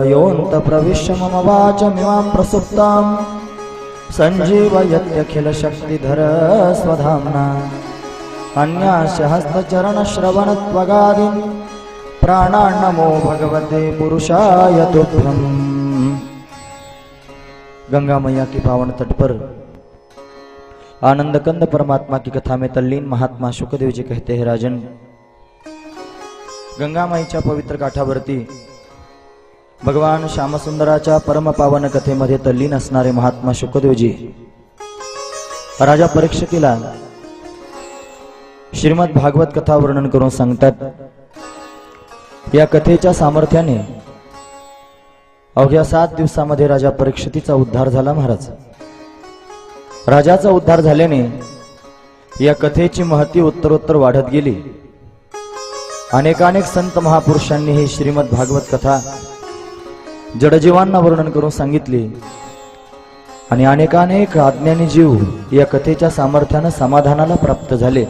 योऽन्त प्रविश्य मम वाचमिमां प्रसुप्तां सञ्जीवयत्यखिलशक्तिधर स्वधाम्ना अन्यास्य हस्तचरणश्रवणत्वगादीन् प्राणान्नमो भगवते पुरुषाय तुभ्यम्। गंगा मैया की पावन तट पर आनंद कंद परमात्मा की कथा में तल्लीन महात्मा शुकदेव जी कहते हैं, राजन, गंगा माईच्या पवित्र काठावरती भगवान श्यामसुंदराच्या परम पावन कथेमध्ये तल्लीन असणारे महात्मा शुकदेवजी राजा परीक्षितीला श्रीमद भागवत कथा वर्णन करून सांगतात। या कथेच्या सामर्थ्याने अवघ्या 7 दिवसामध्ये राजा परीक्षितीचा उद्धार झाला। महाराज, राजाचा उद्धार झाल्याने या कथेची महती उत्तरोत्तर वाढत गेली। अनेकानेक संत महापुरुषांनी ही श्रीमद भागवत कथा जडजीवांना वर्णन करून सांगितली आणि अनेकानेक अज्ञानी जीव या कथेच्या सामर्थ्याने समाधानाला प्राप्त झाले।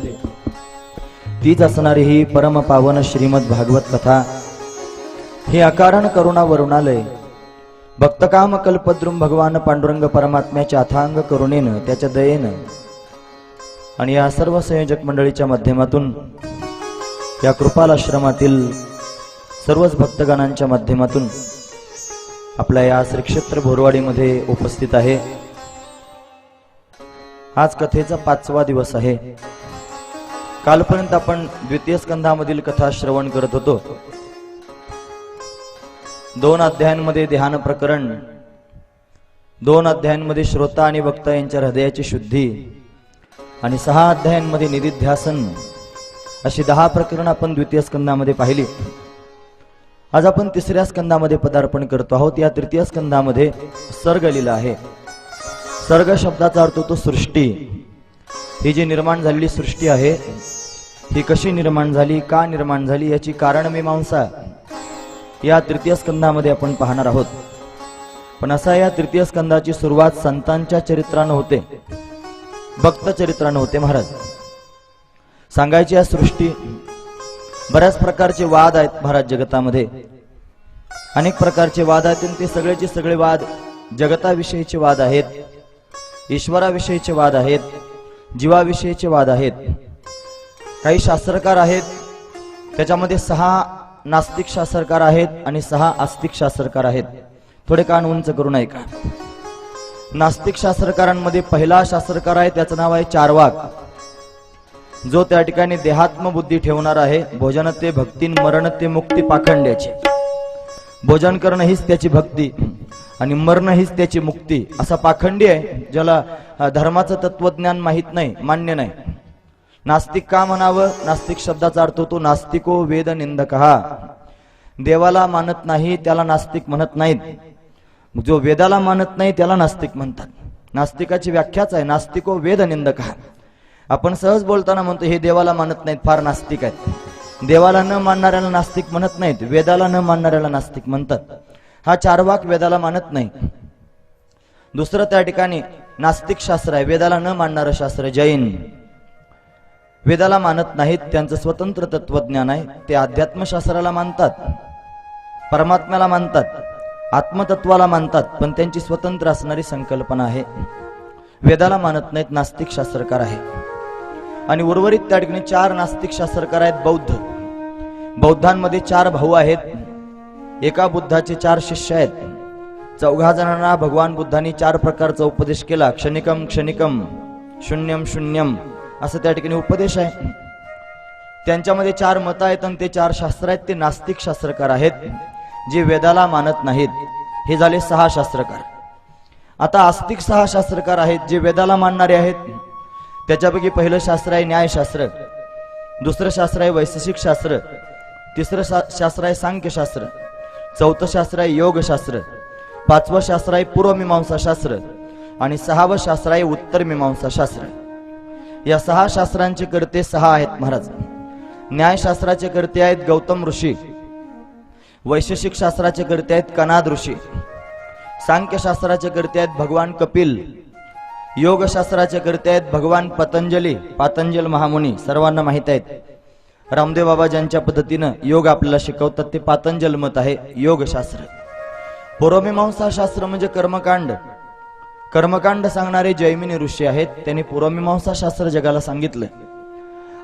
तीच असणारी ही परम पावन श्रीमद भागवत कथा, हे अकारण करुणा वरुणालय भक्तकाम कल्पद्रुम भगवान पांडुरंग परमात्म्याच्या अथांग करुणेनं, त्याच्या दयेनं आणि या सर्व संयोजक मंडळीच्या माध्यमातून या कृपाल आश्रमातील सर्वच भक्तगणांच्या माध्यमातून आपल्या या श्री क्षेत्र बोरवाडीमध्ये उपस्थित आहे। आज कथेचा 5वा दिवस आहे। कालपर्यंत आपण द्वितीय स्कंधामधील कथा श्रवण करत होतो। 2 अध्यायांमध्ये ध्यान प्रकरण, 2 अध्यायांमध्ये श्रोता आणि वक्ता यांच्या हृदयाची शुद्धी आणि 6 अध्यायांमध्ये निधिध्यासन अशी 10 प्रकरण आपण द्वितीय स्कंधामध्ये पाहिली। आज आपण 3ऱ्या स्कंधामध्ये पदार्पण करतो आहोत। या तृतीय स्कंधामध्ये सर्ग लीला आहे। सर्ग शब्दाचा अर्थ होतो सृष्टी। ही जी निर्माण झालेली सृष्टी आहे, ही कशी निर्माण झाली, का निर्माण झाली, याची कारण मीमांसा या तृतीय स्कंधामध्ये आपण पाहणार आहोत। पण असा या तृतीय स्कंधाची सुरुवात संतांच्या चरित्रानं होते, भक्त चरित्रानं होते। महाराज, सांगायची या सृष्टी बऱ्याच प्रकारचे वाद आहेत। महाराज, जगतामध्ये अनेक प्रकारचे वाद आहेत आणि ते सगळेचे सगळे वाद जगताविषयीचे वाद आहेत, ईश्वराविषयीचे वाद आहेत, जीवाविषयीचे वाद आहेत। काही शास्त्रकार आहेत, त्याच्यामध्ये 6 नास्तिक शास्त्रकार आहेत आणि 6 आस्तिक शास्त्रकार आहेत। थोडे कान उंच करून ऐका। नास्तिक शास्त्रकारांमध्ये पहिला शास्त्रकार आहे, त्याचं नाव आहे चार्वाक, जो त्या ठिकाणी देहात्म बुद्धी ठेवणार आहे। भोजन ते भक्तीन मरण ते मुक्ती पाखंड्याची, भोजन करणं हीच त्याची भक्ती आणि मरण हीच त्याची मुक्ती, असा पाखंडी आहे, ज्याला धर्माचं तत्वज्ञान माहित नाही, मान्य नाही। नास्तिक का म्हणावं? नास्तिक शब्दाचा अर्थ होतो नास्तिको वेद निंदकहा। देवाला मानत नाही त्याला नास्तिक म्हणत नाहीत, जो वेदाला मानत नाही त्याला नास्तिक म्हणतात। नास्तिकाची व्याख्याच आहे नास्तिको वेद निंदकहा। आपण सहज बोलताना म्हणतो हे देवाला मानत नाहीत, फार नास्तिक आहेत। देवाला न मानणाऱ्याला नास्तिक म्हणत नाहीत, वेदाला न मानणाऱ्याला नास्तिक म्हणतात। हा चार्वाक वेदाला मानत नाही। दुसरं त्या ठिकाणी नास्तिक शास्त्र आहे, वेदाला न मानणारं शास्त्र जैन, वेदाला मानत नाहीत, त्यांचं स्वतंत्र तत्वज्ञान आहे। ते अध्यात्मशास्त्राला मानतात, परमात्म्याला मानतात, आत्मतत्वाला मानतात, पण त्यांची स्वतंत्र असणारी संकल्पना आहे। वेदाला मानत नाहीत, नास्तिक शास्त्रकार आहे। आणि उर्वरित त्या ठिकाणी 4 नास्तिक शास्त्रकार आहेत, बौद्ध। बौद्धांमध्ये 4 भाऊ आहेत, एका बुद्धाचे 4 शिष्य आहेत। 4 जणांना भगवान बुद्धांनी 4 प्रकारचा उपदेश केला। क्षणिकम क्षणिकम, शून्यम शून्यम, असं त्या ठिकाणी उपदेश आहे। त्यांच्यामध्ये 4 मतं आहेत आणि ते 4 शास्त्र आहेत, ते नास्तिक शास्त्रकार आहेत, जे वेदाला मानत नाहीत। हे झाले 6 शास्त्रकार। आता आस्तिक 6 शास्त्रकार आहेत, जे वेदाला मानणारे आहेत। त्याच्यापैकी पहिलं शास्त्र आहे न्यायशास्त्र, दुसरं शास्त्र आहे वैशेषिक शास्त्र, तिसरं शास्त्र आहे सांख्यशास्त्र, चौथं शास्त्र आहे योगशास्त्र, 5वं शास्त्र आहे पूर्वमीमांसा शास्त्र आणि 6वं शास्त्र आहे उत्तर मीमांसा शास्त्र। या 6 शास्त्रांचे कर्ते 6 आहेत। महाराज, न्यायशास्त्राचे कर्ते आहेत गौतम ऋषी, वैशेषिक शास्त्राचे कर्ते आहेत कनाद ऋषी, सांख्यशास्त्राचे कर्ते आहेत भगवान कपिल, योगशास्त्राचे कर्ते आहेत भगवान पतंजली, पातंजल महामुनी, सर्वांना माहित आहेत। रामदेव बाबा ज्यांच्या पद्धतीनं योग आपल्याला शिकवतात ते पातंजल मत आहे योगशास्त्र. पूर्वमीमांसा शास्त्र म्हणजे कर्मकांड. कर्मकांड सांगणारे जैमिनी ऋषी आहेत, त्यांनी पूर्वमीमांसा शास्त्र जगाला सांगितलं.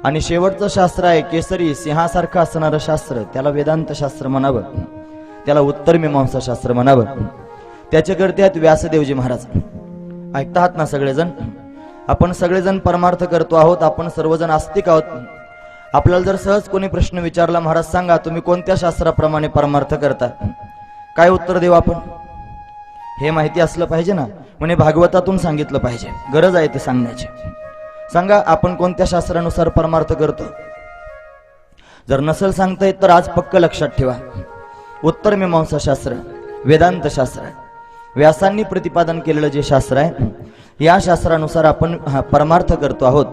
आणि शेवटचं शास्त्र आहे केसरी सिंहासारखं असणारं शास्त्र, त्याला वेदांत शास्त्र म्हणावं, त्याला उत्तर मीमांसा शास्त्र म्हणावं. त्याचे करते आहेत व्यासदेवजी महाराज. ऐकता आहात ना सगळेजण? आपण सगळेजण परमार्थ करतो आहोत, आपण सर्वजण आस्तिक आहोत. आपल्याला जर सहज कोणी प्रश्न विचारला, महाराज सांगा तुम्ही कोणत्या शास्त्राप्रमाणे परमार्थ करता, काय उत्तर देऊ आपण? हे माहिती असलं पाहिजे ना. म्हणे भागवतातून सांगितलं पाहिजे, गरज आहे ते सांगण्याची. सांगा आपण कोणत्या शास्त्रानुसार परमार्थ करतो? जर नसेल सांगता येत तर आज पक्क लक्षात ठेवा, उत्तर मीमांसा शास्त्र, वेदांत शास्त्र, व्यासांनी प्रतिपादन केलेलं जे शास्त्र आहे, या शास्त्रानुसार आपण परमार्थ करतो आहोत.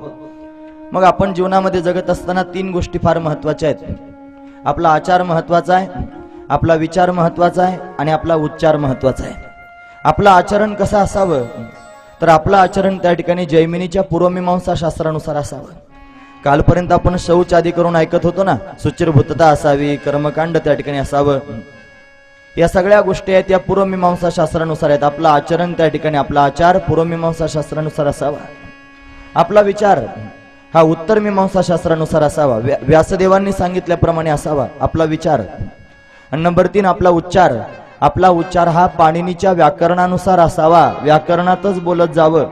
मग आपण जीवनामध्ये जगत असताना 3 गोष्टी फार महत्वाच्या आहेत. आपला आचार महत्वाचा आहे, आपला विचार महत्वाचा आहे आणि आपला उच्चार महत्वाचा आहे. आपलं आचरण कसं असावं तर आपलं आचरण त्या ठिकाणी जैमिनीच्या पूर्वमीमांसा शास्त्रानुसार असावं. कालपर्यंत आपण शौच आदी करून ऐकत होतो ना, सुचिरभूतता असावी, कर्मकांड त्या ठिकाणी असावं. या सगळ्या गोष्टी आहेत त्या पूर्वमीमांसा शास्त्रानुसार आहेत. आपलं आचरण त्या ठिकाणी, आपला आचार पूर्वमीमांसा शास्त्रानुसार असावा. आपला विचार हा उत्तर मीमांसा शास्त्रानुसार असावा, व्यासदेवांनी सांगितल्याप्रमाणे असावा आपला विचार. आणि नंबर 3 आपला उच्चार. आपला उच्चार हा पाणिनीच्या व्याकरणानुसार असावा, व्याकरणातच बोलत जावं.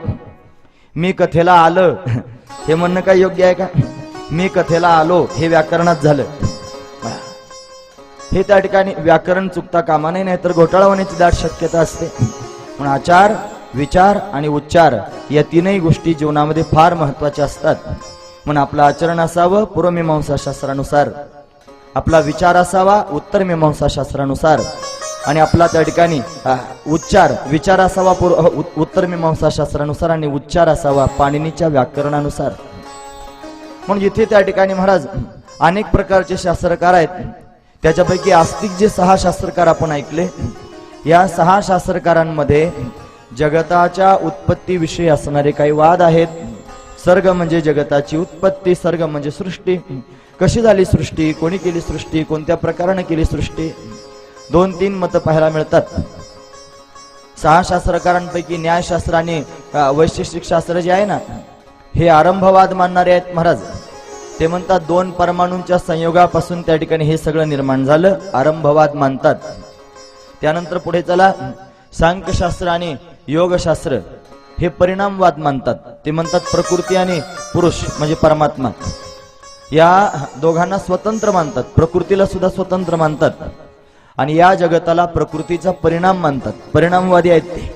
मी कथेला आलं हे म्हणणं काय योग्य आहे का? मी कथेला आलो हे व्याकरणात झालं, हे त्या ठिकाणी व्याकरण चुकता कामा नये, नाहीतर घोटाळा होण्याची दाट शक्यता असते. म्हणून आचार, विचार आणि उच्चार या 3ही गोष्टी जीवनामध्ये फार महत्वाच्या असतात. म्हणून आपलं आचरण असावं पूर्वमीमांसा शास्त्रानुसार, आपला विचार असावा उत्तर मीमांसा शास्त्रानुसार, आणि आपला त्या ठिकाणी उच्चार, विचार असावा उत्तर मीमांसा शास्त्रानुसार आणि उच्चार असावा पाणिनीच्या व्याकरणानुसार. म्हणून इथे त्या ठिकाणी महाराज अनेक प्रकारचे शास्त्रकार आहेत. त्याच्यापैकी आस्तिक जे 6 शास्त्रकार आपण ऐकले, या 6 शास्त्रकारांमध्ये जगताच्या उत्पत्तीविषयी असणारे काही वाद आहेत. सर्ग म्हणजे जगताची उत्पत्ती, सर्ग म्हणजे सृष्टी. कशी झाली सृष्टी, कोणी केली सृष्टी, कोणत्या प्रकाराने केली सृष्टी, 2-3 मत पाहायला मिळतात. 6 शास्त्रकारांपैकी न्यायशास्त्र आणि वैशेषिक शास्त्र जे आहे ना, हे आरंभवाद मानणारे आहेत महाराज. ते म्हणतात 2 परमाणूंच्या संयोगापासून त्या ठिकाणी हे सगळं निर्माण झालं, आरंभवाद मानतात. त्यानंतर पुढे चला, सांख्यशास्त्र आणि योगशास्त्र हे परिणामवाद मानतात. ते म्हणतात प्रकृती आणि पुरुष म्हणजे परमात्मा या दोघांना स्वतंत्र मानतात, प्रकृतीला सुद्धा स्वतंत्र मानतात आणि या जगताला प्रकृतीचा परिणाम मानतात, परिणामवादी आहेत ते.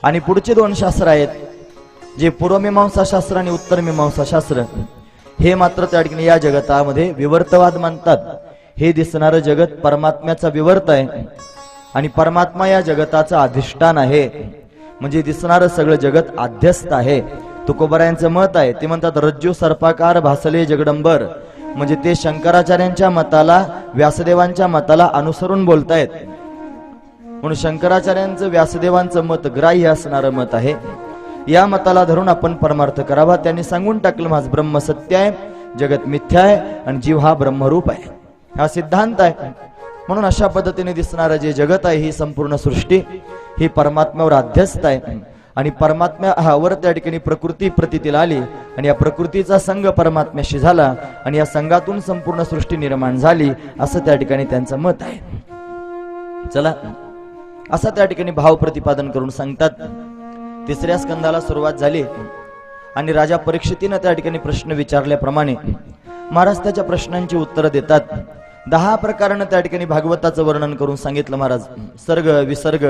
आणि पुढचे 2 शास्त्र आहेत जे पूर्वमीमांसा शास्त्र आणि उत्तर मीमांसा शास्त्र, हे मात्र त्या ठिकाणी या जगतामध्ये विवर्तवाद मानतात. हे दिसणारं जगत परमात्म्याचा विवर्त आहे आणि परमात्मा या जगताचा अधिष्ठान आहे, म्हणजे दिसणारं सगळं जगत आध्यस्थ आहे. तुकोबरायांचं मत आहे, ते म्हणतात रज्जू सर्पाकार भासले जगडंबर, म्हणजे ते शंकराचार्यांच्या मताला, व्यासदेवांच्या मताला अनुसरून बोलतायत. म्हणून शंकराचार्यांचं व्यासदेवांचं मत ग्राह्य असणारं मत आहे. या मताला धरून आपण परमार्थ करावा. त्यांनी सांगून टाकलं माझं ब्रह्म सत्य आहे, जगत मिथ्या आहे आणि जीव हा ब्रह्मरूप आहे, हा सिद्धांत आहे. म्हणून अशा पद्धतीने दिसणारं जे जगत आहे, ही संपूर्ण सृष्टी ही परमात्म्यावर अध्यस्त आहे आणि परमात्म्यावर त्या ठिकाणी प्रकृती प्रतीला आली आणि या प्रकृतीचा संग परमात्म्याशी झाला आणि या संघातून संपूर्ण सृष्टी निर्माण झाली, असं त्या ठिकाणी त्यांचं मत आहे. चला, असं त्या ठिकाणी भाव प्रतिपादन करून सांगतात. 3ऱ्या स्कंदाला सुरुवात झाली आणि राजा परीक्षितीनं त्या ठिकाणी प्रश्न विचारल्याप्रमाणे महाराज त्याच्या प्रश्नांची उत्तरं देतात. 10 प्रकारानं त्या ठिकाणी भागवताचं वर्णन करून सांगितलं महाराज. सर्ग विसर्ग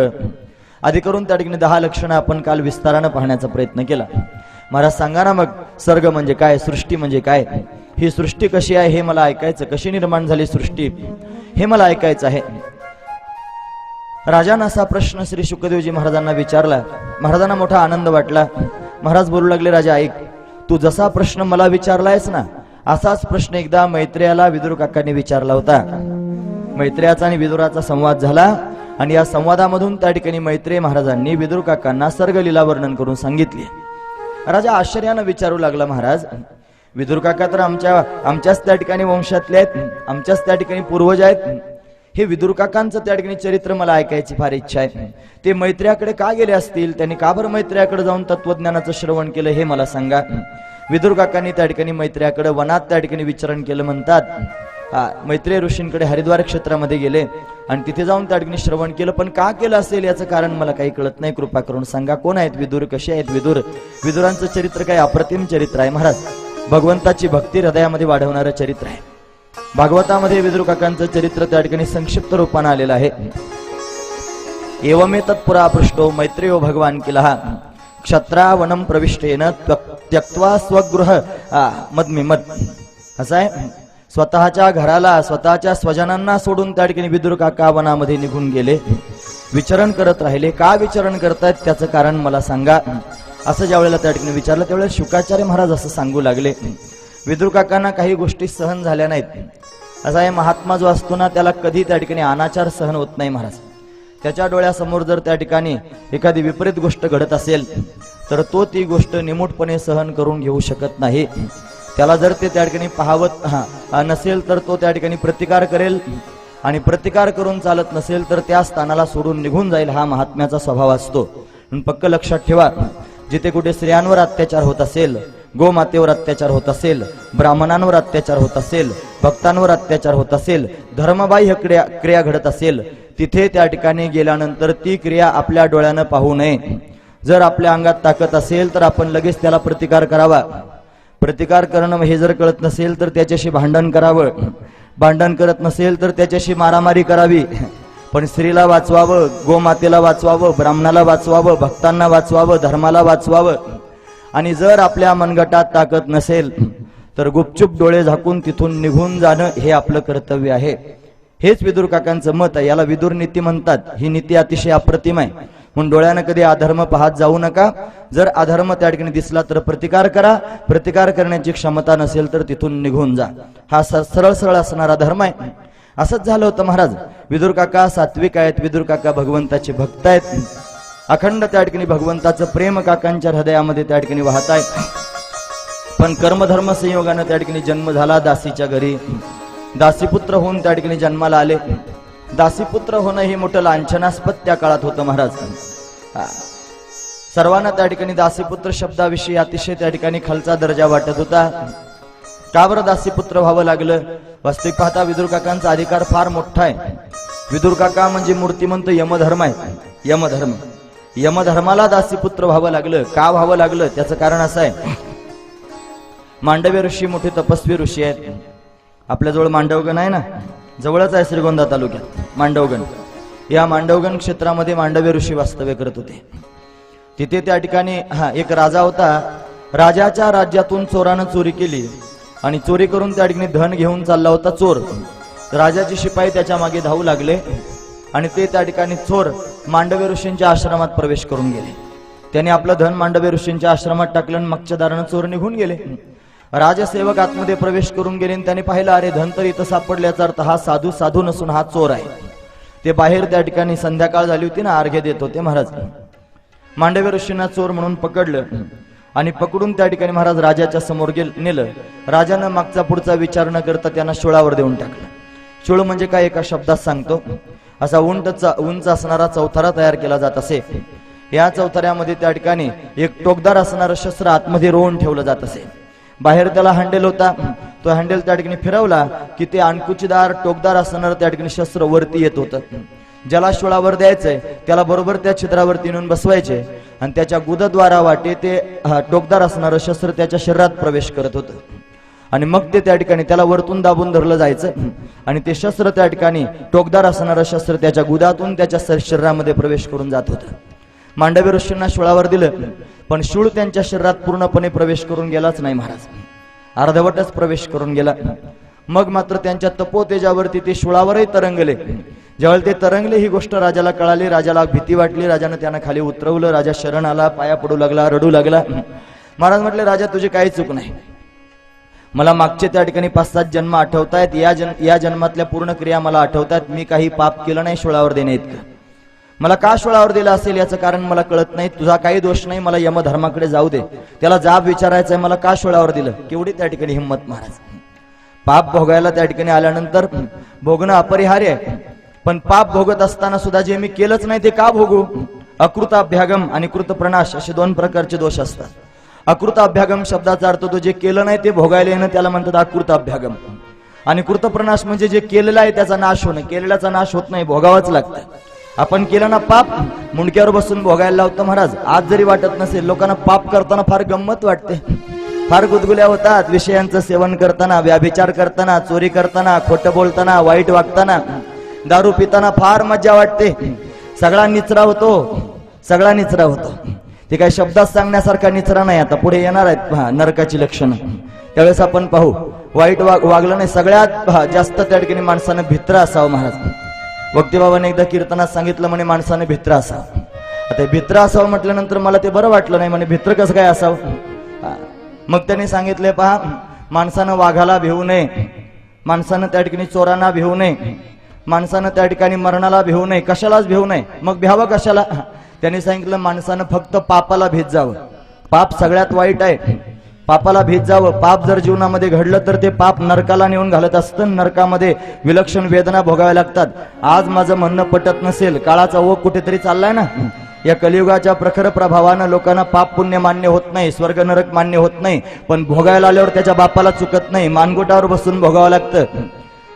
आधी करून त्या ठिकाणी 10 लक्षणं आपण काल विस्तारानं पाहण्याचा प्रयत्न केला. महाराज सांगा ना मग, सर्ग म्हणजे काय, सृष्टी म्हणजे काय, ही सृष्टी कशी आहे हे मला ऐकायचं, कशी निर्माण झाली सृष्टी हे मला ऐकायचं आहे. राजानं असा प्रश्न श्री शुकदेवजी महाराजांना विचारला. महाराजांना मोठा आनंद वाटला. महाराज बोलू लागले, राजा ऐक, तू जसा प्रश्न मला विचारलायस ना, असाच प्रश्न एकदा मैत्रेयाला विदुर काकांनी विचारला होता. मैत्रेयाचा आणि विदुराचा संवाद झाला आणि या संवादामधून त्या ठिकाणी मैत्रेय महाराजांनी विदुर काकांना सर्गलीला वर्णन करून सांगितले. राजा आश्चर्यानं विचारू लागला, महाराज विदुर काका तर आमच्याच त्या ठिकाणी वंशातले आहेत, आमच्याच त्या ठिकाणी पूर्वज आहेत. हे विदुर काकांचं त्या ठिकाणी चरित्र मला ऐकायची फार इच्छा आहे. ते मैत्र्याकडे का गेले असतील, त्यांनी का बरं मैत्र्याकडे जाऊन तत्वज्ञानाचं श्रवण केलं हे मला सांगा. विदुर काकांनी त्या ठिकाणी मैत्र्याकडे वनात त्या ठिकाणी विचरण केलं म्हणतात. मैत्रेय ऋषींकडे हरिद्वार क्षेत्रामध्ये गेले आणि तिथे जाऊन त्या ठिकाणी श्रवण केलं. पण का केलं असेल याचं कारण मला काही कळत नाही. कृपा करून सांगा, कोण आहेत विदुर, कसे आहेत विदुर? विदुरांचं चरित्र काय अप्रतिम चरित्र आहे महाराज. भगवंताची भक्ती हृदयामध्ये वाढवणारं चरित्र आहे. भागवतामध्ये विदुर काकांचं चरित्र त्या ठिकाणी संक्षिप्त रूपाने आलेलं आहे. एवमे तत्पुरा पृष्ठो मैत्रेयो भगवान किला क्षत्रा वनम प्रविष्टेन त्यक्त्वा स्वगृह मदमिमद. असं आहे, स्वतःच्या घराला स्वतःच्या स्वजनांना सोडून त्या ठिकाणी विदुर काका वनामध्ये निघून गेले, विचरण करत राहिले. का विचरण करतायत त्याचं कारण मला सांगा, असं ज्या वेळेला त्या ठिकाणी विचारलं त्यावेळेला शुकाचार्य महाराज असं सांगू लागले, विदुर काकांना काही गोष्टी सहन झाल्या नाहीत. असा आहे, महात्मा जो असतो ना त्याला कधी त्या ठिकाणी अनाचार सहन होत नाही महाराज. त्याच्या डोळ्यासमोर जर त्या ठिकाणी एखादी विपरीत गोष्ट घडत असेल तर तो ती गोष्ट निमूटपणे सहन करून घेऊ शकत नाही. त्याला जर ते त्या ठिकाणी पाहवत नसेल तर तो त्या ठिकाणी प्रतिकार करेल, आणि प्रतिकार करून चालत नसेल तर त्या स्थानाला सोडून निघून जाईल. हा महात्म्याचा स्वभाव असतो. पक्क लक्षात ठेवा, जिथे कुठे स्त्रियांवर अत्याचार होत असेल, गोमातेवर अत्याचार होत असेल, ब्राह्मणांवर अत्याचार होत असेल, भक्तांवर अत्याचार होत असेल, धर्मबाह्य क्रिया घडत असेल, तिथे त्या ठिकाणी गेल्यानंतर ती क्रिया आपल्या डोळ्यानं पाहू नये. जर आपल्या अंगात ताकद असेल तर आपण लगेच त्याला प्रतिकार करावा. प्रतिकार करणं हे जर कळत नसेल तर त्याच्याशी भांडण करावं. भांडण करत नसेल तर त्याच्याशी मारामारी करावी. पण स्त्रीला वाचवावं, गोमातेला वाचवावं, ब्राह्मणाला वाचवावं, भक्तांना वाचवावं, धर्माला वाचवावं. आणि जर आपल्या मनगटात ताकद नसेल तर गुपचूप डोळे झाकून तिथून निघून जाणं हे आपलं कर्तव्य आहे. हेच विदुर काकांचं मत आहे. याला विदुर नीती म्हणतात. ही नीती अतिशय अप्रतिम आहे. म्हणून डोळ्यानं कधी अधर्म पाहत जाऊ नका. जर अधर्म त्या ठिकाणी दिसला तर प्रतिकार करा. प्रतिकार करण्याची क्षमता नसेल तर तिथून निघून जा. हा सरळ सरळ असणारा धर्म आहे. असंच झालं होतं महाराज. विदुर काका सात्विक आहेत, विदुर काका भगवंताचे भक्त आहेत. अखंड त्या ठिकाणी भगवंताचं प्रेम काकांच्या हृदयामध्ये त्या ठिकाणी वाहत आहे. पण कर्मधर्म संयोगानं त्या ठिकाणी जन्म झाला दासीच्या घरी. दासीपुत्र होऊन त्या ठिकाणी जन्माला आले. दासीपुत्र होणं हे मोठं लांछनास्पद त्या काळात होतं महाराज. सर्वांना त्या ठिकाणी दासीपुत्र शब्दाविषयी अतिशय त्या ठिकाणी खालचा दर्जा वाटत होता. का बरं दासीपुत्र व्हावं लागलं? वास्तविक पाहता विदुर काकांचा अधिकार फार मोठा आहे. विदुर काका म्हणजे मूर्तिमंत यमधर्म आहे. यमधर्म, यमधर्माला दासीपुत्र व्हावं लागलं. का व्हावं लागलं त्याचं कारण असं आहे, मांडव्य ऋषी मोठे तपस्वी ऋषी आहेत. आपल्याजवळ मांडवगण आहे ना, जवळच आहे श्रीगोंदा तालुक्यात मांडवगण. या मांडवगण क्षेत्रामध्ये मांडव्य ऋषी वास्तव्य करत होते. तिथे त्या ठिकाणी एक राजा होता. राजाच्या राज्यातून चोरानं चोरी केली आणि चोरी करून त्या ठिकाणी धन घेऊन चालला होता चोर. राजाचे शिपाई त्याच्या मागे धावू लागले आणि ते त्या ठिकाणी चोर मांडव्य ऋषींच्या आश्रमात प्रवेश करून गेले. त्याने आपलं धन मांडव्य ऋषींच्या आश्रमात टाकलं आणि मागच्या दारानं चोर निघून गेले. राजसेवक आतमध्ये प्रवेश करून गेले आणि त्याने पाहिलं, अरे धन तर इथं सापडल्याचा अर्थ हा साधू साधू नसून हा चोर आहे. ते बाहेर त्या ठिकाणी संध्याकाळ झाली होती ना, अर्घ्य देत होते महाराज. मांडव्य ऋषींना चोर म्हणून पकडलं आणि पकडून त्या ठिकाणी महाराज राजाच्या समोर नेलं. राजानं मागचा पुढचा विचार न करता त्यांना शुळावर देऊन टाकलं. शुळ म्हणजे काय एका शब्दात सांगतो, असा उंच असणारा चौथारा तयार केला जात असे. या चौथाऱ्यामध्ये त्या ठिकाणी एक टोकदार असणारं शस्त्र आतमध्ये रोवून ठेवलं जात असे. बाहेर त्याला हँडल होता. तो हँडल त्या ठिकाणी फिरवला की ते अणकुचीदार टोकदार असणारं त्या ठिकाणी शस्त्र वरती येत होतं. ज्याला शुळावर द्यायचंय त्याला बरोबर त्या छिद्रावरती नेऊन बसवायचे आणि त्याच्या गुदद्वारा वाटे ते टोकदार असणारं शस्त्र त्याच्या शरीरात प्रवेश करत होतं. आणि मग ते त्या ठिकाणी त्याला वरतून दाबून धरलं जायचं आणि ते शस्त्र त्या ठिकाणी टोकदार असणारं शस्त्र त्याच्या गुदातून त्याच्या शरीरामध्ये प्रवेश करून जात होतं. मांडव्य ऋषींना शुळावर दिलं, पण शूळ त्यांच्या शरीरात पूर्णपणे प्रवेश करून गेलाच नाही महाराज. अर्धवटच प्रवेश करून गेला. मग मात्र त्यांच्या तपोतेजावरती ते शुळावरही तरंगले. ज्यावेळी ते तरंगले ही गोष्ट राजाला कळाली. राजाला भीती वाटली. राजानं त्यांना खाली उतरवलं. राजा शरण आला, पाया पडू लागला, रडू लागला. महाराज म्हटले, राजा तुझी काही चूक नाही. मला मागचे त्या ठिकाणी 5-7 जन्म आठवतायत. या जन्मातल्या पूर्ण क्रिया मला आठवतात. मी काही पाप केलं नाही शुळावर देणे इतकं. मला का शोळावर दिला असेल याचं कारण मला कळत नाही. तुझा काही दोष नाही, मला यमधर्माकडे जाऊ दे, त्याला जाब विचारायचा आहे, मला का शोळावर दिलं. केवढी त्या ठिकाणी हिंमत महाराज. पाप भोगायला त्या ठिकाणी आल्यानंतर भोगणं अपरिहार्य आहे, पण पाप भोगत असताना सुद्धा जे मी केलंच नाही ते का भोगू. अकृताभ्यागम आणि कृतप्रणाश असे दोन प्रकारचे दोष असतात. अकृताभ्यागम शब्दाचा अर्थ तो जे केलं नाही ते भोगायला येणं, त्याला म्हणतात अकृताभ्यागम. आणि कृतप्रणाश म्हणजे जे केलेलं आहे त्याचा नाश होणं. केलेल्याचा नाश होत नाही, भोगावंच लागतं. आपण केलं ना पाप, मुंडक्यावर बसून भोगायला लावतो महाराज. आज जरी वाटत नसेल, लोकांना पाप करताना फार गंमत वाटते, फार गुदगुल्या होतात. विषयांचं सेवन करताना, व्याभिचार करताना, चोरी करताना, खोटं बोलताना, वाईट वागताना, दारू पिताना फार मजा वाटते. सगळा निचरा होतो, सगळा निचरा होतो. ते काही शब्दात सांगण्यासारखा निचरा नाही. आता पुढे येणार आहेत नरकाची लक्षणं, त्यावेळेस आपण पाहू. वाईट वागलं नाही. सगळ्यात जास्त त्या ठिकाणी माणसानं भित्र असावं महाराज. भक्तिबाबाने एकदा कीर्तनात सांगितलं म्हणे माणसाने भित्र असावं. आता भित्र असावं म्हटल्यानंतर मला ते बरं वाटलं नाही. म्हणे भित्र कसं काय असावं. मग त्यांनी सांगितले, पहा, माणसानं वाघाला भिवू नये, माणसानं त्या ठिकाणी चोरांना भिवू नये, माणसानं त्या ठिकाणी मरणाला भिवू नये, कशालाच भिवू नये. मग भ्यावं कशाला. त्यांनी सांगितलं माणसानं फक्त पापाला भीत जावं. पाप सगळ्यात वाईट आहे, पापाला भीत जावं. पाप जर जीवनामध्ये घडलं तर ते पाप नरकाला नेऊन घालत असतं. नरकामध्ये विलक्षण वेदना भोगाव्या लागतात. आज माझं म्हणणं पटत नसेल, काळाचा ओघ कुठेतरी चाललाय ना. या कलियुगाच्या प्रखर प्रभावानं लोकांना पाप पुण्य मान्य होत नाही, स्वर्ग नरक मान्य होत नाही. पण भोगायला आल्यावर त्याच्या बापाला चुकत नाही, मानगोटावर बसून भोगावं लागतं.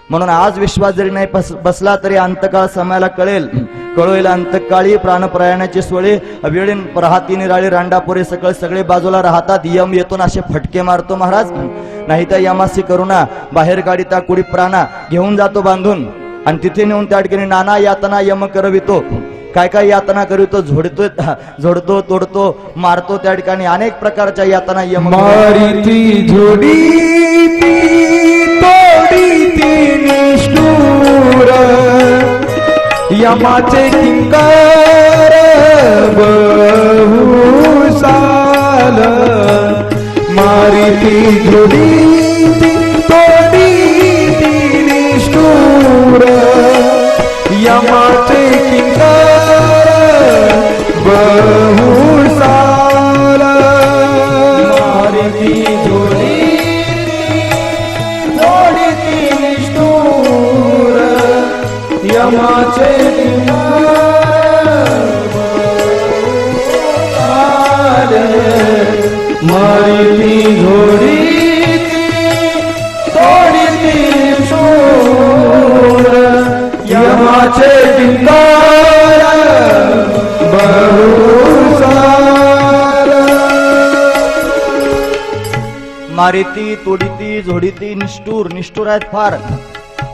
म्हणून आज विश्वास जरी नाही बसला तरी अंतकाळ समयाला कळेल. कळोईल अंतकाळी प्राणप्रयाणाचे सोळे, वेळीन राहती निराळी रांडापुरे सकळ, सगळे बाजूला राहतात. यम येतून असे फटके मारतो महाराज. नाही तर यमासी करुणा, बाहेर गाडीता कुडी प्राणा, घेऊन जातो बांधून आणि तिथे नेऊन त्या ठिकाणी नाना यातना यम करवितो. काय काय यातना करीतो, झोडतो, तोडतो, मारतो. त्या ठिकाणी अनेक प्रकारच्या यातना यम मारिती झोडीती तोडीती निष्ठुर, यमाचे किंकर बहुसाल. मारिती झोडीती तोडीती निष्ठुर, यमाचे किंकर बहुसाल. मारिती झोडीती तोडीती निष्ठुर, यमाचे किंकर. मारिती झोडीती तोडीती निष्ठुर, यमाचे किंकर बहुसाल. मारिती तोडीती झोडीती निष्ठूर, निष्ठूर आहेत फार.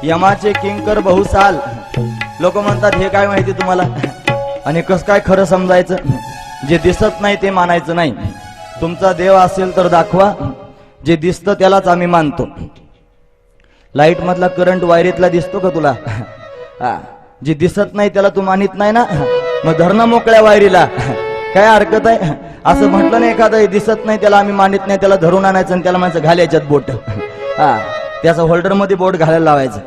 यमाचे किंकर बहुसाल. लोक म्हणतात हे काय माहिती तुम्हाला, आणि कस काय खरं समजायचं. जे दिसत नाही ते मानायचं नाही. तुमचा देव असेल तर दाखवा, जे दिसतं त्यालाच आम्ही मानतो. लाईट मधला करंट वायरीतला दिसतो का तुला. जे दिसत नाही त्याला तू मानित नाही ना, मग धरणं मोकळ्या वायरीला. काय हरकत आहे. असं म्हटलं नाही एखादं दिसत नाही त्याला आम्ही मानित नाही, त्याला धरून आणायचं आणि त्याला म्हणायचं घाल याच्यात बोट. त्याचा होल्डर मध्ये बोट घालायला लावायचं.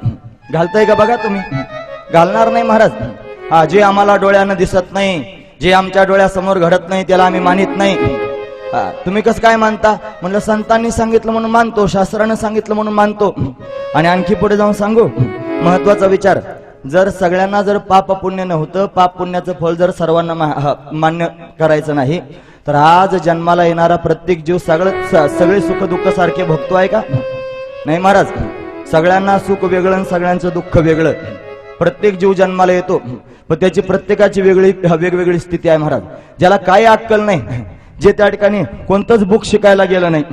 घालताय का बघा तुम्ही. घालणार नाही महाराज. जे आम्हाला डोळ्यानं दिसत नाही, जे आमच्या डोळ्यासमोर घडत नाही त्याला आम्ही मानित नाही. तुम्ही कसं काय मानता. म्हणलं संतांनी सांगितलं म्हणून मानतो, शास्त्रानं सांगितलं म्हणून मानतो. आणि आणखी पुढे जाऊन सांगू महत्वाचा विचार. जर सगळ्यांना जर पाप पुण्य नव्हतं, पाप पुण्याचं फळ जर सर्वांना मान्य करायचं नाही, तर आज जन्माला येणारा प्रत्येक जीव सगळे सुख दुःख सारखे भोगतो आहे का. नाही महाराज. सगळ्यांना सुख वेगळं, सगळ्यांचं दुःख वेगळं. प्रत्येक जीव जन्माला येतो, पण त्याची प्रत्येकाची वेगवेगळी स्थिती आहे महाराज. ज्याला काही अक्कल नाही, जे त्या ठिकाणी कोणतंच बुक शिकायला गेलं नाही,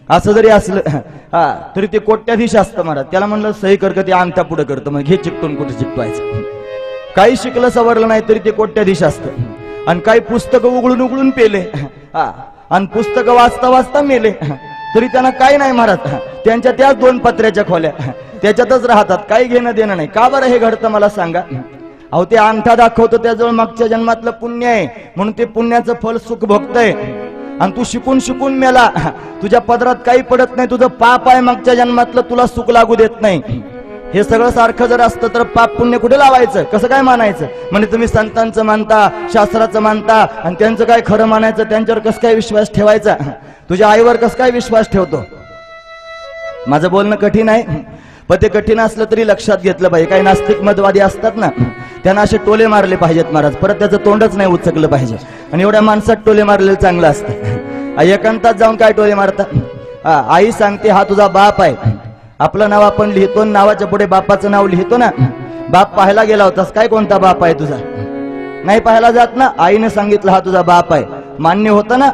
असं जरी असलं तरी ते कोट्याधीश असतं महाराज. त्याला म्हणलं सही कर का, ते अंगठा पुढे करतं, मग घे चिकटून कुठे चिकटवायचं. काही शिकलं सवरलं नाही तरी ते कोट्याधीश असतं. आणि काही पुस्तकं उघडून उघडून पेले, आणि पुस्तकं वाचता वाचता मेले, तरी त्यांना काही नाही महाराज. त्यांच्या त्याच दोन पत्र्याच्या खोल्या, त्याच्यातच राहतात. काही घेणं देणं नाही. का बरं हे घडतं मला सांगा. अहो ते अंगठा दाखवतो त्याजवळ मागच्या जन्मातलं पुण्य आहे, म्हणून ते पुण्याचं फल सुख भोगतय. आणि तू शिकून शिकून मेला, तुझ्या पदरात काही पडत नाही, तुझं पाप आहे मागच्या जन्मातलं, तुला सुख लागू देत नाही. हे सगळं सारखं जर असतं तर पाप पुण्य कुठे लावायचं, कसं काय मानायचं? म्हणजे तुम्ही संतांचं मानता, शास्त्राचं मानता, आणि त्यांचं काय खरं मानायचं, त्यांच्यावर कसं काय विश्वास ठेवायचा? तुझ्या आईवर कसं काय विश्वास ठेवतो? माझं बोलणं कठीण आहे, पण ते कठीण असलं तरी लक्षात घेतलं पाहिजे. काही नास्तिक मतवादी असतात ना, त्यांना असे टोले मारले पाहिजेत महाराज, परत त्याचं तोंडच नाही उचकलं पाहिजे. आणि एवढ्या माणसात टोले मारलेलं चांगलं असतं. एकांतात जाऊन काय टोले मारतात? आई सांगते हा तुझा बाप आहे. आपलं नाव आपण लिहितो, नावाच्या पुढे बापाचं नाव लिहितो ना. बाप पाहायला गेला होतास काय, कोणता बाप आहे तुझा? नाही पाहायला जात ना. आईने सांगितलं हा तुझा बाप आहे, मान्य होतं ना.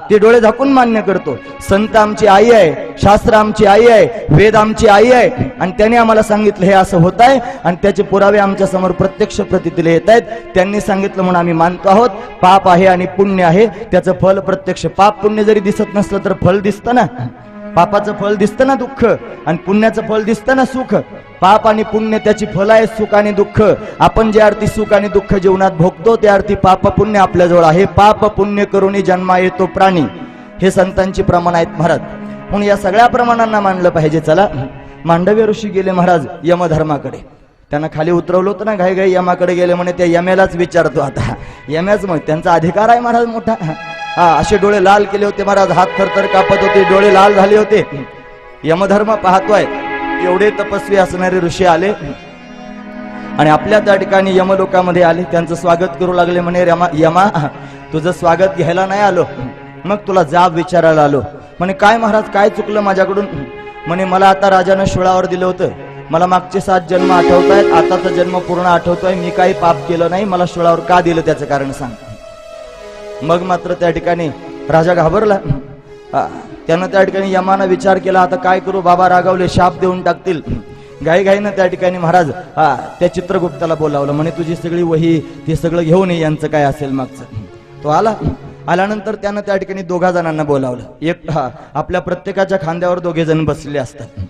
ते डोळे झाकून मान्य करतो. संत आमची आई आहे, शास्त्र आमची आई आहे, वेद आमची आई आहे, आणि त्याने आम्हाला सांगितलं हे असं होत आहे, आणि त्याचे पुरावे आमच्या समोर प्रत्यक्ष प्रतीला येत आहेत. त्यांनी सांगितलं म्हणून आम्ही मानतो आहोत. पाप आहे आणि पुण्य आहे, त्याचं फल प्रत्यक्ष. पाप पुण्य जरी दिसत नसलं तर फल दिसतं ना. पापाचं फल दिसतं ना दुःख, आणि पुण्याचं फल दिसतं ना सुख. पाप आणि पुण्य त्याची फल आहे सुख आणि दुःख. आपण जे अर्थी सुख आणि दुःख जीवनात भोगतो त्या अर्थी पाप पुण्य आपल्याजवळ आहे. पाप पुण्य करूनी जन्मा येतो प्राणी, हे संतांची प्रमाण आहेत महाराज. म्हणून या सगळ्या प्रमाणांना मानलं पाहिजे. चला, मांडव्य ऋषी गेले महाराज यमधर्माकडे. त्यांना खाली उतरवलं होतं ना, घाई घाई यमाकडे गेले. म्हणे त्या यमेलाच विचारतो आता. यम्याच मग त्यांचा अधिकार आहे महाराज मोठा. असे डोळे लाल केले होते महाराज, हात थरथर कापत होते, डोळे लाल झाले होते. यमधर्म पाहतोय. एवढे तपस्वी असणारे ऋषी आले आणि आपल्या त्या ठिकाणी यमलोकामध्ये आले. त्यांचं स्वागत करू लागले. म्हणे यमा तुझं स्वागत घ्यायला नाही आलो, मग तुला जाब विचारायला आलो. म्हणे काय महाराज, काय चुकलं माझ्याकडून? म्हणे मला आता राजानं शुळावर दिलं होतं, मला मागचे 7 जन्म आठवत आहेत, आताचा जन्म पूर्ण आठवतोय. मी काही पाप केलं नाही, मला शुळावर का दिलं त्याचं कारण सांग. मग मात्र त्या ठिकाणी राजा घाबरला. त्यानं त्या ठिकाणी यमानं विचार केला, आता काय करू, बाबा रागावले, शाप देऊन टाकतील. घाईघाईनं त्या ठिकाणी महाराज त्या चित्रगुप्ताला बोलावलं. म्हणे तुझी सगळी वही ते सगळं घेऊन ये, यांचं काय असेल मागचं. तो आल्यानंतर त्यानं त्या ठिकाणी 2 जणांना बोलावलं. एक आपल्या प्रत्येकाच्या खांद्यावर 2 जण बसलेले असतात.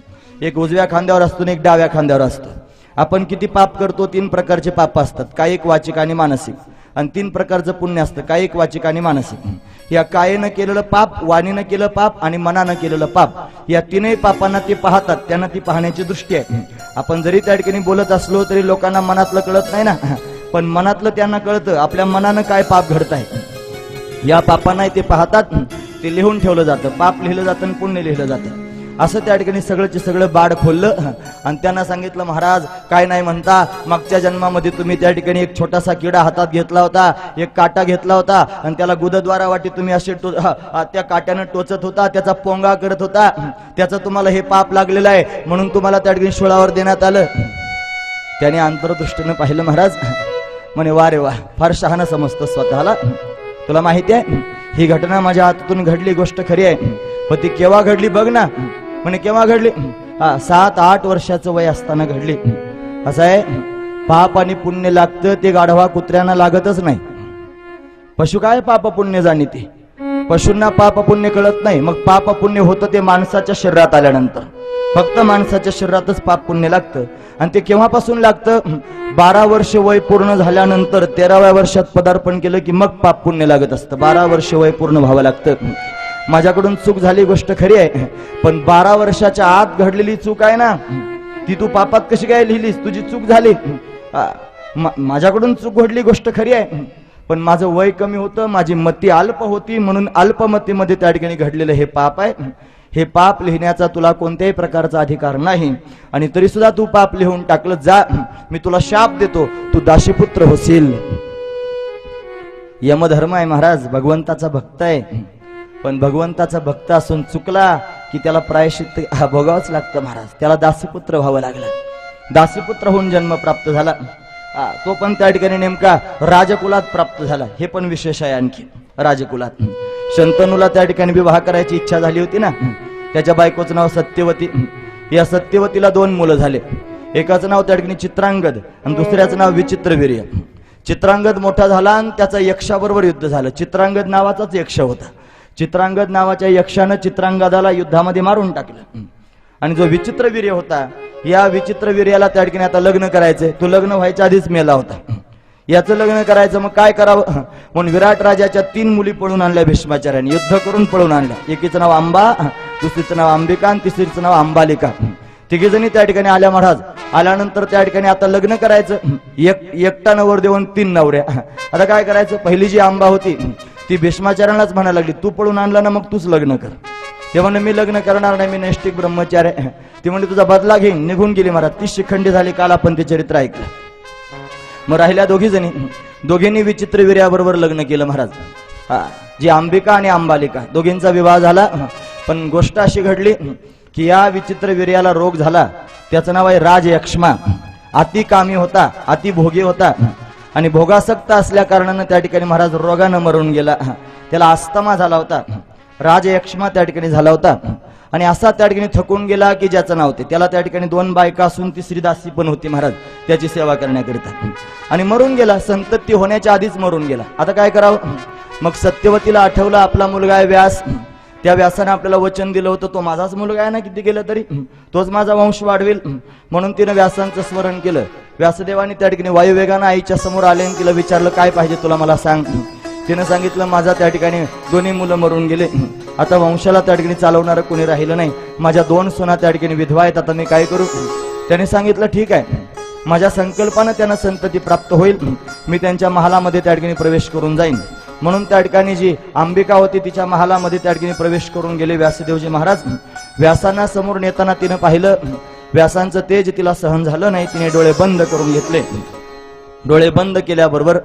एक उजव्या खांद्यावर असतो आणि एक डाव्या खांद्यावर असतो. आपण किती पाप करतो? 3 प्रकारचे पाप असतात, कायिक, वाचिक आणि मानसिक. आणि 3 प्रकारचं पुण्य असतं, कायिक, वाचिक आणि मानसिक. या कायेनं केलेलं पाप, वाणीनं केलं पाप आणि मनानं केलेलं पाप, या 3ही पापांना ते पाहतात. त्यांना ती पाहण्याची दृष्टी आहे. आपण जरी त्या ठिकाणी बोलत असलो तरी लोकांना मनातलं कळत नाही ना, पण मनातलं त्यांना कळतं. आपल्या मनानं काय पाप घडत आहे, या पापांना ते पाहतात. ते लिहून ठेवलं जातं, पाप लिहिलं जातं आणि पुण्य लिहिलं जातं. असं त्या ठिकाणी सगळंचे सगळं बाड खोललं आणि त्यांना सांगितलं, महाराज काय नाही म्हणता, मागच्या जन्मामध्ये तुम्ही त्या ठिकाणी एक छोटासा किडा हातात घेतला होता, एक काटा घेतला होता, आणि त्याला गुदद्वारा वाटी तुम्ही असे त्या काट्यानं टोचत होता, त्याचा पोंगा करत होता. त्याचं तुम्हाला हे पाप लागलेलं आहे, म्हणून तुम्हाला त्या ठिकाणी शुळावर देण्यात आलं. त्याने अंतर्दृष्टीनं पाहिलं महाराज. म्हणे वा रे वा, फार शहाणा समजतं स्वतःला. तुला माहिती आहे ही घटना माझ्या हातातून घडली, गोष्ट खरी आहे, पण ती केव्हा घडली बघ ना. म्हणे केव्हा घडली? 7-8 वर्षाचं वय असताना घडली. असं आहे, पाप आणि पुण्य लागतं ते गाढवा कुत्र्यांना लागतच नाही. पशु काय पाप पुण्य जाणीते, पशूंना पाप पुण्य कळत नाही. मग पाप पुण्य होतं ते माणसाच्या शरीरात आल्यानंतर. फक्त माणसाच्या शरीरातच पाप पुण्य लागतं. आणि ते केव्हापासून लागतं? 12 वर्ष वय पूर्ण झाल्यानंतर 13व्या वर्षात पदार्पण केलं की मग पाप पुण्य लागत असतं. 12 वर्ष वय पूर्ण व्हावं लागतं. माझ्याकडून चूक झाली, गोष्ट खरी आहे, पण 12 वर्षाच्या आत घडलेली चूक आहे ना, ती तू पापात कशी काय लिहिलीस? तुझी चूक झाली. माझ्याकडून चूक घडली, गोष्ट खरी आहे, पण माझं वय कमी होतं, माझी मती अल्प होती, म्हणून अल्पमतीमध्ये त्या ठिकाणी घडलेलं हे पाप आहे. हे पाप लिहिण्याचा तुला कोणत्याही प्रकारचा अधिकार नाही, आणि तरी सुद्धा तू पाप लिहून टाकलं. जा, मी तुला शाप देतो, तू दासीपुत्र होशील. यमधर्म आहे महाराज, भगवंताचा भक्त आहे, पण भगवंताचा भक्त असून चुकला की त्याला प्रायश्चित्त भोगावंच लागतं महाराज. त्याला दासीपुत्र व्हावं लागलं. दासीपुत्र होऊन जन्म प्राप्त झाला. तो पण त्या ठिकाणी नेमका राजकुलात प्राप्त झाला. हे पण विशेष आहे आणखी. राजकुलात शंतनूला त्या ठिकाणी विवाह करायची इच्छा झाली होती ना, त्याच्या बायकोचं नाव सत्यवती. या सत्यवतीला 2 मुलं झाले. एकाचं नाव त्या ठिकाणी चित्रांगद आणि दुसऱ्याचं नाव विचित्रवीर्य. चित्रांगद मोठा झाला आणि त्याचा यक्षाबरोबर युद्ध झालं. चित्रांगद नावाचाच यक्ष होता. चित्रांगद नावाच्या यक्षानं चित्रांगदाला युद्धामध्ये मारून टाकलं. आणि जो विचित्रवीर्य होता, या विचित्रवीर्याला त्या ठिकाणी आता लग्न करायचंय. तो लग्न व्हायच्या आधीच मेला होता. याचं लग्न करायचं, मग काय करावं म्हणून विराट राजाच्या 3 मुली पळून आणल्या भीष्माचार्याने. युद्ध करून पळून आणल्या. एकीचं नाव अंबा, दुसरीचं नाव अंबिका आणि तिसरीचं नाव अंबालिका. तिघे जणी त्या ठिकाणी आल्या महाराज. आल्यानंतर त्या ठिकाणी आता लग्न करायचं. एकटा नवर देऊन 3 नवऱ्या. आता काय करायचं? पहिली जी आंबा होती ती भीष्माचार्यांनाच म्हणायला लागली, तू पळून आणला ना, मग तूच लग्न कर. ते म्हणले मी लग्न करणार नाही, मी नैष्टिक ब्रह्मचारी आहे. ती म्हणली तुझा बदला घेईन. निघून गेली महाराज. 30 शिखंडी झाली. काल आपण ते चरित्र ऐकलं. मग राहिल्या दोघी जणी. दोघींनी विचित्र वीर्याबरोबर लग्न केलं महाराज. जी अंबिका आणि अंबालिका दोघींचा विवाह झाला. पण गोष्ट अशी घडली की या विचित्र वीर्याला रोग झाला. त्याचं नाव आहे राजयक्ष्मा. अति कामी होता, अति भोगी होता आणि भोगासक्त असल्या कारणानं त्या ठिकाणी महाराज रोगानं मरून गेला. त्याला अस्थमा झाला होता. राजयक्ष्मा त्या ठिकाणी झाला होता आणि असा त्या ठिकाणी थकून गेला की ज्याचं नाव ते. त्याला त्या ठिकाणी 2 बायका असून तिसरी दासी पण होती महाराज त्याची सेवा करण्याकरिता. आणि मरून गेला. संतती होण्याच्या आधीच मरून गेला. आता काय करावं? मग सत्यवतीला आठवलं आपला मुलगा आहे व्यास. त्या व्यासाने आपल्याला वचन दिलं होतं तो माझाच मुलगा आहे ना, किती गेलं तरी तोच माझा वंश वाढवेल. म्हणून तिनं व्यासांचं स्मरण केलं. व्यासदेवाने त्या ठिकाणी वायुवेगानं आईच्या समोर आले आणि तिला विचारलं काय पाहिजे तुला, मला सांग. तिनं सांगितलं माझा त्या ठिकाणी 2 मुलं मरून गेले. आता वंशाला त्या ठिकाणी चालवणारं कोणी राहिलं नाही. माझ्या 2 सुना त्या ठिकाणी विधवा आहेत. आता मी काय करू? त्याने सांगितलं ठीक आहे, माझ्या संकल्पानं त्यांना संतती प्राप्त होईल. मी त्यांच्या महालामध्ये त्या ठिकाणी प्रवेश करून जाईन. म्हणून त्या ठिकाणी जी अंबिका होती तिच्या महालामध्ये त्या ठिकाणी प्रवेश करून गेले व्यासदेवजी महाराज. व्यासांना समोर नेताना तिनं पाहिलं. व्यासांचं तेज तिला सहन झालं नाही. तिने डोळे बंद करून घेतले. डोळे बंद केल्याबरोबर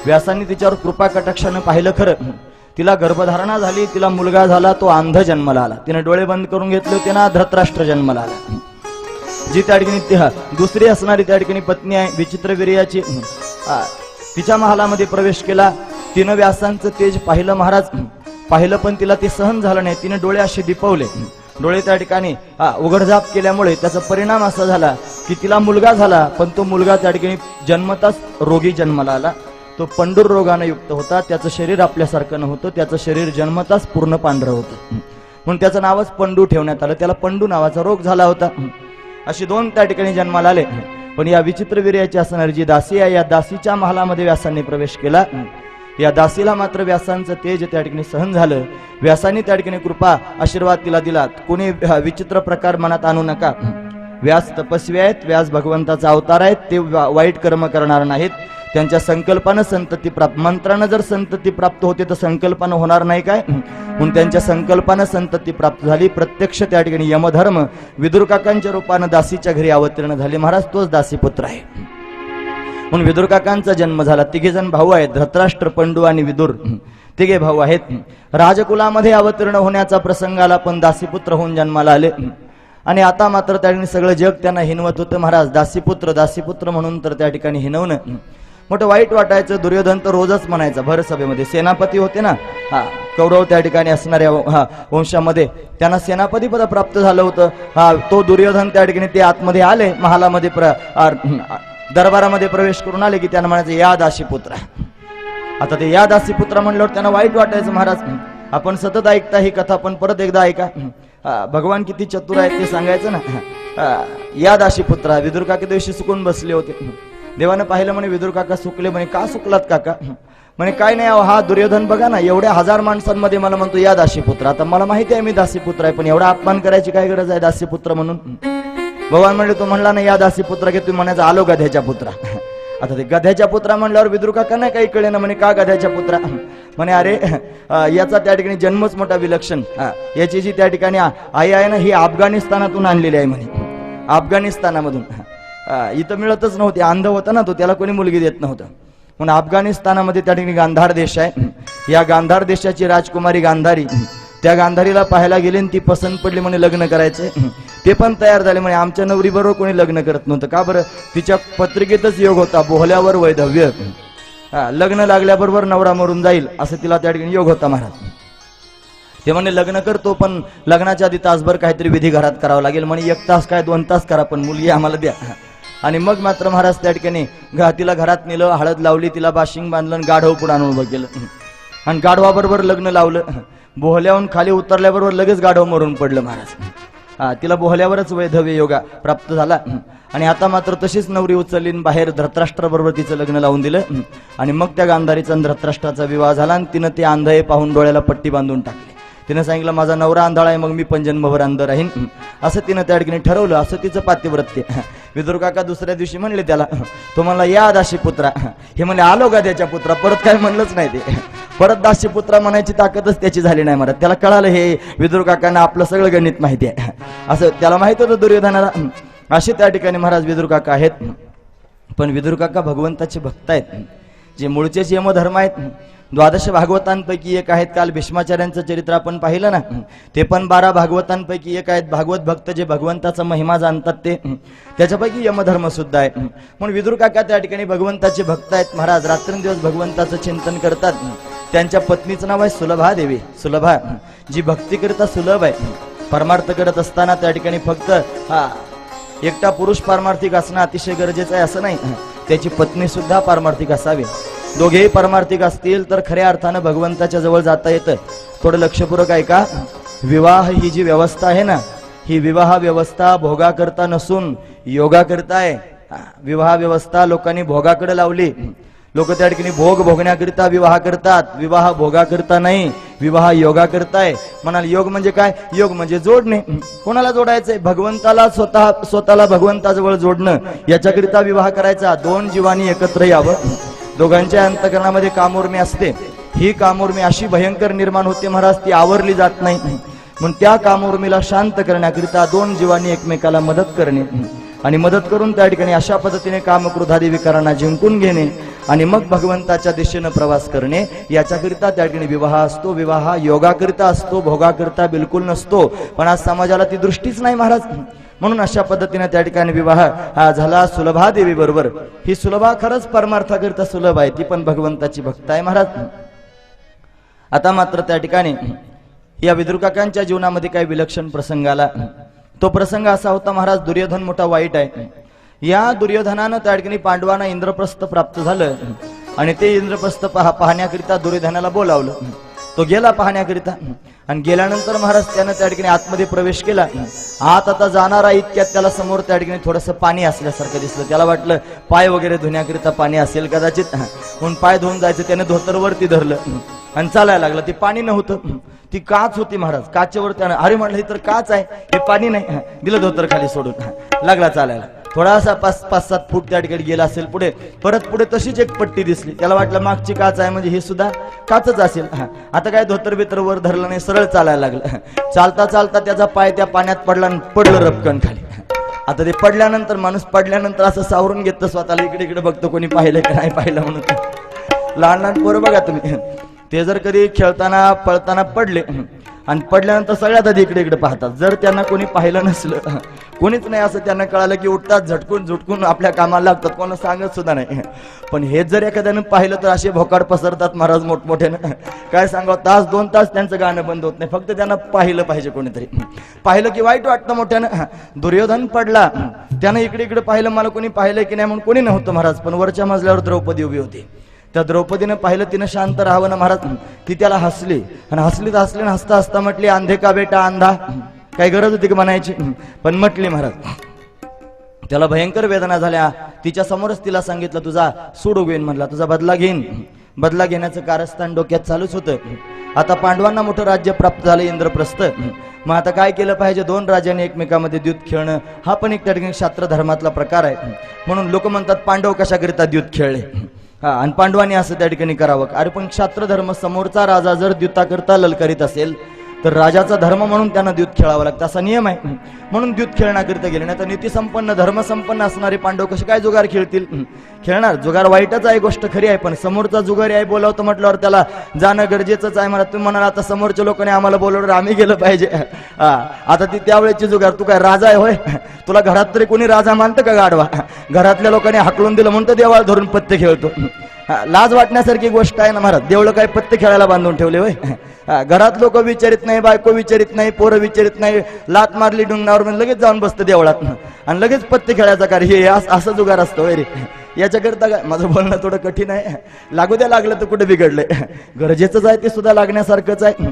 व्यासांनी तिच्यावर कृपा कटाक्षानं पाहिलं. खरं तिला गर्भधारणा झाली, तिला मुलगा झाला, तो अंध जन्माला आला. तिने डोळे बंद करून घेतले. त्यांना धृतराष्ट्र जन्माला आला. जी त्या ठिकाणी दुसरी असणारी त्या ठिकाणी पत्नी आहे विचित्र वीर्याची, तिच्या महालामध्ये प्रवेश केला. तिनं व्यासांचं तेज पाहिलं महाराज. पाहिलं पण तिला ते सहन झालं नाही. तिने डोळे असे दिपवले. डोळे त्या ठिकाणी उघडझाप केल्यामुळे त्याचा परिणाम असा झाला की तिला मुलगा झाला. पण तो मुलगा त्या ठिकाणी जन्मताच रोगी जन्माला आला. तो पंडूर रोगाने युक्त होता. त्याचं शरीर आपल्यासारखं नव्हतं. त्याचं शरीर जन्मताच पूर्ण पांढरं होतं. म्हणून त्याचं नावच पंडू ठेवण्यात आलं. त्याला पंडू नावाचा रोग झाला होता. अशी 2 त्या ठिकाणी जन्माला आले. पण या विचित्र वीर्याची असणारी जी दासी आहे, या दासीच्या महालामध्ये व्यासांनी प्रवेश केला. या दासीला मात्र व्यासांचं तेज त्या ठिकाणी सहन झालं. व्यासांनी त्या ठिकाणी कृपा आशीर्वाद तिला दिला. कोणी विचित्र प्रकार मनात आणू नका. व्यास तपस्वी आहेत. व्यास भगवंताचा अवतार आहेत. ते वाईट कर्म करणार नाहीत. त्यांच्या संकल्पानं संतती प्राप्त. मंत्रानं जर संतती प्राप्त होते तर संकल्पानं होणार नाही काय? म्हणून त्यांच्या संकल्पानं संतती प्राप्त झाली. प्रत्यक्ष त्या ठिकाणी यमधर्म विदुर काकांच्या रूपानं दासीच्या घरी अवतीर्ण झाले महाराज. तोच दासीपुत्र आहे. म्हणून विदुर काकांचा जन्म झाला. 3 जण भाऊ आहेत, धृतराष्ट्र, पंडू आणि विदुर. 3 भाऊ आहेत. राजकुलामध्ये अवतीर्ण होण्याचा प्रसंग आला पण दासीपुत्र होऊन जन्माला आले. आणि आता मात्र त्या ठिकाणी सगळं जग त्यांना हिनवत होतं महाराज. दासीपुत्र दासीपुत्र म्हणून तर त्या ठिकाणी हिनवणं मोठं वाईट वाटायचं. दुर्योधन तर रोजच म्हणायचा भर सभेमध्ये. सेनापती होते ना कौरव त्या ठिकाणी असणाऱ्या वंशामध्ये, त्यांना सेनापती पद प्राप्त झालं होतं. तो दुर्योधन त्या ठिकाणी ते आतमध्ये आले महालामध्ये दरबारामध्ये प्रवेश करून आले की त्यांना म्हणायचं या दासीपुत्र. आता ते या दासीपुत्र म्हणल्यावर त्यांना वाईट वाटायचं महाराज. आपण सतत ऐकता ही कथा पण परत एकदा ऐका. भगवान किती चतुर आहेत ते सांगायचं ना. या दासीपुत्रा विदुर काका दिवशी सुकून बसले होते. देवानं पाहिलं म्हणे विदुर काका सुकले. म्हणे का सुकलात काका? म्हणे काय नाही, हा दुर्योधन बघा ना एवढ्या 1000 माणसांमध्ये मला म्हणतो या दासीपुत्र. आता मला माहिती आहे मी दासीपुत्र आहे, पण एवढा अपमान करायची काय गरज आहे दासीपुत्र म्हणून? भगवान म्हणले तो म्हणला ना या दासीपुत्र की तुम्ही म्हणायचं आलो गध्याच्या पुत्रा. आता ते गध्याच्या पुत्रा म्हणल्यावर विदुर काका नाही काही कळे ना. म्हणे का गध्याच्या पुत्रा? म्हणे अरे याचा त्या ठिकाणी जन्मच मोठा विलक्षण. याची जी त्या ठिकाणी आई आहे ना ही अफगाणिस्तानातून आणलेली आहे म्हणे. अफगाणिस्तानामधून. इथं मिळतच नव्हती. अंध होता ना तो, त्याला कोणी मुलगी देत नव्हतं. म्हणून अफगाणिस्तानामध्ये त्या ठिकाणी गांधार देश आहे. या गांधार देशाची राजकुमारी गांधारी, त्या गांधारीला पाहायला गेले आणि ती पसंत पडली. म्हणे लग्न करायचे. ते पण तयार झाले. म्हणे आमच्या नवरी बरोबर कोणी लग्न करत नव्हतं. का बरं? तिच्या पत्रिकेतच योग होता बोहल्यावर वैधव्य. लग्न लागल्याबरोबर नवरा मरून जाईल असं तिला त्या ठिकाणी योग होता महाराज. ते म्हणे लग्न करतो पण लग्नाच्या आधी तासभर काहीतरी विधी घरात करावं लागेल. म्हणे 1 तास काय 2 तास करा पण मुलगी आम्हाला द्या. आणि मग मात्र महाराज त्या ठिकाणी तिला घरात नेलं, हळद लावली, तिला बाशिंग बांधलं, गाढव पुढे आणून उभं केलं आणि गाढवाबरोबर लग्न लावलं. बोहल्याहून खाली उतरल्याबरोबर लगेच गाढव मरून पडलं महाराज. तिला बोहल्यावरच वैधव्य योगा प्राप्त झाला. आणि आता मात्र तशीच नवरी उचलली बाहेर धृतराष्ट्राबरोबर तिचं लग्न लावून दिलं. आणि मग त्या गांधारीचा धृतराष्ट्राचा विवाह झाला आणि तिनं ते आंधळे पाहून डोळ्याला पट्टी बांधून टाकली. तिनं सांगितलं माझा नवरा आंधळा आहे, मग मी पण जन्मभर अंध राहीन, असं तिनं त्या ठिकाणी ठरवलं. असं तिचं पातिव्रत्य. विदुर काका दुसऱ्या दिवशी म्हणले त्याला, तुम्हाला या दासीपुत्रा. हे म्हणले आलो का त्याच्या पुत्रा, परत काय म्हणलंच नाही ते. परत दासीपुत्रा म्हणायची ताकदच त्याची झाली नाही महाराज. त्याला कळालं हे विदुर काकांना आपलं सगळं गणित माहिती आहे, असं त्याला माहित होतं दुर्योधनाला. असे त्या ठिकाणी महाराज विदुर काका आहेत. पण विदुर काका भगवंताचे भक्त आहेत, जे मूळचेच यमधर्म आहेत. 12 भागवतांपैकी एक आहेत. काल भीष्माचार्यांचं चरित्र आपण पाहिलं ना, ते पण 12 भागवतांपैकी एक आहेत. भागवत भक्त जे भगवंताचा महिमा जाणतात ते, त्याच्यापैकी यमधर्म सुद्धा आहे. म्हणून विदुर काका त्या ठिकाणी भगवंताचे भक्त आहेत महाराज. रात्रंदिवस भगवंताचं चिंतन करतात. त्यांच्या पत्नीचं नाव आहे सुलभा देवी. सुलभा जी भक्ती करता सुलभ आहे. परमार्थ करत असताना त्या ठिकाणी फक्त एकटा पुरुष पारमार्थिक असणं अतिशय गरजेचं आहे असं नाही, त्याची पत्नी सुद्धा पारमार्थिक असावी. दोघेही पारमार्थिक असतील तर खऱ्या अर्थानं भगवंताच्या जवळ जाता येतं. थोडं लक्षपूर्वक ऐका. विवाह ही जी व्यवस्था आहे ना, ही विवाह व्यवस्था भोगाकरता नसून योगाकरता आहे. विवाह व्यवस्था लोकांनी भोगाकडे लावली. लोक त्या ठिकाणी भोग भोगण्याकरिता विवाह करतात. विवाह भोगाकरता नाही, विवाह योगाकरता म्हणाल. योग म्हणजे काय? योग म्हणजे जोडणे. कोणाला जोडायचंय? भगवंताला. स्वतःला भगवंताजवळ जोडणं, याच्याकरिता विवाह करायचा. 2 जीवांनी एकत्र यावं. दोघांच्या अंतकरणामध्ये कामोर्मी असते. ही कामोर्मी अशी भयंकर निर्माण होते महाराज, ती आवरली जात नाही. म्हणून त्या कामोर्मीला शांत करण्याकरिता 2 जीवांनी एकमेकाला मदत करणे आणि मदत करून त्या ठिकाणी अशा पद्धतीने कामक्रोधादी विकारांना जिंकून घेणे आणि मग भगवंताच्या दिशेनं प्रवास करणे, याच्याकरिता त्या ठिकाणी विवाह असतो. विवाह योगाकरिता असतो, भोगाकरिता बिलकुल नसतो. पण आज समाजाला ती दृष्टीच नाही महाराज. म्हणून अशा पद्धतीने त्या ठिकाणी विवाह हा झाला सुलभा देवी बरोबर. ही सुलभा खरंच परमार्थाकरिता सुलभ आहे, ती पण भगवंताची भक्त आहे महाराज. आता मात्र त्या ठिकाणी या विदुर काकांच्या जीवनामध्ये काही विलक्षण प्रसंग आला. तो प्रसंग असा होता महाराज, दुर्योधन मोठा वाईट आहे. या दुर्योधनानं त्या ठिकाणी पांडवांना इंद्रप्रस्थ प्राप्त झालं आणि ते इंद्रप्रस्थ पाहण्याकरिता दुर्योधनाला बोलावलं. तो गेला पाहण्याकरिता आणि गेल्यानंतर महाराज त्यानं त्या ठिकाणी आतमध्ये प्रवेश केला. आत आता जाणारा इतक्यात त्याला समोर त्या ठिकाणी थोडंसं पाणी असल्यासारखं दिसलं. त्याला वाटलं पाय वगैरे धुण्याकरिता पाणी असेल कदाचित, म्हणून पाय धुवून जायचं. त्याने धोतरवरती धरलं आणि चालायला लागलं. ते पाणी नव्हतं, ती काच होती महाराज. काचेवर त्यानं अरे म्हटलं हे तर काच आहे, हे पाणी नाही. दिलं धोतर खाली सोडून, लागला चालायला. थोडासा 5-7 फूट त्या ठिकाणी गेला असेल. परत पुढे तशीच एक पट्टी दिसली. त्याला वाटलं मागची काच आहे म्हणजे हे सुद्धा काचच असेल. आता काय धोतर बितर वर धरलं नाही, सरळ चालायला लागलं. चालता चालता त्याचा पाय त्या पाण्यात पडला आणि पडलं रपकन खाली. आता ते पडल्यानंतर माणूस पडल्यानंतर असं सावरून घेतं स्वतःला, इकडे इकडे बघतो कोणी पाहिलं का नाही पाहिलं म्हणून. लहान लहान पोरं बघा तुम्ही, ते जर कधी खेळताना पळताना पडले आणि पडल्यानंतर सगळ्यात आधी इकडे इकडे पाहतात. जर त्यांना कोणी पाहिलं नसलं, कोणीच नाही असं त्यांना कळालं की उठतात, झटकून झुटकून आपल्या कामाला लागतात, कोणाला सांगत सुद्धा नाही. पण हेच जर एखाद्यानं पाहिलं तर असे भोकाड पसरतात महाराज मोठमोठ्यानं. काय सांगावं, 1-2 तास त्यांचं गाणं बंद होत नाही. फक्त त्यांना पाहिलं पाहिजे कोणीतरी. पाहिलं की वाईट वाटतं मोठ्यानं. दुर्योधन पडला, त्यानं इकडे इकडे पाहिलं, मला कोणी पाहिलं की नाही म्हणून कोणी नव्हतं महाराज. पण वरच्या मजल्यावर द्रौपदी उभी होती. त्या द्रौपदीनं पाहिलं, तिनं शांत राहावं ना महाराज. ती त्याला हसली आणि हसली आणि हसता हसता म्हटली, अंधे का बेटा अंधा. काही गरज होती का म्हणायची, पण म्हटली महाराज. त्याला भयंकर वेदना झाल्या. तिच्या समोरच तिला सांगितलं तुझा सूड उगवेन म्हणला, तुझा बदला घेईन. बदला घेण्याचं कारस्थान डोक्यात चालूच होतं. आता पांडवांना मोठं राज्य प्राप्त झालं, इंद्रप्रस्थ. मग आता काय केलं पाहिजे? 2 राजांनी एकमेकामध्ये द्यूत खेळणं हा पण एक त्या ठिकाणी शास्त्र धर्मातला प्रकार आहे. म्हणून लोक म्हणतात पांडव कशाकरिता द्यूत खेळले, आणि पांडवांनी असं त्या ठिकाणी करावं. अरे पण शास्त्र धर्म, समोरचा राजा जर द्यूताकरता ललकारीत असेल तर राजाचा धर्म म्हणून त्यांना द्यूत खेळावं लागतं, असा नियम आहे. म्हणून द्यूत खेळण्याकरिता गेले. नाही तर नीतीसंपन्न धर्मसंपन्न असणारे पांडव कसे काय जुगार खेळतील? खेळणार. जुगार वाईटच आहे, गोष्ट खरी आहे. पण समोरचा जुगारी आहे बोलावतं म्हटल्यावर त्याला जाणं गरजेचंच आहे. मला तुम्ही म्हणाल आता समोरच्या लोकांनी आम्हाला बोलवलं, आम्ही गेलं पाहिजे. आता ती त्यावेळेची जुगार. तू काय राजा आहे होय? तुला घरात तरी कोणी राजा मानतं का गाडवा? घरातल्या लोकांनी हाकलून दिलं म्हणतं देवाळ धरून पत्ते खेळतो. लाज वाटण्यासारखी गोष्ट आहे ना महाराज. देवळं काय पत्ते खेळायला बांधून ठेवले होय? घरात लोक विचारित नाही, बायको विचारित नाही, पोरं विचारित नाही. लात मारली डुंगणावर म्हणजे लगेच जाऊन बसतं देवळात आणि लगेच पत्ते खेळायचा कार्य. हे असं जुगार असतो रे. याच्याकरता काय माझं बोलणं थोडं कठीण आहे. लागू द्या, लागलं तर कुठे बिघडलंय. गरजेचंच आहे, ते सुद्धा लागण्यासारखंच आहे.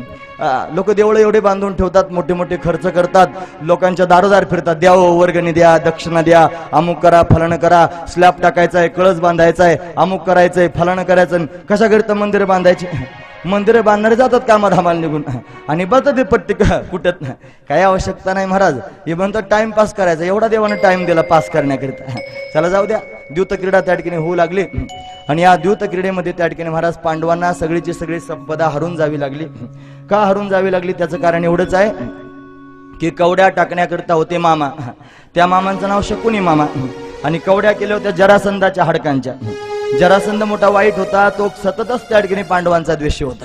लोक देवळं एवढे बांधून ठेवतात, मोठे मोठे खर्च करतात, लोकांच्या दारोदार फिरतात, द्यावं, वर्गणी द्या, दक्षिणा द्या, अमुक करा, फलानं करा, स्लॅब टाकायचा आहे, कळस बांधायचा आहे, अमुक करायचंय, फलानं करायचं. कशाकरिता मंदिर बांधायचे? मंदिरं बांधणारे जातात कामाधामाला निघून आणि बघतात ते पट्टी कुठत काही आवश्यकता नाही महाराज. हे म्हणतात टाइमपास करायचा, एवढा देवानं टाइम दिला पास करण्याकरिता. चला जाऊ द्या. द्यूत क्रीडा त्या ठिकाणी होऊ लागली आणि या द्यूत क्रीडेमध्ये त्या ठिकाणी महाराज पांडवांना सगळीची सगळी संपदा हरून जावी लागली. का हरून जावी लागली त्याचं कारण एवढंच आहे की कवड्या टाकण्याकरिता होते मामा. त्या मामांचं नाव शकुनी मामा आणि कवड्या केल्या होत्या जरासंधाच्या हाडकांच्या. जरासंध मोठा वाईट होता, तो सततच त्या ठिकाणी पांडवांचा द्वेषी होता.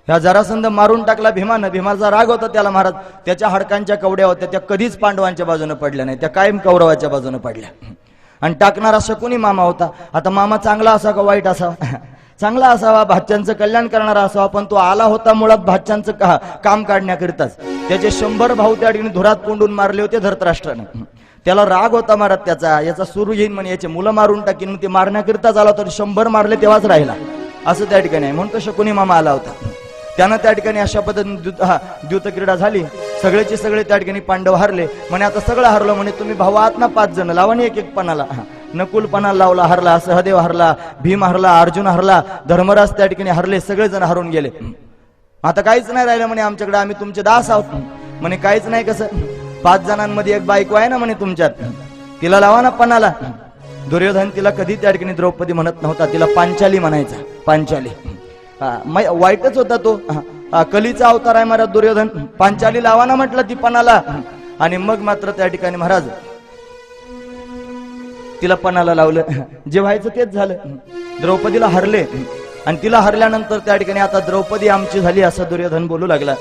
ह्या जरासंध मारून टाकला भीमानं. भीमाचा राग होता त्याला महाराज. त्याच्या हाडकांच्या कवड्या होत्या त्या कधीच पांडवांच्या बाजूने पडल्या नाही, त्या कायम कौरवाच्या बाजूने पडल्या. आणि टाकणारा शकुनी मामा होता. आता मामा चांगला असावा का वाईट असावा? चांगला असावा, भाच्यांचं कल्याण करणारा असावा, पण तो आला होता मुळात भाच्यांचं काम काढण्याकरिताच. त्याचे 100 भाऊ त्या ठिकाणी धुरात कोंडून मारले होते धृतराष्ट्राने. त्याला राग होता महाराज त्याचा, याचा सुरू येईन म्हणे, याचे मुलं मारून टाकीन. ते मारण्याकरिताच आला तर 100 मारले तेव्हाच राहिला असं त्या ठिकाणी आहे. म्हणून तो शकुनी मामा आला होता. त्यानं त्या ठिकाणी अशा पद्धतीने द्यूत क्रीडा झाली. सगळेचे सगळे त्या ठिकाणी पांडव हरले. म्हणे आता सगळं हरलं म्हणे, तुम्ही भाऊ आहात ना 5 जण, लावा नाही एक पणाला. नकुल पणा लावला, हरला. सहदेव हरला, भीम हरला, अर्जुन हरला, धर्मराज त्या ठिकाणी हरले. सगळेजण हरून गेले. आता काहीच नाही राहिलं म्हणे आमच्याकडे, आम्ही तुमचे दास आहोत म्हणे. काहीच नाही कसं, 5 जणांमध्ये एक बायको आहे ना म्हणे तुमच्यात, तिला लावा ना पणाला. दुर्योधन तिला कधी त्या ठिकाणी द्रौपदी म्हणत नव्हता, तिला पांचाली म्हणायचा. पांचाली वाईटच होता तो. कलीचा अवतार आहे महाराज दुर्योधन. पांचाली लावा ना म्हटलं ती पणाला. आणि मग मात्र त्या ठिकाणी महाराज तिला पणाला लावलं. जे व्हायचं तेच झालं. द्रौपदीला हरले आणि तिला हरल्यानंतर त्या ठिकाणी आता द्रौपदी आमची झाली असं दुर्योधन बोलू लागला.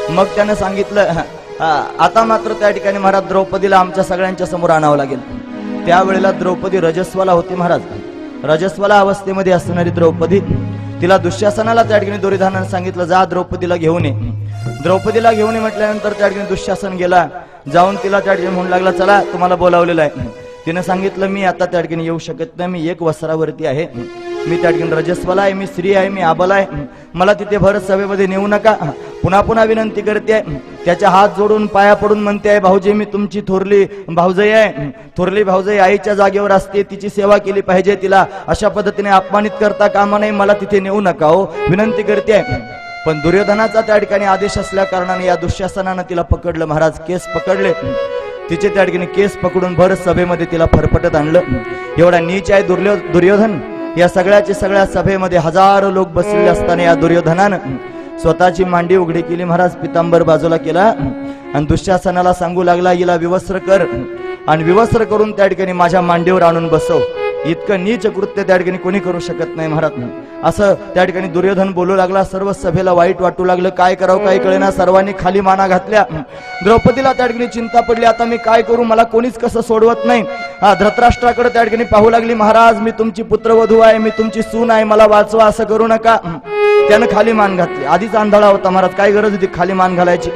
मग त्यानं सांगितलं आता मात्र त्या ठिकाणी महाराज द्रौपदीला आमच्या सगळ्यांच्या समोर आणावं लागेल. त्यावेळेला द्रौपदी रजस्वाला होती महाराज. रजस्वाला अवस्थेमध्ये असणारी द्रौपदी, तिला दुःशासनाला त्या ठिकाणी दुर्योधनानं सांगितलं जा द्रौपदीला घेऊन ये. द्रौपदीला घेऊन ये म्हटल्यानंतर त्या ठिकाणी दुःशासन गेला. जाऊन तिला त्या ठिकाणी म्हणू लागला चला तुम्हाला बोलावलेलं आहे. तिनं सांगितलं मी आता त्या ठिकाणी येऊ शकत नाही, मी 1 वस्त्रावरती आहे, मी त्या ठिकाणी रजस्वाला आहे, मी स्त्री आहे, मी आबला आहे, मला तिथे भरत सभेमध्ये नेऊ नका. पुन्हा पुन्हा विनंती करते. त्याच्या हात जोडून पाया पडून म्हणते आहे भाऊजी मी तुमची थोरली भाऊजाई आहे. थोरली भाऊजाई आईच्या जागेवर असते, तिची सेवा केली पाहिजे, तिला अशा पद्धतीने अपमानित करता कामा नाही, मला तिथे नेऊ नका हो, विनंती करते. पण दुर्योधनाचा त्या ठिकाणी आदेश असल्या कारणाने या दुःशासनानं तिला पकडलं महाराज. केस पकडले. तिचे त्या ठिकाणी केस पकडून भरत सभेमध्ये तिला फरफटत आणलं. एवढा नीच आहे दुर्योधन. या सगळ्या सभेमध्ये हजारो लोक बसलेले असताना या दुर्योधनानं स्वतःची मांडी उघडी केली महाराज. पितांबर बाजूला केला आणि दुःशासनाला सांगू लागला हिला विवस्त्र कर आणि विवस्त्र करून त्या ठिकाणी माझ्या मांडीवर आणून बसव. इतकं नीच कृत्य त्या ठिकाणी कोणी करू शकत नाही महाराज. असं त्या ठिकाणी दुर्योधन बोलू लागला. सर्व सभेला वाईट वाटू लागलं. काय करावं काही कळेना. सर्वांनी खाली माना घातल्या. द्रौपदीला त्या ठिकाणी चिंता पडली. आता मी काय करू, मला कोणीच कसं सोडवत नाही. धृतराष्ट्राकडे त्या ठिकाणी पाहू लागली. महाराज मी तुमची पुत्रवधू आहे, मी तुमची सून आहे, मला वाचवा, असं करू नका. त्यानं खाली मान घातली. आधीच आंधळा होता महाराज, काय गरज होती खाली मान घालायची.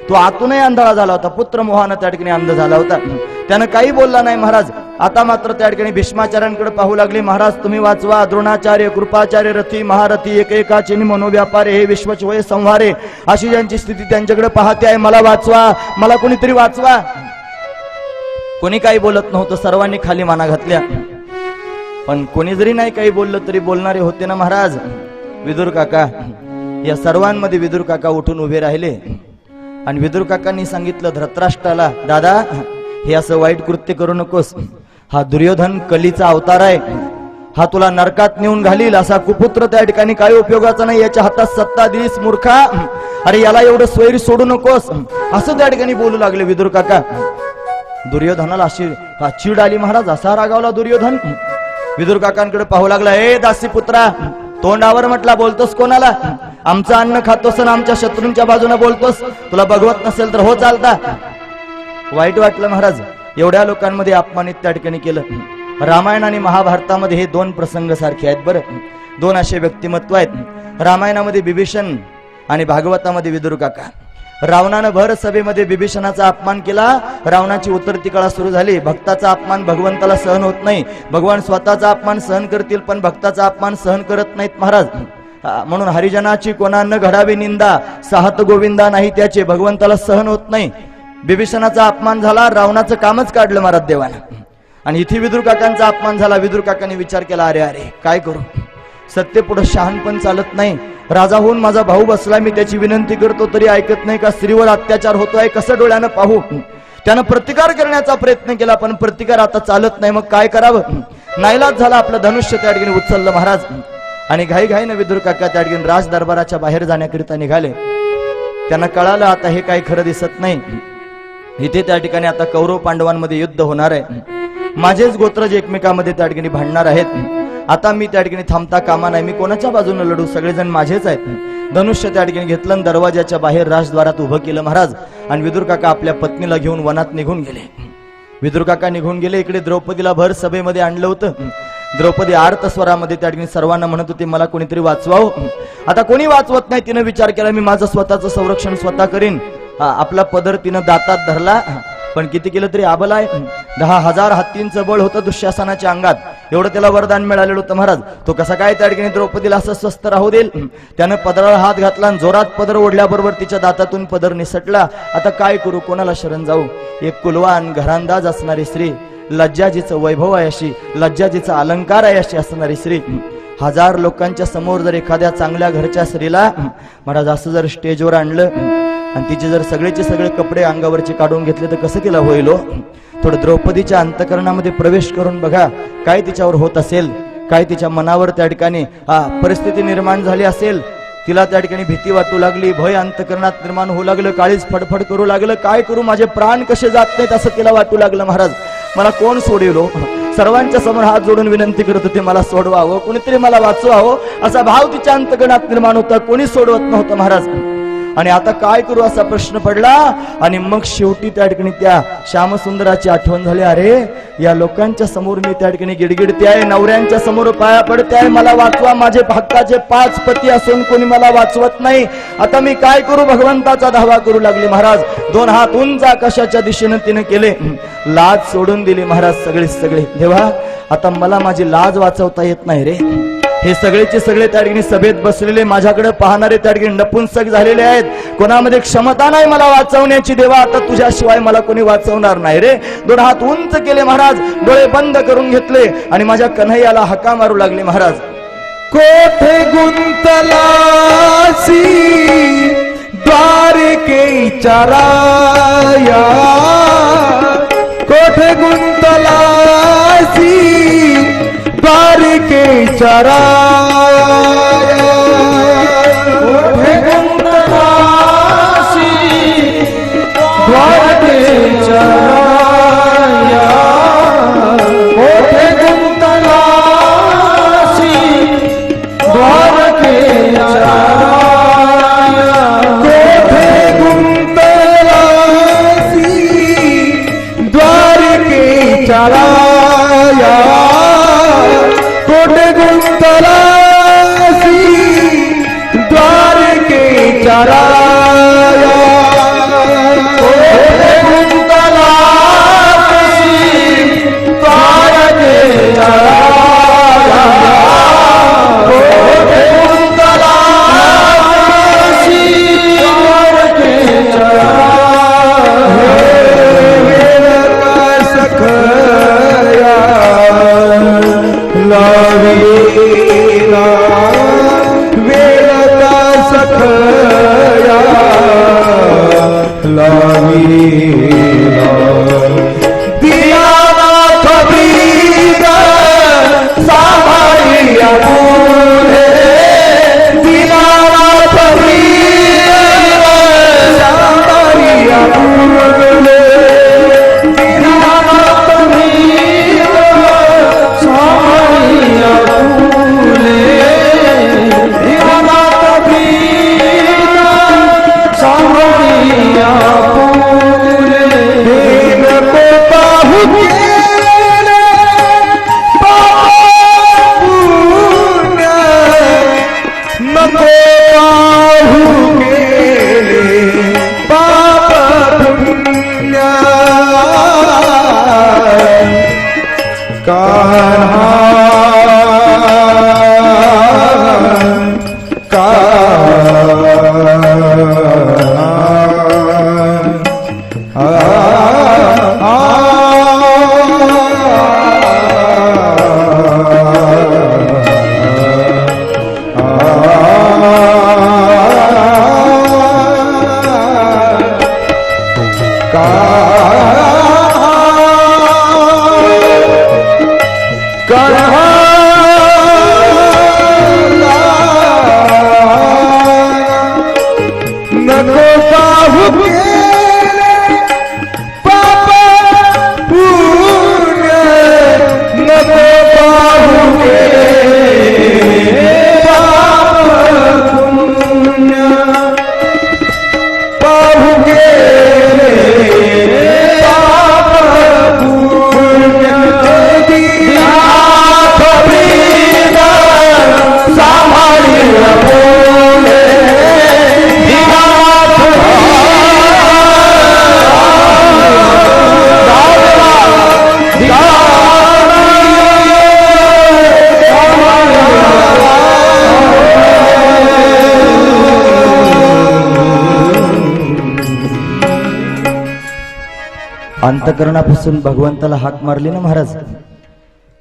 तो आतूनही आंधळा झाला होता, पुत्र मोहानं त्या ठिकाणी अंध झाला होता. त्यानं काही बोलला नाही महाराज. आता मात्र त्या ठिकाणी भीष्माचार्यांकडे पाहू लागले. महाराज तुम्ही वाचवा. द्रोणाचार्य, कृपाचार्य, रथी महारथी, एकेकाचे मनोव्यापारे, हे विश्वचोय संहारे, अशी ज्यांची स्थिती त्यांच्याकडे पाहते आहे, मला वाचवा, मला कोणीतरी वाचवा. कोणी काही बोलत नव्हतं. सर्वांनी खाली माना घातल्या. पण कोणी जरी नाही काही बोललं तरी बोलणारे होते ना महाराज. विदुर काका, या सर्वांमध्ये विदुर काका उठून उभे राहिले आणि विदुर काकांनी सांगितलं धृतराष्ट्राला, दादा हे असं वाईट कृत्य करू नकोस. हा दुर्योधन कलीचा अवतार आहे, हा तुला नरकात नेऊन घालील. असा कुपुत्र त्या ठिकाणी काही उपयोगाचा नाही, याच्या हातात सत्ता दिलीस मूर्खा. अरे याला एवढं स्वैर सोडू नकोस, असं त्या ठिकाणी बोलू लागले विदुर काका. दुर्योधनाला अशी चीड आली महाराज. असा रागावला दुर्योधन. विदुर काकांकडे पाहू लागला. ए दासी पुत्रा, तोंडावर म्हटला बोलतोस कोणाला? आमचं अन्न खातोस आणि आमच्या शत्रूंच्या बाजूने बोलतोस. तुला बघवत नसेल तर हो चालता. वाईट वाटलं महाराज. एवढ्या लोकांमध्ये अपमानित त्या ठिकाणी केलं. रामायण आणि महाभारतामध्ये हे 2 प्रसंग सारखे आहेत बरं. 2 असे व्यक्तिमत्व आहेत. रामायणामध्ये बिभीषण आणि भागवतामध्ये विदुर काका. रावणानं भर सभेमध्ये बिभीषणाचा अपमान केला. रावणाची उतरती कळा सुरू झाली. भक्ताचा अपमान भगवंताला सहन होत नाही. भगवान स्वतःचा अपमान सहन करतील पण भक्ताचा अपमान सहन करत नाहीत महाराज. म्हणून हरिजनाची कोणा न घडावी निंदा, साहत गोविंदा नाही त्याचे, भगवंताला सहन होत नाही. बिभीषणाचा अपमान झाला, रावणाचं कामच काढलं महाराज देवानं. आणि इथे विदुर काकांचा अपमान झाला. विदुर काकांनी विचार केला, अरे अरे काय करू. सत्य पुढे शहाणपण चालत नाही. राजा होऊन माझा भाऊ बसला, मी त्याची विनंती करतो तरी ऐकत नाही. का स्त्रीवर अत्याचार होतोय, कसं डोळ्यानं पाहू. त्यानं प्रतिकार करण्याचा प्रयत्न केला, पण प्रतिकार आता चालत नाही. मग काय करावं, नाईलाज झाला. आपलं धनुष्य त्या ठिकाणी उचललं महाराज आणि घाईघाईनं विदुर काका त्या ठिकाणी राज दरबाराच्या बाहेर जाण्याकरिता निघाले. त्यांना कळालं आता हे काही खरं दिसत नाही. इथे त्या ठिकाणी आता कौरव पांडवांमध्ये युद्ध होणार आहे. माझेच गोत्रज एकमेकांमध्ये त्या ठिकाणी भांडणार आहेत. आता मी त्या ठिकाणी थांबता कामा नाही. मी कोणाच्या बाजूने लढू, सगळेजण माझेच आहेत. धनुष्य त्या ठिकाणी घेतलं आणि दरवाजाच्या बाहेर राजद्वारात उभं केलं महाराज. आणि विदुर काका आपल्या पत्नीला घेऊन वनात निघून गेले. विदुर काका निघून गेले. इकडे द्रौपदीला भर सभेमध्ये आणलं होतं. द्रौपदी आर्त स्वरामध्ये त्या ठिकाणी सर्वांना म्हणत होती मला कोणीतरी वाचवावं. आता कोणी वाचवत नाही. तिनं विचार केला मी माझं स्वतःचं संरक्षण स्वतः करीन. आपला पदर तिनं दातात धरला. पण किती केलं तरी आबला आहे. 10,000 हत्तींचं बळ होतं दुःशासनाच्या अंगात. एवढं त्याला वरदान मिळालेलं होतं महाराज. तो कसा काय त्या ठिकाणी द्रौपदीला असं स्वस्थ राहू देईल. त्यानं पदराला हात घातला आणि जोरात पदर ओढल्याबरोबर तिच्या दातातून पदर निसटला. आता काय करू, कोणाला शरण जाऊ. एक कुलवान घरांदाज असणारी स्त्री, लज्जाजीचं वैभव आहे अशी, लज्जाजीचा अलंकार आहे अशी असणारी स्त्री, 1000 लोकांच्या समोर जर एखाद्या चांगल्या घरच्या स्त्रीला महाराज असं जर स्टेजवर आणलं आणि तिचे जर सगळेचे सगळे कपडे अंगावरचे काढून घेतले तर कसं केलं होईल. थोडं द्रौपदीच्या अंतकरणामध्ये प्रवेश करून बघा काय तिच्यावर होत असेल, काय तिच्या मनावर त्या ठिकाणी परिस्थिती निर्माण झाली असेल. तिला त्या ठिकाणी भीती वाटू लागली, भय अंतकरणात निर्माण होऊ लागलं, काळीज फडफड करू लागलं. काय करू, माझे प्राण कसे जात नाहीत असं तिला वाटू लागलं. महाराज मला कोण सोडविलो. सर्वांच्या समोर हात जोडून विनंती करत होते मला सोडवावं, कोणीतरी मला वाचवावं असा भाव तिच्या अंतकरणात निर्माण होता. कोणी सोडवत नव्हतं महाराज. आणि आता काय करू असा प्रश्न पडला. आणि मग शेवटी त्या ठिकाणी त्या श्यामसुंदराची आठवण झाली. अरे या लोकांच्या समोर मी त्या ठिकाणी गिडगिडते आहे, नवऱ्यांच्या समोर पाया पडते आहे, मला वाचवा. माझे हक्काचे 5 पती असून कोणी मला वाचवत नाही. आता मी काय करू, भगवंताचा धावा करू लागली. महाराज 2 हात उंच आकाशाच्या दिशेने तिने केले, लाज सोडून दिली. महाराज सगळे देवा आता मला माझी लाज वाचवता येत नाही रे. हे सगळेचे सगळे त्या ठिकाणी सभेत बसलेले माझ्याकडे पाहणारे त्या ठिकाणी नपुंसक झालेले आहेत. कोणामध्ये क्षमता नाही मला वाचवण्याची. देवा आता तुझ्याशिवाय मला कोणी वाचवणार नाही रे. 2 हात उंच केले महाराज, डोळे बंद करून घेतले आणि माझ्या कन्हैयाला हाका मारू लागले. महाराज कोठे गुंतलासी द्वारकेच्या राया, कोठे गुंतलासी द्वारकेच्या राया, कोठे गुंतलासी द्वारकेच्या राया, कोठे गुंतलासी द्वारकेच्या राया, कोठे गुंतलासी द्वारकेच्या राया, कोठे गुंतलासी द्वारकेच्या राया, कोठे गुंतलासी द्वारकेच्या राया, कोठे गुंतलासी द्वारकेच्या राया, सखया लावीला वेळका सखया लावीला दीनानाथ ब्रीद सांभाळिया पुढे, दीनानाथ ब्रीद सांभाळिया पुढे, दीनानाथ ब्रीद सांभाळिया पुढे, दीनानाथ ब्रीद सांभाळिया पुढे. देव को पाहू गेले पाहुण्य, नको पाहू गेले पाप पुण्य, कान्हा अंतकरणापासून भगवंताला हाक मारली ना महाराज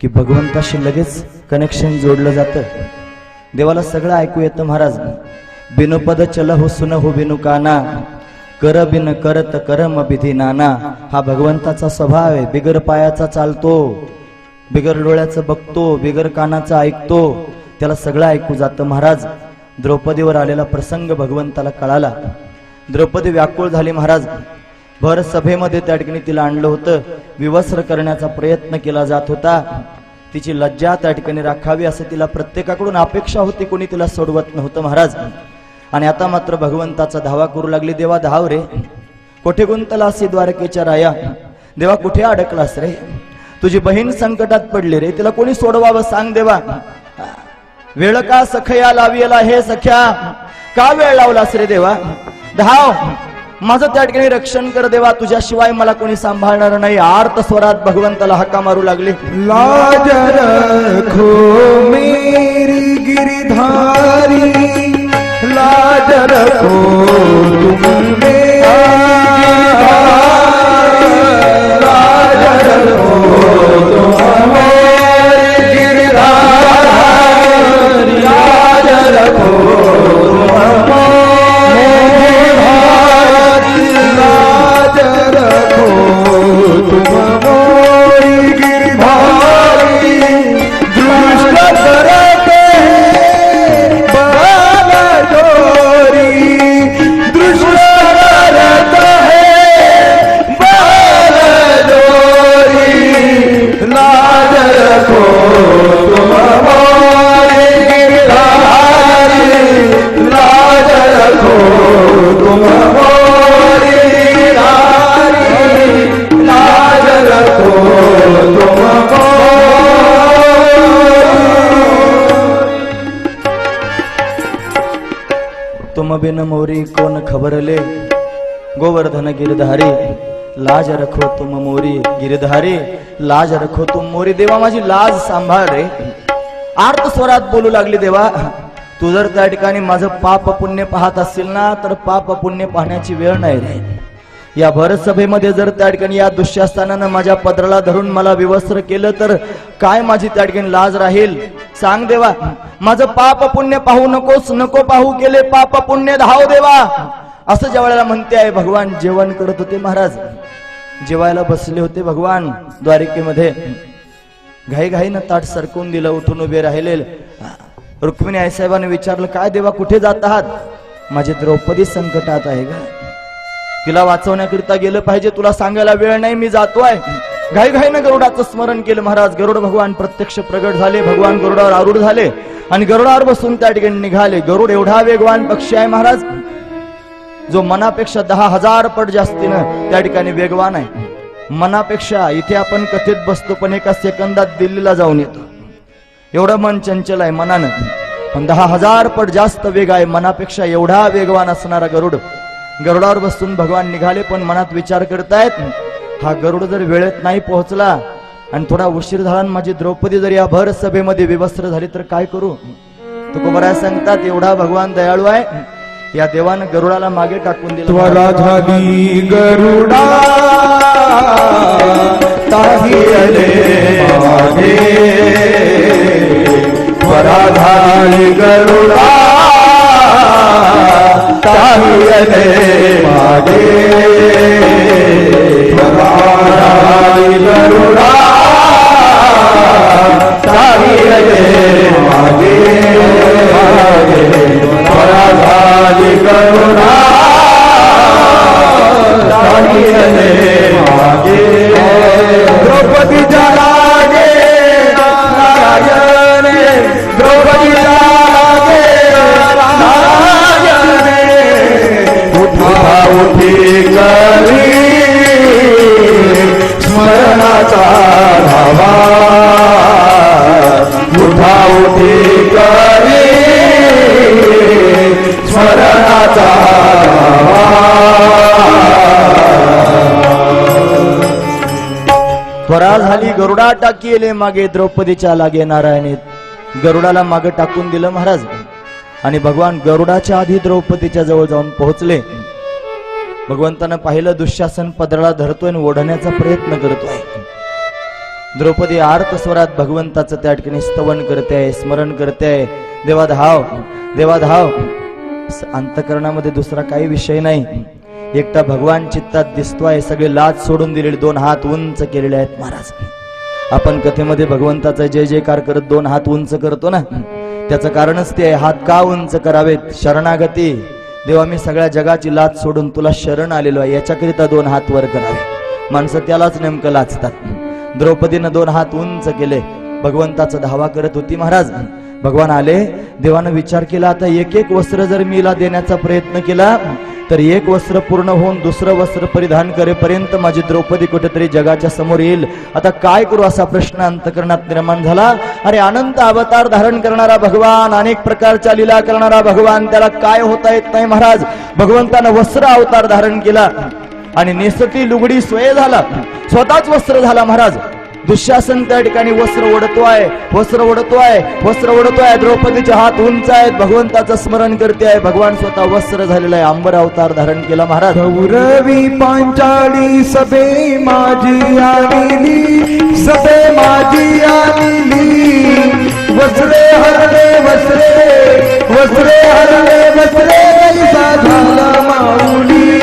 की भगवंताशी लगेच कनेक्शन जोडलं जातं. देवाला सगळं ऐकू येतं महाराज. बिनुपद चल हो सुन हो बिनु काना, कर बिन करत करम विधी नाना. हा भगवंताचा स्वभाव आहे. बिगर पायाचा चालतो, बिगर डोळ्याचं बघतो, बिगर कानाचं ऐकतो, त्याला सगळं ऐकू जातं महाराज. द्रौपदीवर आलेला प्रसंग भगवंताला कळाला. द्रौपदी व्याकुळ झाली महाराज. भर सभेमध्ये त्या ठिकाणी तिला आणलं होतं. विवस्त्र करण्याचा प्रयत्न केला जात होता. तिची लज्जा त्या ठिकाणी राखावी असं तिला प्रत्येकाकडून अपेक्षा होती. कोणी तिला सोडवत नव्हतं महाराज. आणि आता मात्र भगवंताचा धावा करू लागली. देवा धाव रे, कोठे गुंतलासी द्वारकेच्या राया. देवा कुठे अडकलास रे, तुझी बहीण संकटात पडली रे, तिला कोणी सोडवावं सांग देवा. वेळ का सखया लावियला हे सख्या, का वेळ लावलास रे देवा. धाव, माझं त्या ठिकाणी रक्षण कर देवा, तुझ्याशिवाय मला कोणी सांभाळणार नाही. आर्त स्वरात भगवंताला हाका मारू लागले. लाज रखो मेरी गिरधारी, लाज रखो तुम मेरी, लाज रखो तुम मेरी गिरधारी, लाज रखो तुम बिन मोरी कोण खबरले, गोवर्धन गिरधारी. लाज रखो तुम मोरी गिरधारी, लाज रखो तुम मोरी. देवा माझी लाज सांभाळ रे. आर्त स्वरात बोलू लागली. देवा तू जर त्या ठिकाणी माझं पाप पुण्य पाहत असशील ना, तर पाप पुण्य पाहण्याची वेळ नाही रे. या भरसभेमध्ये जर त्या ठिकाणी या दुःशासनानं माझ्या पदराला धरून मला विवस्त्र केलं तर काय माझी त्या ठिकाणी लाज राहील सांग देवा. माझं पाप पुण्य पाहू नकोस, नको पाहू केले पाप पुण्य धाव देवा. असं ज्या वेळेला म्हणते आहे भगवान जेवण करत होते महाराज. जेवायला बसले होते भगवान द्वारिकेमध्ये. घाईघाईनं ताट सरकवून दिलं. उठून उभे राहिले. रुक्मिणी आईसाहेबांनी विचारलं काय देवा कुठे जात आहात. माझी द्रौपदी संकटात आहे का, तिला वाचवण्याकरिता गेलं पाहिजे, तुला सांगायला वेळ नाही, मी जातोय. घाईघाईनं गरुडाचं स्मरण केलं महाराज. गरुड भगवान प्रत्यक्ष प्रगट झाले. भगवान गरुडावर आरूढ झाले आणि गरुडावर बसून त्या ठिकाणी निघाले. गरुड एवढा वेगवान पक्षी आहे महाराज, जो मनापेक्षा 10,000 पट जास्तीनं त्या ठिकाणी वेगवान आहे. मनापेक्षा इथे आपण कथेत बसतो पण एका सेकंदात दिल्लीला जाऊन येतो. एवढं मन चंचल आहे मनानं, पण 10,000 पट जास्त वेग आहे मनापेक्षा. एवढा वेगवान असणारा गरुड गरुडावर बसून भगवान निघाले. पण मनात विचार करतायत हा गरुड जर वेळेत नाही पोहोचला आणि थोडा उशीर झाला आणि माझी द्रौपदी जर या भर सभेमध्ये विवस्त्र झाली तर काय करू. तुकोबराय सांगतात एवढा भगवान दयाळू आहे. या देवानं गरुडाला मागे टाकून दिलं. त्वरा झाली गरुडा ताही आले मागे, त्वरा झाली गरुडा ताही आले मागे, त्वरा झाली गरुडा ताही आले मागे, त्वरा झाली गरुडा ताही आले मागे. द्रौपदीच्या लागे नारायण, द्रौपदीच्या लागे नारायण, उठा उठी करी स्मरणाचा धावा, उठा उठी करी स्मरणाचा त्वरा झाली गरुडा टाकीले मागे, द्रौपदीच्या लागे नारायणी. गरुडाला मागे टाकून दिलं महाराज आणि भगवान गरुडाच्या आधी द्रौपदीच्या जवळ जाऊन पोहोचले. भगवंतानं पाहिलं दुःशासन पदराला धरतोय आणि ओढण्याचा प्रयत्न करतोय. द्रौपदी आर्त स्वरात भगवंताचं त्या ठिकाणी स्तवन करते, स्मरण करते, देवा धाव, देवा धाव. अंतकरणामध्ये दुसरा काही विषय नाही, एकटा भगवान चित्तात दिसतोय. सगळे लाज सोडून दिलेले, 2 हात उंच केलेले आहेत महाराज. आपण कथेमध्ये भगवंताचा जय जयकार करत 2 हात उंच करतो ना, त्याचं कारणच ते आहे. हात का उंच करावेत? शरणागती. देवा मी सगळ्या जगाची लाज सोडून तुला शरण आलेलो आहे, याच्याकरिता 2 हात वर करावे. माणसं त्यालाच नेमकं लाजतात. द्रौपदीनं 2 हात उंच केले, भगवंताचा धावा करत होती महाराज. भगवान आले, देवानं विचार केला आता एक एक वस्त्र जर मीला देण्याचा प्रयत्न केला तर एक वस्त्र पूर्ण होऊन दुसरं वस्त्र परिधान करेपर्यंत माझी द्रौपदी कुठेतरी जगाच्या समोर येईल. आता काय करू असा प्रश्न अंतकरणात निर्माण झाला. अरे अनंत अवतार धारण करणारा भगवान, अनेक प्रकारच्या लीला करणारा भगवान, त्याला काय होता येत नाही महाराज. भगवंतानं वस्त्र अवतार धारण केला आणि नेसती लुगडी सोय झाला, स्वतःच वस्त्र झाला महाराज. दुःशासन त्या ठिकाणी वस्त्र ओढतोय, वस्त्र ओढतोय, वस्त्र ओढतोय. द्रौपदीचे हात उंच आहेत, भगवंताचं स्मरण करते आहे. भगवान स्वतः वस्त्र झालेला आहे, अंबर अवतार धारण केला महाराज. कौरवी पांचाळी सबे माझी आलेली, सबे माझी आलेली. वस्त्रे हरले वस्त्रे, वस्त्रे हरले वस्त्रे, कैसा झाला माऊली.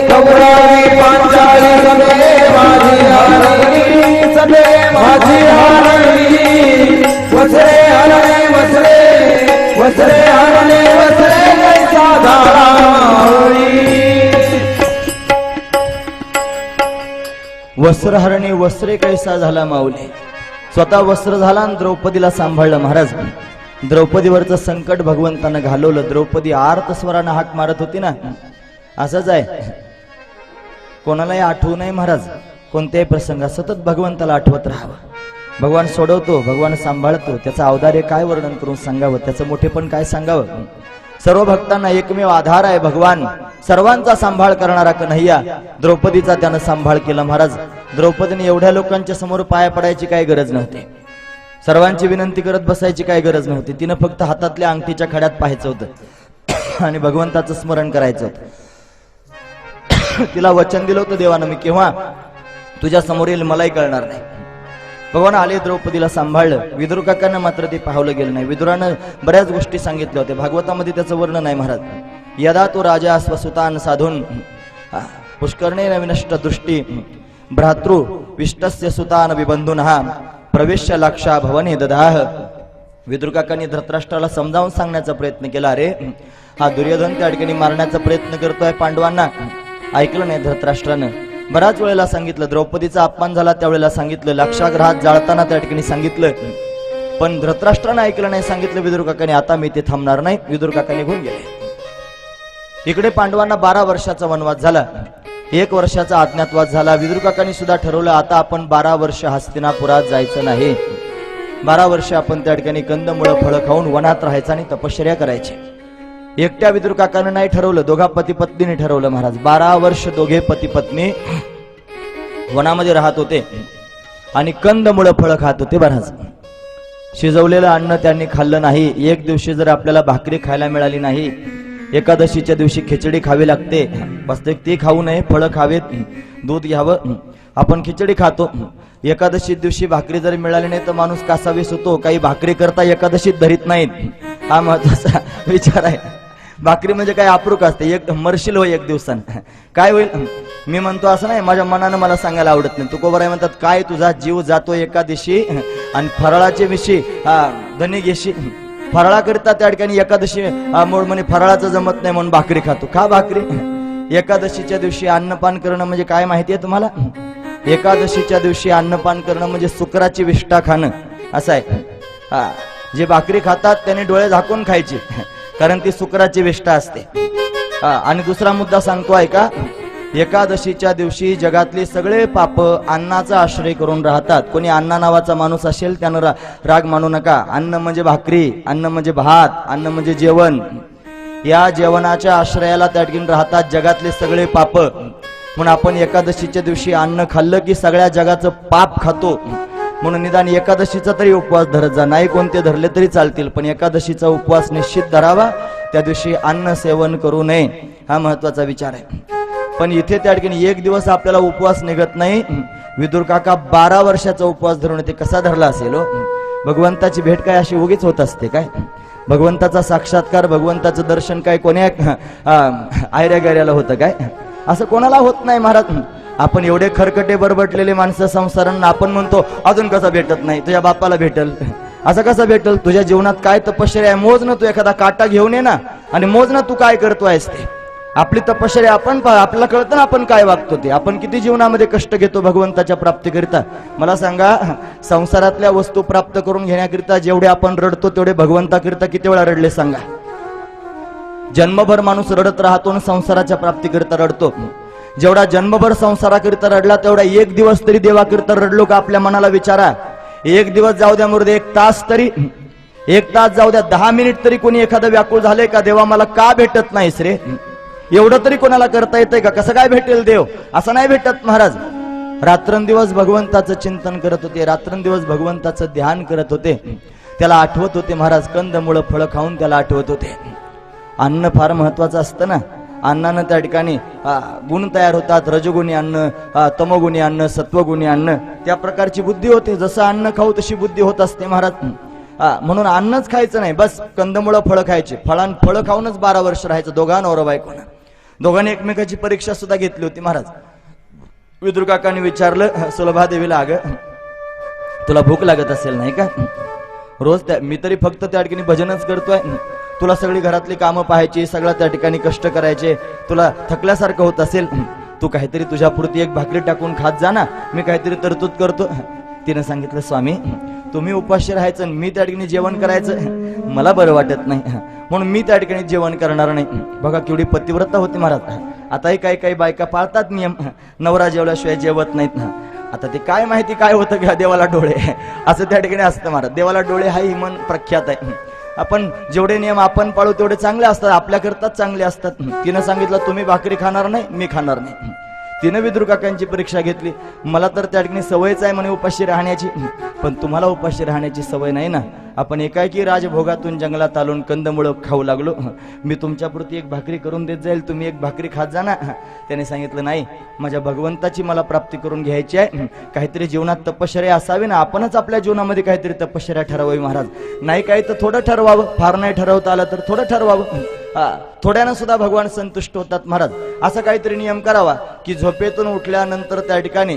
कौरवी पांचाळी सबे माझी आलेली, सबे माझी आलेली. वस्त्रे हरले वस्त्रे, वस्त्रे हरले वस्त्रे, कैसा झाला माऊली. वस्त्रहरणी वस्त्रे कैसा झाला माऊली. स्वतः वस्त्र झाला आणि द्रौपदीला सांभाळलं महाराज. द्रौपदीवरचं संकट भगवंतानं घालवलं. द्रौपदी आर्त स्वरानं हाक मारत होती ना, असंच आहे. कोणालाही आठवू नये महाराज, कोणत्याही प्रसंगात सतत भगवंताला आठवत राहावं. भगवान सोडवतो, भगवान सांभाळतो. त्याचं औदार्य काय वर्णन करून सांगावं, त्याचं मोठेपण काय सांगावं. सर्व भक्तांना एकमेव आधार आहे भगवान, सर्वांचा सांभाळ करणारा कन्हैया. द्रौपदीचा त्यानं सांभाळ केला महाराज. द्रौपदीने एवढ्या लोकांच्या समोर पाया पडायची काय गरज नव्हती, सर्वांची विनंती करत बसायची काय गरज नव्हती. तिनं फक्त हातातल्या अंगठीच्या खड्यात पाहायचं होतं आणि भगवंताचं स्मरण करायचं होतं. तिला वचन दिलं होतं देवानं, मी केव्हा तुझ्या समोर येईल मलाही कळणार नाही. भगवान आले, द्रौपदीला सांभाळलं. विदुर काकांना मात्र ते पाहवलं गेलं नाही. विदुरानं बऱ्याच गोष्टी सांगितल्या होत्या, भागवतामध्ये त्याचं वर्णन नाही महाराज. यदा तो राजा स्वसुतान साधून पुष्करणे विनष्ट दृष्टी भ्रातृ विष्टस्य सुतान विबंधुनः प्रवेश्य लाक्षा भवने ददाह. विदुर काकांनी धृतराष्ट्राला समजावून सांगण्याचा प्रयत्न केला. अरे हा दुर्योधन त्या ठिकाणी मारण्याचा प्रयत्न करतोय पांडवांना. ऐकलं नाही धृतराष्ट्रानं. बऱ्याच वेळेला सांगितलं, द्रौपदीचा अपमान झाला त्यावेळेला सांगितलं, लाक्षागृहात जाळताना त्या ठिकाणी सांगितलं, पण धृतराष्ट्रानं ऐकलं नाही. सांगितलं विदुर काकाने, आता मी ते थांबणार नाही. विदुर काका निघून गेले. इकडे पांडवांना 12 वर्षाचा वनवास झाला, 1 वर्षाचा अज्ञातवास झाला. विदुर काकांनी सुद्धा ठरवलं, आता आपण 12 वर्ष हस्तिनापुरात जायचं नाही. 12 वर्ष आपण त्या ठिकाणी कंदमुळं फळं खाऊन वनात राहायचं आणि तपश्चर्या करायची. एकट्या विदुर काकानं नाही ठरवलं, दोघा पती पत्नीने ठरवलं महाराज. 12 वर्ष दोघे पती पत्नी वनामध्ये राहत होते आणि कंदमुळं फळं खात होते महाराज. शिजवलेलं अन्न त्यांनी खाल्लं नाही. एक दिवशी जर आपल्याला भाकरी खायला मिळाली नाही, एकादशीच्या दिवशी खिचडी खावी लागते, वास्तविक ती खाऊ नये, फळं खावेत, दूध घ्यावं. आपण खिचडी खातो, एकादशी दिवशी भाकरी जर मिळाली नाही तर माणूस कासावीस होतो. काही भाकरी करता एकादशीत धरीत नाहीत. हा महत्वाचा विचार आहे. भाकरी म्हणजे काय अप्रूक असते, एक मरशील हो एक दिवसानं, काय होईल. मी म्हणतो असं नाही, माझ्या मनानं मला सांगायला आवडत नाही. तुकोबाराय म्हणतात, काय तुझा जीव जातो एकादशी आणि फराळाचे विषयी धनी घेशी. फराळाकरिता त्या ठिकाणी एकादशी मूळ म्हणे फराळाचं जमत नाही म्हणून भाकरी खातो. का भाकरी? एकादशीच्या दिवशी अन्नपान करणं म्हणजे काय माहिती आहे तुम्हाला? एकादशीच्या दिवशी अन्नपान करणं म्हणजे शुक्राची विष्ठा खाणं असं आहे. जे भाकरी खातात त्यांनी डोळे झाकून खायचे, कारण ती शुक्राची विष्ठा असते. आणि दुसरा मुद्दा सांगतो ऐका, एकादशीच्या दिवशी जगातले सगळे पाप अन्नाचा आश्रय करून राहतात. कोणी अण्णा नावाचा माणूस असेल त्यानं राग मानू नका. अन्न म्हणजे भाकरी, अन्न म्हणजे भात, अन्न म्हणजे जेवण. या जेवणाच्या आश्रयाला त्या ठिकाणी राहतात जगातले सगळे पाप. म्हणून आपण एकादशीच्या दिवशी अन्न खाल्लं की सगळ्या जगाचं पाप खातो. म्हणून निदान एकादशीचा तरी उपवास धरत जा. नाही कोणते धरले तरी चालतील, पण एकादशीचा उपवास निश्चित धरावा. त्या दिवशी अन्न सेवन करू नये, हा महत्वाचा विचार आहे. पण इथे त्या ठिकाणी एक दिवस आपल्याला उपवास निघत नाही. विदुर काका 12 वर्षाचा उपवास धरून ते कसा धरला असेल हो? भगवंताची भेट काय अशी उगीच होत असते काय? भगवंताचा साक्षात्कार, भगवंताचं दर्शन काय कोण्या आयऱ्या गैऱ्याला होतं काय? असं कोणाला होत नाही महाराज. आपण एवढे खरकटे बरबटलेले माणसं संसारांना आपण म्हणतो अजून कसं भेटत नाही? तुझ्या बापाला भेटल, असं कसं भेटल? तुझ्या जीवनात काय तपश्चर्या आहे मोज ना, तू एखादा काटा घेऊन ये ना आणि मोज ना तू काय करतोयस ते. आपली तपश्चर्या आपण आपल्याला कळतं ना आपण काय वागतो ते. आपण किती जीवनामध्ये कष्ट घेतो भगवंताच्या प्राप्तीकरिता. मला सांगा, संसारातल्या वस्तू प्राप्त करून घेण्याकरिता जेवढे आपण रडतो तेवढे भगवंताकरिता किती वेळा रडले सांगा? जन्मभर माणूस रडत राहतो आणि संसाराच्या प्राप्तीकरिता रडतो. जेवढा जन्मभर संसाराकरिता रडला तेवढा एक दिवस तरी देवाकरिता रडलो का? आपल्या मनाला विचारा. एक दिवस जाऊ द्या मुर्दे, एक तास तरी, एक तास जाऊ द्या, 10 मिनिट तरी कोणी एखादं व्याकुळ झाले का? देवा मला का भेटत नाहीस रे? एवढं तरी कोणाला करता येतंय का? कसं काय भेटेल देव? असं नाही भेटत महाराज. रात्रंदिवस भगवंताचं चिंतन करत होते, रात्रंदिवस भगवंताचं ध्यान करत होते. त्याला आठवत होते महाराज, कंदमुळं फळं खाऊन त्याला आठवत होते. अन्न फार महत्वाचं असतं ना. अन्नानं त्या ठिकाणी गुण तयार होतात. रजगुणी अन्न, तमोगुणी अन्न, सत्वगुणी अन्न, त्या प्रकारची बुद्धी होते. जसं अन्न खाऊ तशी बुद्धी होत असते महाराज. म्हणून अन्नच खायचं नाही, बस कंदमुळं फळं खायचे. फळं खाऊनच 12 वर्ष राहायचं दोघा नवरा बायकोनं. दोघांनी एकमेकाची परीक्षा सुद्धा घेतली होती महाराज. विदुर काकांनी विचारलं सुलभादेवीला, अगं तुला भूक लागत असेल नाही का? रोज मी तरी फक्त त्या ठिकाणी भजनच करतोय, तुला सगळी घरातली कामं पाहायची, सगळं त्या ठिकाणी कष्ट करायचे, तुला थकल्यासारखं होत असेल, तू काहीतरी तुझ्या पुरती एक भाकरी टाकून खात जा ना, मी काहीतरी तरतूद करतो. तिने सांगितलं, स्वामी तुम्ही उपाशी राहायचं, मी त्या ठिकाणी जेवण करायचं, मला बरं वाटत नाही, म्हणून मी त्या ठिकाणी जेवण करणार नाही. बघा केवढी पतिव्रता होती महाराज. आताही काही काही बायका पाळतात नियम, नवरा जेवल्याशिवाय जेवत नाहीत ना. आता ते काय माहिती काय होतं का? देवाला डोळे असं त्या ठिकाणी असतं महाराज. देवाला डोळे हा ही मन प्रख्यात आहे. आपण जेवढे नियम आपण पाळू तेवढे चांगले असतात, आपल्याकरताच चांगले असतात. तिनं सांगितलं तुम्ही भाकरी खाणार नाही, मी खाणार नाही. तिनं विदुर काकांची परीक्षा घेतली. मला तर त्या ठिकाणी सवयच आहे म्हणे उपाशी राहण्याची, पण तुम्हाला उपाशी राहण्याची सवय नाही ना. आपण एकाएकी राजभोगातून जंगलात आलून कंदमुळं खाऊ लागलो, मी तुमच्यापुरती एक भाकरी करून देत जाईल, तुम्ही एक भाकरी खात जा ना. त्याने सांगितलं नाही, माझ्या भगवंताची मला प्राप्ती करून घ्यायची आहे, काहीतरी जीवनात तपश्चर्या असावी ना. आपणच आपल्या जीवनामध्ये काहीतरी तपश्चर्या ठरवावी महाराज. नाही काही तर थोडं ठरवावं, फार नाही ठरवता आलं तर थोडं ठरवावं. थोड्यानं सुद्धा भगवान संतुष्ट होतात महाराज. असा काहीतरी नियम करावा की झोपेतून उठल्यानंतर त्या ठिकाणी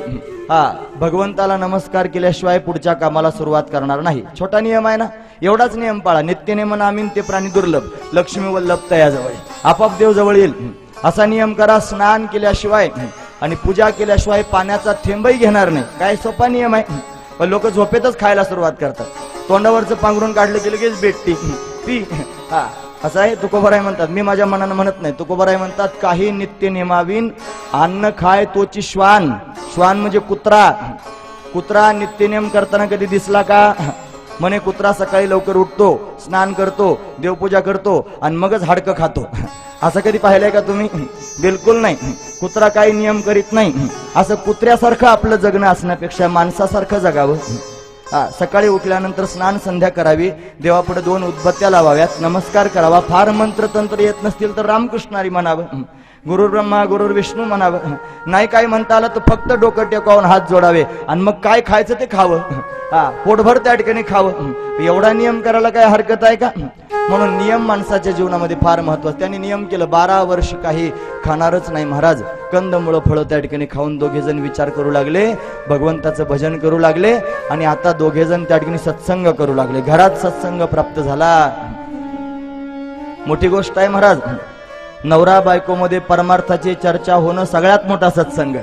भगवंताला नमस्कार केल्याशिवाय पुढच्या कामाला सुरुवात करणार नाही. छोटा नियम आहे ना, एवढाच नियम पाळा. नित्यनेम नामीन ते प्राणी दुर्लभ, लक्ष्मी वल्लभ तयाजवळ, आपाप देव जवळ येईल. असा नियम करा. स्नान केल्याशिवाय आणि पूजा केल्याशिवाय पाण्याचा थेंबही घेणार नाही. काय सोपा नियम आहे, पण लोक झोपेतच खायला सुरुवात करतात. तोंडावरचं पांघरून काढलं की लगेच भेटती पी. असं आहे. तुकोबराय म्हणतात, मी माझ्या मनानं म्हणत नाही, तुकोबराय म्हणतात, काही नित्य नियमाविन अन्न खाय तोची श्वान. श्वान म्हणजे कुत्रा. कुत्रा नित्यनियम करताना कधी दिसला का? म्हणे कुत्रा सकाळी लवकर उठतो, स्नान करतो, देवपूजा करतो आणि मगच हाडकं खातो. असं कधी पाहिलंय का तुम्ही? बिलकुल नाही. कुत्रा काही नियम करीत नाही. असं कुत्र्यासारखं आपलं जगणं असण्यापेक्षा माणसासारखं जगावं. सकाळी उठल्यानंतर स्नान संध्या करावी, देवापुढे 2 उदबत्त्या लावाव्यात, नमस्कार करावा. फार मंत्र तंत्र येत नसतील तर रामकृष्णारी म्हणावं, गुरु ब्रह्मा गुरु विष्णू म्हणावं. नाही काय म्हणता आलं तर फक्त डोकं टेकावून हात जोडावे आणि मग काय खायचं ते खावं. पोटभर त्या ठिकाणी खावं. एवढा नियम करायला काय हरकत आहे का? म्हणून नियम माणसाच्या जीवनामध्ये फार महत्वाचा. त्यांनी नियम केलं, 12 वर्ष काही खाणारच नाही महाराज. कंदमुळं फळं त्या ठिकाणी खाऊन दोघे जण विचार करू लागले, भगवंताचं भजन करू लागले आणि आता दोघे जण त्या ठिकाणी सत्संग करू लागले. घरात सत्संग प्राप्त झाला. मोठी गोष्ट आहे महाराज. नवरा बायकोमध्ये परमार्थाची चर्चा होणं सगळ्यात मोठा सत्संग.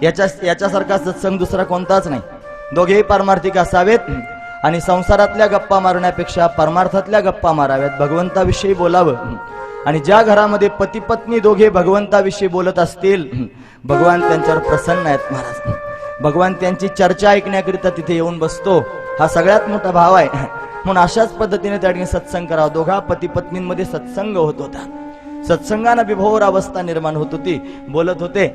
याच्यासारखा सत्संग दुसरा कोणताच नाही. दोघेही पारमार्थिक असावेत आणि संसारातल्या गप्पा मारण्यापेक्षा परमार्थातल्या गप्पा माराव्यात, भगवंताविषयी बोलावं. आणि ज्या घरामध्ये पती पत्नी दोघे भगवंताविषयी बोलत असतील, भगवान त्यांच्यावर प्रसन्न आहेत महाराज. भगवान त्यांची चर्चा ऐकण्याकरिता तिथे येऊन बसतो. हा सगळ्यात मोठा भाव आहे. म्हणून अशाच पद्धतीने त्या ठिकाणी सत्संग करावा. दोघा पती पत्नींमध्ये सत्संग होत होता. सत्संगानं विभोर अवस्था निर्माण होत होती. बोलत होते,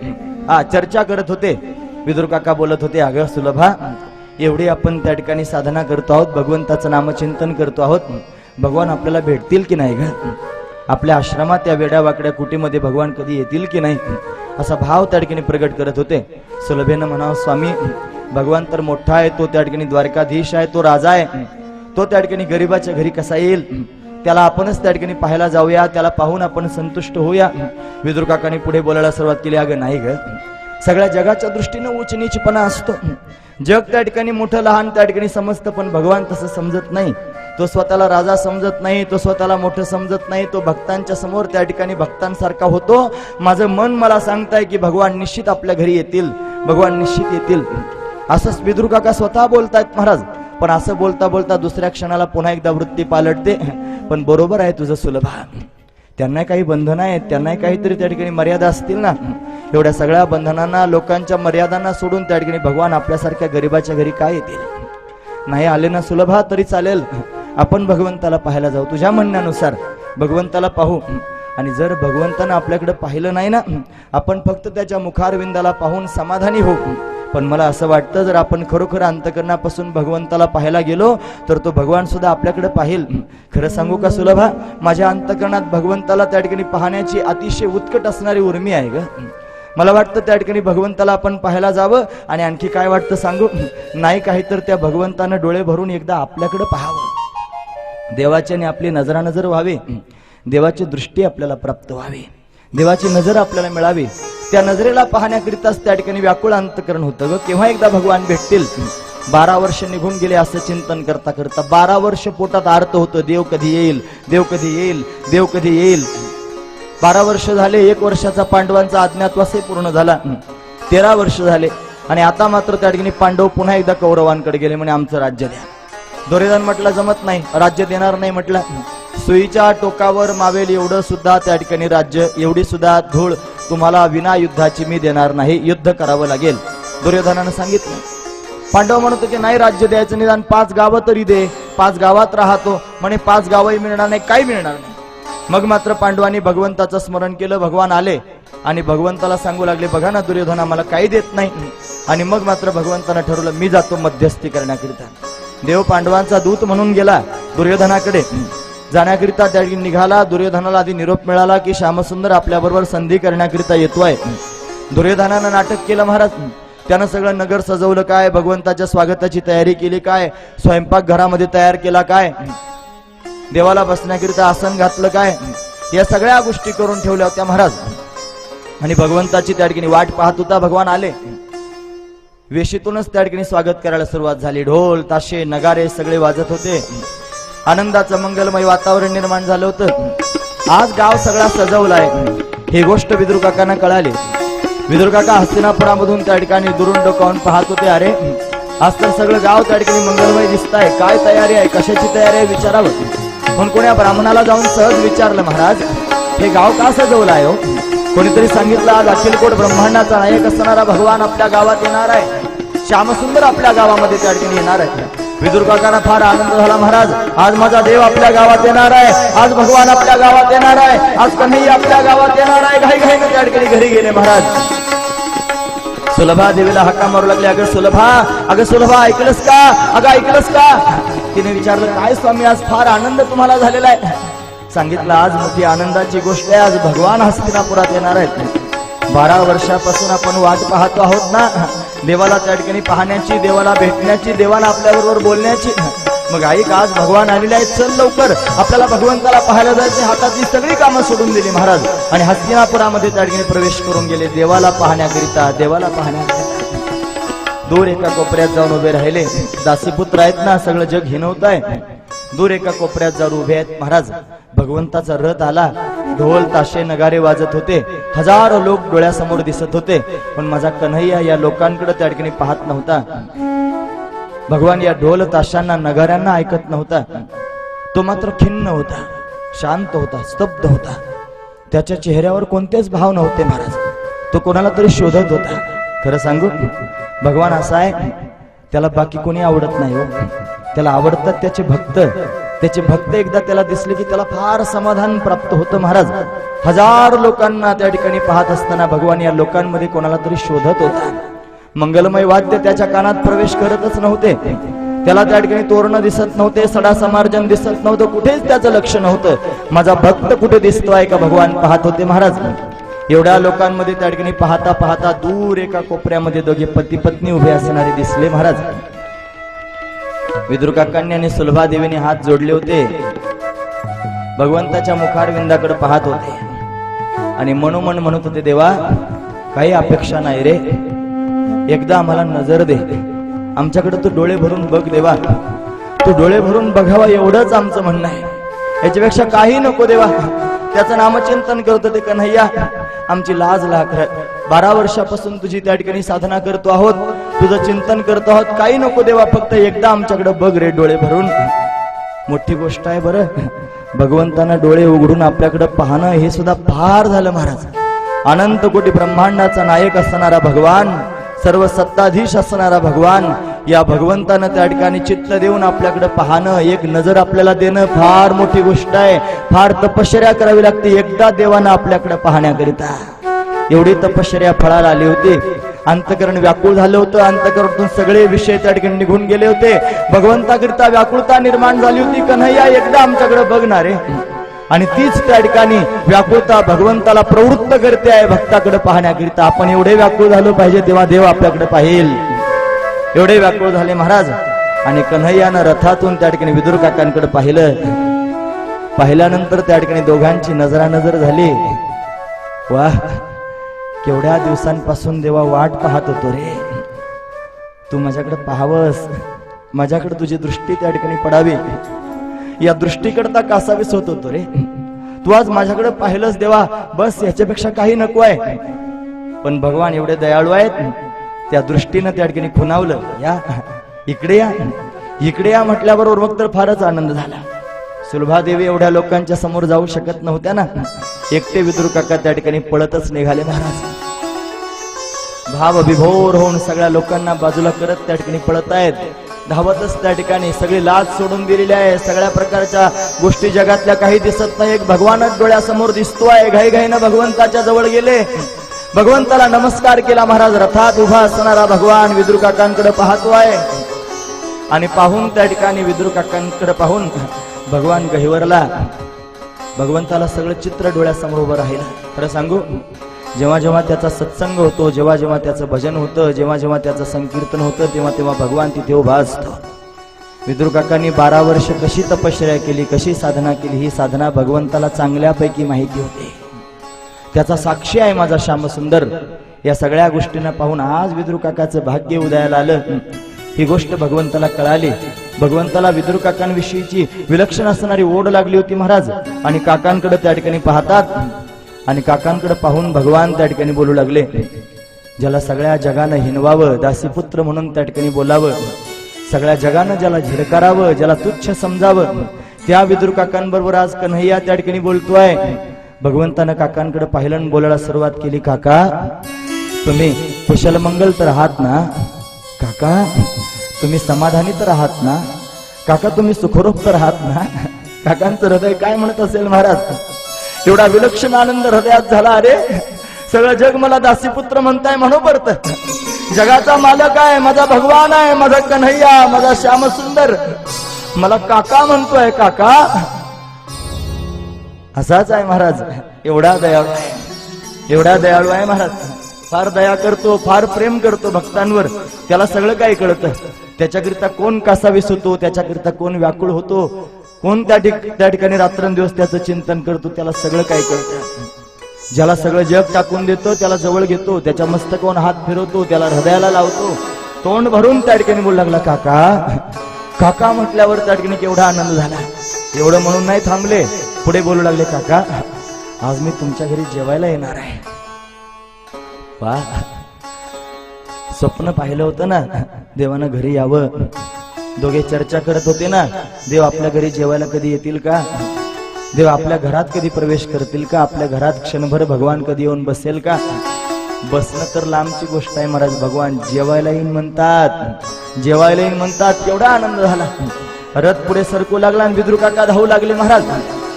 चर्चा करत होते. विदुर काका बोलत होते, अगं सुलभा, एवढी आपण त्या ठिकाणी साधना करतो आहोत, भगवंताचं नामचिंतन करतो आहोत, भगवान आपल्याला भेटतील की नाही ग? आपल्या आश्रमात या वेड्या वाकड्या कुटीमध्ये भगवान कधी येतील की नाही? असा भाव त्या ठिकाणी प्रगट करत होते. सुलभेनं म्हणावं, स्वामी भगवान तर मोठा आहे, तो त्या ठिकाणी द्वारकाधीश आहे, तो राजा आहे, तो त्या ठिकाणी गरीबाच्या घरी कसा येईल, त्याला आपणच त्या ठिकाणी पाहायला जाऊया, त्याला पाहून आपण संतुष्ट होऊया. विदुर काकांनी पुढे बोलायला सुरुवात केली, अगं नाही ग, सगळ्या जगाच्या दृष्टीनं उच्च नीचपणा असतो. जग त्या ठिकाणी मोठं लहान त्या ठिकाणी समजतं, पण भगवान तसं समजत नाही. तो स्वतःला राजा समजत नाही, तो स्वतःला मोठं समजत नाही, तो भक्तांच्या समोर त्या ठिकाणी भक्तांसारखा होतो. माझं मन मला सांगताय की भगवान निश्चित आपल्या घरी येतील, भगवान निश्चित येतील. असंच विदुर काका स्वतः बोलतायत महाराज. पण असं बोलता बोलता दुसऱ्या क्षणाला पुन्हा एकदा वृत्ती पालटते. पण बरोबर आहे तुझं सुलभा, त्यांना काही बंधन आहेत, त्यांना काहीतरी त्या ठिकाणी मर्यादा असतील ना. एवढ्या सगळ्या बंधनांना, लोकांच्या मर्यादांना सोडून त्या ठिकाणी भगवान आपल्यासारख्या गरीबाच्या घरी काय येतील. नाही आले ना सुलभा तरी चालेल, आपण भगवंताला पाहायला जाऊ, तुझ्या म्हणण्यानुसार भगवंताला पाहू. आणि जर भगवंतानं आपल्याकडे पाहिलं नाही ना, आपण फक्त त्याच्या मुखारविंदाला पाहून समाधानी होऊ. पण मला असं वाटतं, जर आपण खरोखर अंतकरणापासून भगवंताला पाहायला गेलो तर तो भगवान सुद्धा आपल्याकडे पाहिल. खरं सांगू का सुलभा, माझ्या अंतकरणात भगवंताला त्या ठिकाणी पाहण्याची अतिशय उत्कट असणारी उर्मी आहे ग. मला वाटतं त्या ठिकाणी भगवंताला आपण पाहायला जावं. आणि आणखी काय वाटतं सांगू, नाही काही तर त्या भगवंतानं डोळे भरून एकदा आपल्याकडे पाहावं. देवाच्याने आपली नजरानजर व्हावी, देवाची दृष्टी आपल्याला प्राप्त व्हावी, देवाची नजर आपल्याला मिळावी. त्या नजरेला पाहण्याकरिताच त्या ठिकाणी व्याकुळ अंतकरण होतं ग. केव्हा एकदा भगवान भेटतील. 12 वर्ष निघून गेले असं चिंतन करता करता. 12 वर्ष पोटात आर्त होतं, देव कधी येईल, देव कधी येईल, देव कधी येईल. 12 वर्ष झाले. 1 वर्षाचा पांडवांचा अज्ञातवासही पूर्ण झाला. 13 वर्ष झाले. आणि आता मात्र त्या ठिकाणी पांडव पुन्हा एकदा कौरवांकडे गेले, म्हणे आमचं राज्य द्या. दुर्योधन म्हटलं जमत नाही, राज्य देणार नाही. म्हटलं सुईच्या टोकावर मावेल एवढं सुद्धा त्या ठिकाणी राज्य, एवढी सुद्धा धूळ तुम्हाला विना युद्धाची मी देणार नाही, युद्ध करावं लागेल. दुर्योधनानं सांगितलं. पांडव म्हणतो की नाही राज्य द्यायचं, निदान 5 गावं तरी दे, 5 गावात राहतो. म्हणे 5 गावही मिळणार नाही, काही मिळणार नाही. मग मात्र पांडवांनी भगवंताचं स्मरण केलं. भगवान आले आणि भगवंताला सांगू लागले, बघा ना दुर्योधन आम्हाला काही देत नाही. आणि मग मात्र भगवंतानं ठरवलं, मी जातो मध्यस्थी करण्याकरिता. देव पांडवांचा दूत म्हणून गेला दुर्योधनाकडे. जाण्याकरिता त्या निघाला. दुर्योधनाला आधी निरोप मिळाला की श्यामसुंदर आपल्याबरोबर संधी करण्याकरिता येतोय. दुर्योधनानं नाटक केलं महाराज. त्यानं सगळं नगर सजवलं काय, भगवंताच्या स्वागताची तयारी केली काय, स्वयंपाक घरामध्ये तयार केला काय, देवाला बसण्याकरिता आसन घातलं काय, या सगळ्या गोष्टी करून ठेवल्या होत्या महाराज. आणि भगवंताची त्या ठिकाणी वाट पाहत होता. भगवान आले. वेशीतूनच त्या ठिकाणी स्वागत करायला सुरुवात झाली. ढोल ताशे नगारे सगळे वाजत होते. आनंदाचं मंगलमय वातावरण निर्माण झालं होतं. आज गाव सगळा सजवलाय ही गोष्ट विदुर काकांना कळाली. विदुर काका हस्तिनापुरामधून त्या ठिकाणी दुरून डोकावून पाहत होते. अरे आज तर सगळं गाव त्या ठिकाणी मंगलमय दिसतंय, काय तयारी आहे, कशाची तयारी आहे विचारावं. पण कोण्या ब्राह्मणाला जाऊन सहज विचारलं, महाराज हे गाव का सजवलं आहे हो? कोणीतरी सांगितलं, आज अखिलकोट ब्रह्मांडाचा नायक असणारा भगवान आपल्या गावात येणार आहे, श्यामसुंदर आपल्या गावामध्ये त्या ठिकाणी येणार आहे. विदुर काकांना फार आनंद झाला. महाराज आज माझा देव आपल्या गावात येणार आहे, आज भगवान आपल्या गावात येणार आहे, आज कन्हैया आपल्या गावात येणार आहे. घाई घाईने त्या ठिकाणी घरी गेले महाराज. सुलभा देवीला हाका मारू लागले, अगं सुलभा, अगं सुलभा ऐकलंस का, अगं ऐकलंस का. तिने विचारलं, काय स्वामी आज फार आनंद तुम्हाला झालेला आहे. सांगितलं, आज मोठी आनंदाची गोष्ट आहे, आज भगवान हस्तिनापुरात येणार आहेत. 12 वर्षापासून आपण वाट पाहतो आहोत ना देवाला त्या ठिकाणी पाहण्याची, देवाला भेटण्याची, देवाला आपल्याबरोबर बोलण्याची. मग ऐक, आज भगवान आलेले आहेत, चल लवकर आपल्याला भगवंताला पाहायला जायचे. हातातली सगळी कामं सोडून दिली महाराज आणि हस्तिनापुरामध्ये त्या ठिकाणी प्रवेश करून गेले देवाला पाहण्याकरिता, देवाला पाहण्याकरिता. दूर एका कोपऱ्यात जाऊन उभे राहिले. दासीपुत्र आहेत ना, सगळं जग हिनवत आहे. दूर एका कोपऱ्यात जाऊन उभे आहेत महाराज. भगवंताचा रथ आला. ढोल ताशे नगारे वाजत होते. हजारो लोक डोळ्यासमोर दिसत होते. पण माझा कन्हैया या लोकांकडे त्या ठिकाणी पाहत नव्हता. भगवान या ढोल ताशांना नगाऱ्यांना ऐकत नव्हता. तो मात्र खिन्न होता, शांत होता, स्तब्ध होता. त्याच्या चेहऱ्यावर कोणतेच भाव नव्हते महाराज. तो कोणाला तरी शोधत होता. खरं सांगू, भगवान असा आहे, त्याला बाकी कोणी आवडत नाही हो. त्याला आवडतात त्याचे भक्त. त्याचे भक्त एकदा त्याला दिसले की त्याला फार समाधान प्राप्त होतं महाराज. हजार लोकांना त्या ठिकाणी पाहत असताना भगवान या लोकांमध्ये कोणाला तरी शोधत होता. मंगलमय वाद्य त्याच्या कानात प्रवेश करतच नव्हते. त्याला त्या ठिकाणी तोरण दिसत नव्हते, सडा समार्जन दिसत नव्हतं, कुठेच त्याचं लक्ष नव्हतं. माझा भक्त कुठे दिसतोय का भगवान पाहत होते महाराज. एवढ्या लोकांमध्ये त्या ठिकाणी पाहता पाहता दूर एका कोपऱ्यामध्ये दोघे पती पत्नी उभे असणारे दिसले महाराज. विदुर काकांनी आणि सुलभा देवीने हात जोडले होते, भगवंताच्या मुखारविंदाकडे पाहत होते आणि मनोमन म्हणत होते, देवा काही अपेक्षा नाही रे, एकदा आम्हाला नजर दे, आमच्याकडे तू डोळे भरून बघ देवा, तू डोळे भरून बघावा एवढंच आमचं म्हणणं आहे, याच्यापेक्षा काही नको देवा. त्याचं नामचिंतन करतो ते कन्हैया, आमची लाज लाखर 12 वर्षापासून तुझी त्या ठिकाणी साधना करतो आहोत, तुझं चिंतन करतो आहोत, काही नको देवा, फक्त एकदा आमच्याकडे बघ रे डोळे भरून. मोठी गोष्ट आहे बरं, भगवंतांना डोळे उघडून आपल्याकडे पाहणं हे सुद्धा फार झालं महाराज. अनंत कोटी ब्रह्मांडाचा नायक असणारा भगवान, सर्व सत्ताधीश असणारा भगवान, या भगवंतानं त्या ठिकाणी चित्त देऊन आपल्याकडे पाहणं, एक नजर आपल्याला देणं फार मोठी गोष्ट आहे. फार तपश्चर्या करावी लागते एकदा देवानं आपल्याकडे पाहण्याकरिता. एवढी तपश्चर्या फळाला आली होती, अंतकरण व्याकुळ झालं होतं, अंतकरणातून सगळे विषय त्या ठिकाणी निघून गेले होते, भगवंताकरिता व्याकुळता निर्माण झाली होती. कन्हैया एकदा आमच्याकडे बघणारे, आणि तीच त्या ठिकाणी व्याकुळता भगवंताला प्रवृत्त करते आहे भक्ताकडे पाहण्याकरिता. आपण एवढे व्याकुळ झालो पाहिजे तेव्हा देव आपल्याकडे पाहिल, एवढे व्याकुळ झाले महाराज. आणि कन्हैयानं रथातून त्या ठिकाणी विदुर काकांकडे पाहिलं. पाहिल्यानंतर त्या ठिकाणी दोघांची नजरानजर झाली. वाह, केवढ्या दिवसांपासून देवा वाट पाहत होतो रे, तू माझ्याकडे पाहावस, माझ्याकडे तुझी दृष्टी त्या ठिकाणी पडावी, या दृष्टीकडता कासावीस होत होतो रे. तू आज माझ्याकडे पाहिलंस देवा, बस याच्यापेक्षा काही नको आहे. पण भगवान एवढे दयाळू आहेत, त्या दृष्टीनं त्या ठिकाणी खुणावलं. या इकडे या, इकडे या म्हटल्याबरोबर मग तर फारच आनंद झाला. सुलभादेवी एवढ्या लोकांच्या समोर जाऊ शकत नव्हत्या ना, एकटे विदुर काका त्या ठिकाणी पळतच निघाले महाराज. भाव विभोर होऊन सगळ्या लोकांना बाजूला करत त्या ठिकाणी पळत आहेत, धावतच त्या ठिकाणी सगळी लाज सोडून दिलेली आहे. सगळ्या प्रकारच्या गोष्टी जगातल्या काही दिसत नाही, एक भगवानच डोळ्यासमोर दिसतोय. घाईघाईनं भगवंताच्या जवळ गेले, भगवंताला नमस्कार केला महाराज. रथात उभा असणारा भगवान विदुर काकांकडे पाहतोय आणि पाहून त्या ठिकाणी विदुर काकांकडे पाहून भगवान गहिवरला. भगवंताला सगळं चित्र डोळ्यासमोर उभं राहिलं. खरं सांगू, जेव्हा जेव्हा त्याचा सत्संग होतो, जेव्हा जेव्हा त्याचं भजन होतं, जेव्हा जेव्हा त्याचं संकीर्तन होतं, तेव्हा तेव्हा भगवान तिथे उभा असतो. विदुर काकांनी 12 वर्ष कशी तपश्चर्या केली, कशी साधना केली, ही साधना भगवंताला चांगल्यापैकी माहिती होती. त्याचा साक्षी आहे माझा श्यामसुंदर. या सगळ्या गोष्टींना पाहून आज विदुर काकाचं भाग्य उदयाला आलं, ही गोष्ट भगवंताला कळाली. भगवंताला विदुर काकांविषयीची विलक्षण असणारी ओढ लागली होती महाराज. आणि काकांकडे त्या ठिकाणी पाहतात आणि काकांकडे पाहून भगवान त्या ठिकाणी बोलू लागले. ज्याला सगळ्या जगानं हिनवावं, दासीपुत्र म्हणून त्या ठिकाणी बोलावं, सगळ्या जगानं ज्याला झिडकारावं, ज्याला तुच्छ समजावं, त्या विदुर काकांबरोबर आज कन्हैया त्या ठिकाणी बोलतोय. भगवंतानं काकांकडे पाहिलं आणि बोलायला सुरुवात केली. काका, तुम्ही कुशल मंगल तर आहात ना? काका, तुम्ही समाधानी तर आहात ना? काका, तुम्ही सुखरूप तर आहात ना? काकांचं हृदय काय म्हणत असेल महाराज? एवढा विलक्षण आनंद हृदयात झाला. अरे, सगळं जग मला दासीपुत्र म्हणताय म्हणू पडत. जगाचा मालक आहे, माझा भगवान आहे, माझा कन्हैया, माझा श्यामसुंदर मला काका म्हणतोय. काका असाच आहे महाराज, एवढा दयाळू आहे, एवढा दयाळू आहे महाराज. फार दया करतो, फार प्रेम करतो भक्तांवर. त्याला सगळं काही कळतं. त्याच्याकरिता कोण कासावीस होतो, त्याच्याकरिता कोण व्याकुळ होतो, कोण त्या ठिकाणी रात्रंदिवस त्याचं चिंतन करतो, त्याला सगळं काही कळतं. ज्याला सगळं जग टाकून देतो, त्याला जवळ घेतो, त्याच्या मस्तकावर हात फिरवतो, त्याला हृदयाला लावतो. तोंड भरून त्या ठिकाणी बोलू लागला. काका, काका म्हटल्यावर त्या ठिकाणी केवढा आनंद झाला. एवढं म्हणून नाही थांबले, पुढे बोलू लागले. काका, आज मी तुमच्या घरी जेवायला येणार आहे. वा, स्वप्न पाहिलं होतं ना देवानं घरी यावं. दोघे चर्चा करत होते ना, देव आपल्या घरी जेवायला कधी येतील का, देव आपल्या घरात कधी प्रवेश करतील का, आपल्या घरात क्षणभर भगवान कधी येऊन बसेल का. बसणं तर लांबची गोष्ट आहे महाराज, भगवान जेवायला येईन म्हणतात, जेवायला येईन म्हणतात. केवढा आनंद झाला. रथ पुढे सरकू लागला आणि विदुर काका धावू लागले महाराज.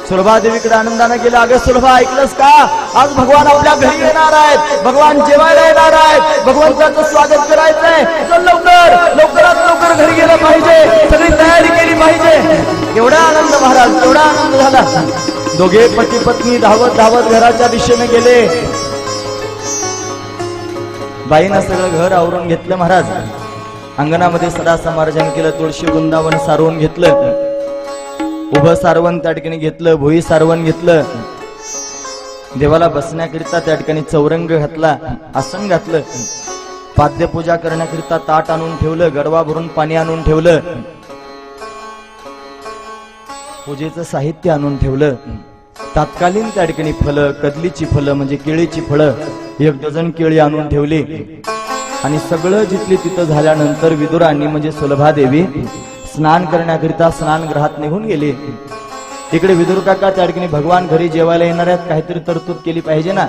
सुलभा देवीकडे आनंदाने गेला. अगं सुलभा, ऐकलंस का? आज भगवान आपल्या घरी येणार आहेत, भगवान जेवायला येणार आहेत, भगवंताचं स्वागत करायचंय. चल लवकर, लवकरात लवकर घरी गेलं पाहिजे, सगळी तयारी केली पाहिजे. एवढा आनंद महाराज, एवढा आनंद झाला. दोघे पती पत्नी धावत धावत घराच्या दिशेने गेले. बाईनं सगळं घर आवरून घेतलं महाराज. अंगणामध्ये सडा समारजन केलं, तुळशी वृंदावन सारवून घेतलं, उभं सारवण त्या ठिकाणी घेतलं, भुई सारवण घेतलं. देवाला बसण्याकरिता त्या ठिकाणी चौरंग घातला, आसन घातलं. पाद्यपूजा करण्याकरिता ताट आणून ठेवलं, गडवा भरून पाणी आणून ठेवलं, पूजेचं साहित्य आणून ठेवलं. तात्कालीन त्या ठिकाणी फळं, कदलीची फळं म्हणजे केळीची फळं 1 डझन केळी आणून ठेवली. आणि सगळं जिथली तिथं झाल्यानंतर विदुरांनी म्हणजे सुलभादेवी स्नान करण्याकरिता स्नानगृहात निघून गेले. इकडे विदुर काका त्या ठिकाणी भगवान घरी जेवायला येणाऱ्यात काहीतरी तरतूद केली पाहिजे ना,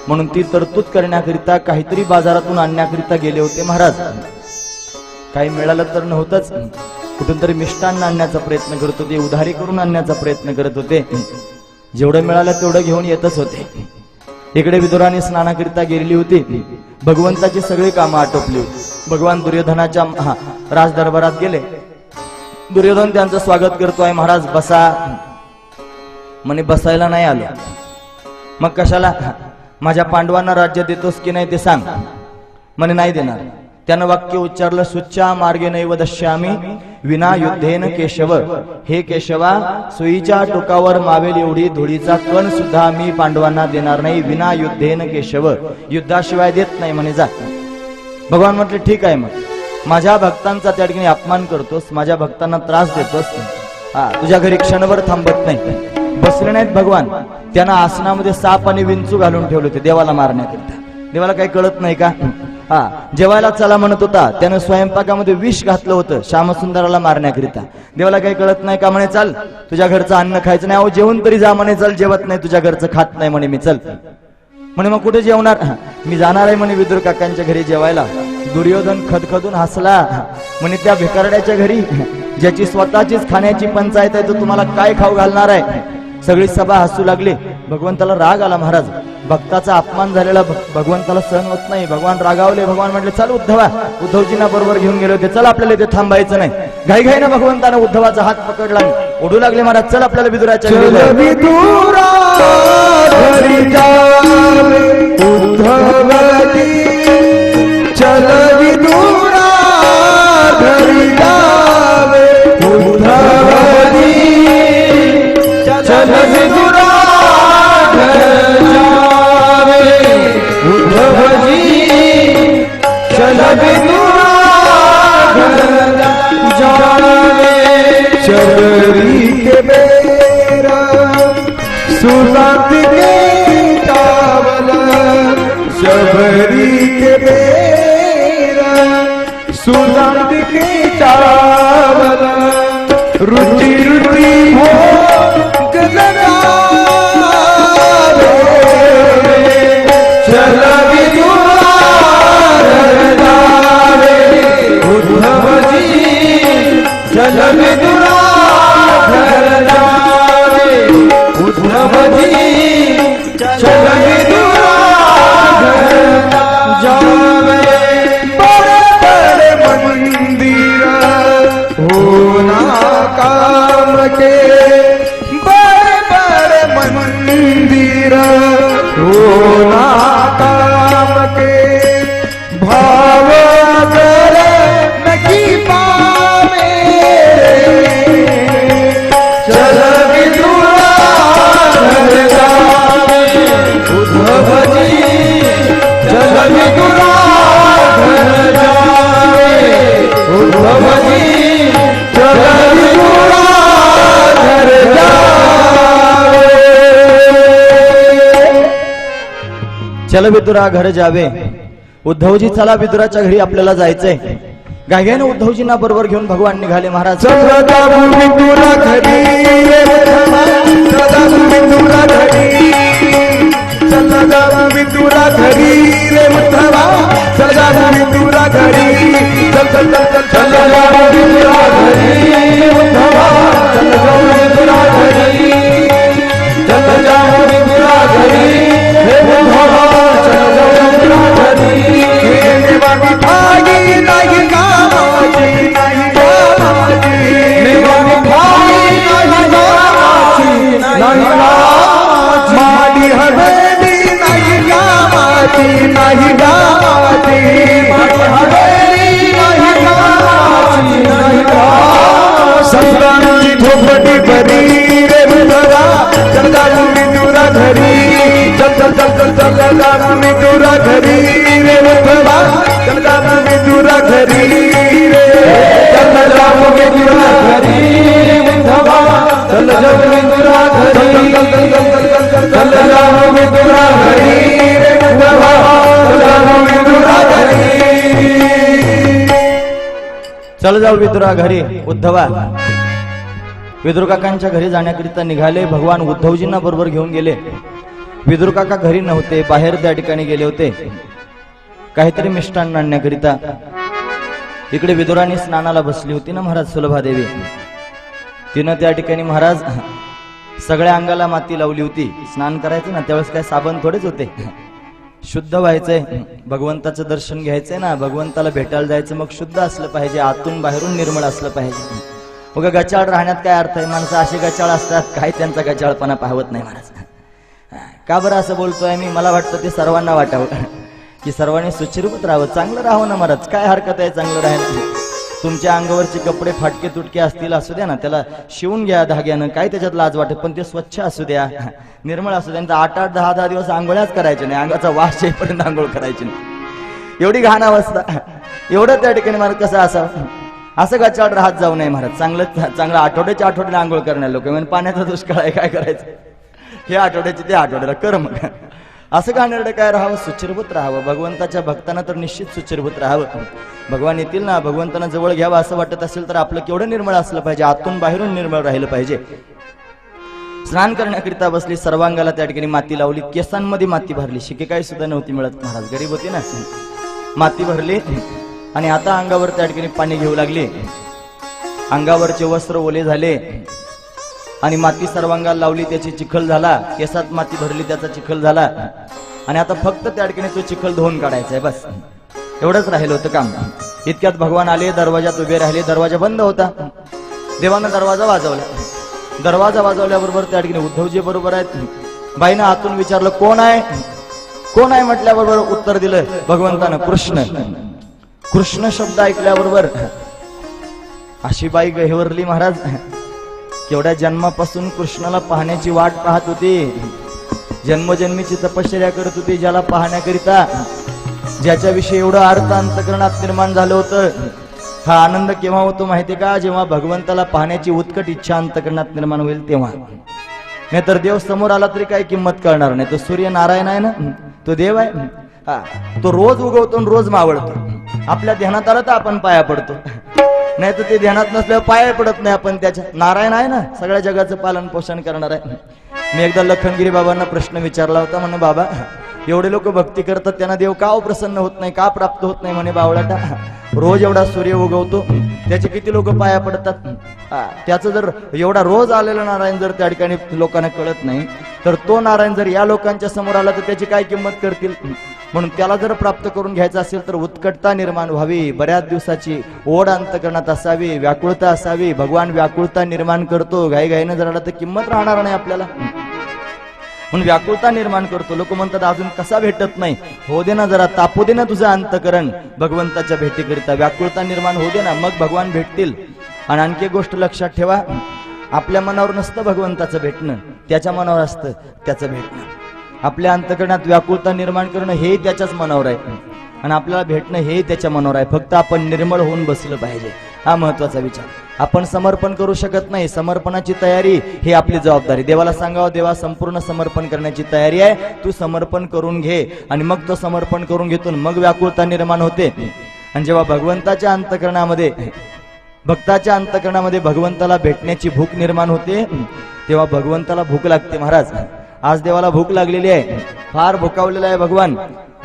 म्हणून ती तरतूद करण्याकरिता काहीतरी बाजारातून आणण्याकरिता गेले होते महाराज. काही मिळालं तर नव्हतंच, कुठून तरी मिष्टान्न आणण्याचा प्रयत्न करत होते, उधारी करून आणण्याचा प्रयत्न करत होते. जेवढं मिळालं तेवढं घेऊन येतच होते. इकडे विदुराने स्नानाकरिता गेलेली होती. भगवंताची सगळी कामं आटोपली होती. भगवान दुर्योधनाच्या राज दरबारात गेले. दुर्योधन त्यांचं स्वागत करतोय. महाराज बसा म्हणे. बसायला नाही आलो. मग कशाला? माझ्या पांडवांना राज्य देतोस की नाही ते सांग म्हणे. नाही देणार. त्यानं वाक्य उच्चारलं, सुच्चा मार्गे नैव दश्यामी विना युद्धेन केशव. हे केशवा, सुईच्या टोकावर मावेल एवढी धुळीचा कण सुद्धा मी पांडवांना देणार नाही. विना युद्धेन केशव, युद्धाशिवाय देत नाही म्हणे. जा. भगवान म्हटले ठीक आहे. मग माझ्या भक्तांचा त्या ठिकाणी अपमान करतोस, माझ्या भक्तांना त्रास देतोस, तुझ्या घरी क्षणभर थांबत नाही. बसले नाहीत भगवान. त्यांना आसनामध्ये साप आणि विंचू घालून ठेवले होते देवाला मारण्याकरिता. देवाला काही कळत नाही का? जेवायला चला म्हणत होता, त्यानं स्वयंपाकामध्ये विष घातलं होतं श्यामसुंदराला मारण्याकरिता. देवाला काही कळत नाही का? म्हणे चल तुझ्या घरचं अन्न खायचं नाही. अहो जेवून तरी जा म्हणे. चल जेवत नाही, तुझ्या घरचं खात नाही म्हणे मी. चल म्हणे. मग कुठे जेवणार? मी जाणार आहे म्हणे विदुर काकांच्या घरी जेवायला. दुर्योधन खदखदून हसला म्हणे, त्या भिकारड्याच्या घरी ज्याची स्वतःचीच खाण्याची पंचायत आहे तो तुम्हाला काय खाऊ घालणार आहे? सगळी सभा हसू लागली. भगवंताला राग आला महाराज. भक्ताचा अपमान झालेला भगवंताला सहन होत नाही. भगवान रागावले. भगवान म्हटले चल उद्धवा. उद्धवजींना बरोबर घेऊन गेले होते. चल आपल्याला इथे थांबायचं नाही. घाई ना भगवंतानं उद्धवाचा हात पकडला. ओढू लागले महाराज. चल आपल्याला विदुराच्या घरी चल विदुरा घरी जावे. उद्धवजी चल विदुरा घर जावे. उद्धवजी चल विदुरा घर जावे. शबरी के बेरा सुगंध के चावल. शबरी के बेरा सुगंध के चावल. रुचि रुचि भोग लगावे. चल विदुरा घर जावे. उद्धवजी चल विदुरा घर जावे. उद्धवजी चल विदुरा घर जावे. बड़े बड़े मंदिर होना काम के. बड़े बड़े मंदिर होना काम के. भाव अगर नहीं पावे. चल विदुरा घर जावे. उद्धवजी चल विदुरा घर जावे. उद्धवजी चल विदुरा घर जावे. चल विदुरा घर जावे. उद्धवजी चला विदुराच्या घरी आपल्याला जायचंय. गायगाने उद्धवजींना बरोबर घेऊन भगवान निघाले महाराज. विदुरा घरी विदुरा घरी. चला विदुरा घरी रे उद्धवा. चला विदुरा घरी. चल चल चल चल चल विदुरा घरी उद्धवा. चल विदुरा घरी. चल जाओ विदुरा घरी हे उद्धवा. चल विदुरा घरी. देवानी भागी नाही कामाची. नाही कामाची. देवानी भागी नाही कामाची. नाही कामाची. माडी हवेली नाही कामाची. नाही कामाची. जा विदुरा घरी रे विठोबा चल जा विदुरा घरी रे चल जा विदुरा घरी रे विठोबा चल जा विदुरा घरी चल जा विदुरा घरी रे विठोबा चल जा विदुरा घरी चल जाऊ विदुरा घरी उद्धवा विदुर काकांच्या घरी जाण्याकरिता निघाले. भगवान उद्धवजींना बरोबर घेऊन गेले. विदुर काका घरी नव्हते, बाहेर त्या ठिकाणी गेले होते काहीतरी मिष्टान्न आणण्याकरिता. इकडे विदुराने स्नानाला बसली होती ना महाराज सुलभादेवी. तिनं त्या ठिकाणी महाराज सगळ्या अंगाला माती लावली होती. स्नान करायचं ना त्यावेळेस काय साबण थोडेच होते, शुद्ध व्हायचंय, भगवंताचं दर्शन घ्यायचंय ना, भगवंताला भेटायला जायचं, मग शुद्ध असलं पाहिजे, आतून बाहेरून निर्मळ असलं पाहिजे. उगा गचाळ राहण्यात काय अर्थ आहे? माणसं असे गचाळ असतात, काही त्यांचा गचाळपणा पाहवत नाही महाराज. का बरं असं बोलतोय मी? मला वाटतं ते सर्वांना वाटावं की सर्वांनी सुचिरूपच राहावं, चांगलं राहावं ना महाराज. काय हरकत आहे चांगलं राहायला? तुमच्या अंगावरचे कपडे फाटके तुटके असतील असू द्या ना, त्याला शिवून घ्या धाग्यानं, काय त्याच्यात लाज वाटत, पण ते स्वच्छ असू द्या, निर्मळ असू द्या. 8-8, 10-10 दिवस आंघोळ्याच करायचे नाही, अंगाचा वास येईपर्यंत आंघोळ करायची नाही, एवढी घाण अवस्था. एवढं त्या ठिकाणी महाराज कसं असावं? असं गचाळ राहत जाऊ नये महाराज. चांगलं आठवड्याच्या आठवड्याला आंघोळ करणार लोक म्हणजे पाण्याचा दुष्काळ आहे, काय करायचं? हे आठवड्याचे ते आठवड्याला कर मग. असं घाणेरडं काय राहावं? सुचिरभूत राहावं. भगवंताच्या भक्तांना तर निश्चित सुचिरभूत राहावं. भगवान येतील ना, भगवंतांना जवळ घ्यावं असं वाटत असेल तर आपलं केवढं निर्मळ असलं पाहिजे, आतून बाहेरून निर्मळ राहिलं पाहिजे. स्नान करण्याकरिता बसली, सर्वांगाला त्या ठिकाणी माती लावली, केसांमध्ये माती भरली, शिकेकाई सुद्धा नव्हती मिळत महाराज, गरीब होती ना. माती भरली आणि आता अंगावर त्या ठिकाणी पाणी घेऊ लागली. अंगावरचे वस्त्र ओले झाले आणि माती सर्वांगाला लावली, त्याची चिखल झाला. केसात माती भरली, त्याचा चिखल झाला आणि आता फक्त त्या ठिकाणी तो चिखल धुवून काढायचा आहे, बस एवढंच राहिलं होतं काम. इतक्यात भगवान आले, दरवाजात उभे राहिले. दरवाजा बंद होता. देवानं दरवाजा वाजवला. दरवाजा वाजवल्याबरोबर त्या ठिकाणी उद्धवजी बरोबर आहेत. बाईनं आतून विचारलं कोण आहे? कोण आहे म्हटल्याबरोबर उत्तर दिलं भगवंतानं, कृष्ण. कृष्ण शब्द ऐकल्याबरोबर अशी बाई गहिवरली महाराज. केवढ्या जन्मापासून कृष्णाला पाहण्याची वाट पाहत होती, जन्मजन्मीची तपश्चर्या करत होती, ज्याला पाहण्याकरिता, ज्याच्याविषयी एवढं अर्थ अंतकरणात निर्माण झालं होतं. हा आनंद केव्हा होतो माहितीये का? जेव्हा भगवंताला पाहण्याची उत्कट इच्छा अंतकरणात निर्माण होईल तेव्हा. नाहीतर देव समोर आला तरी काही किंमत करणार नाही. तो सूर्य नारायण आहे ना, तो देव आहे. हा, तो रोज उगवतो आणि रोज मावळतो. आपल्या ध्यानात आलं तर आपण पाया पडतो, नाही तर ते ध्यानात नसल्यावर पाया पडत नाही आपण त्याच्या. नारायण आहे ना, सगळ्या जगाचं पालन पोषण करणार आहे. मी एकदा लखनगिरी बाबांना प्रश्न विचारला होता, म्हणे बाबा एवढे लोक भक्ती करतात, त्यांना देव का प्रसन्न होत नाही, का प्राप्त होत नाही? म्हणे बावळाटा, रोज एवढा सूर्य उगवतो, त्याचे किती लोक पाया पडतात. त्याचं जर एवढा रोज आलेला नारायण जर त्या ठिकाणी लोकांना कळत नाही, तर तो नारायण जर या लोकांच्या समोर आला तर त्याची काय किंमत करतील? म्हणून त्याला जर प्राप्त करून घ्यायचं असेल तर उत्कटता निर्माण व्हावी, बऱ्याच दिवसाची ओढ अंतकरणात असावी, व्याकुळता असावी. भगवान व्याकुळता निर्माण करतो, घाईघाईनं जर आला तर किंमत राहणार नाही आपल्याला. म्हणून व्याकुळता निर्माण करतो. लोक म्हणतात अजून कसा भेटत नाही? हो दे ना, जरा तापू दे ना तुझं अंतकरण भगवंताच्या भेटीकरिता. व्याकुळता निर्माण होऊ दे ना, मग भगवान भेटतील. आणि आणखी एक गोष्ट लक्षात ठेवा, आपल्या मनावर नसतं भगवंताचं भेटणं, त्याच्या मनावर असतं त्याचं भेटणं. आपल्या अंतकरणात व्याकुळता निर्माण करणं हे त्याच्याच मनावर आहे आणि आपल्याला भेटणं हे त्याच्या मनावर आहे. फक्त आपण निर्मळ होऊन बसलं पाहिजे, हा महत्वाचा विचार. आपण समर्पण करू शकत नाही, समर्पणाची तयारी ही आपली जबाबदारी. देवाला सांगावं, देवा संपूर्ण समर्पण करण्याची तयारी आहे, तू समर्पण करून घे. आणि मग तो समर्पण करून घेतो, मग व्याकुळता निर्माण होते. आणि जेव्हा भगवंताच्या अंतकरणामध्ये, भक्ताच्या अंतकरणामध्ये भगवंताला भेटण्याची भूक निर्माण होते, तेव्हा भगवंताला भूक लागते महाराज. आज देवाला भूक लागलेली आहे, फार भुकावलेला आहे भगवान.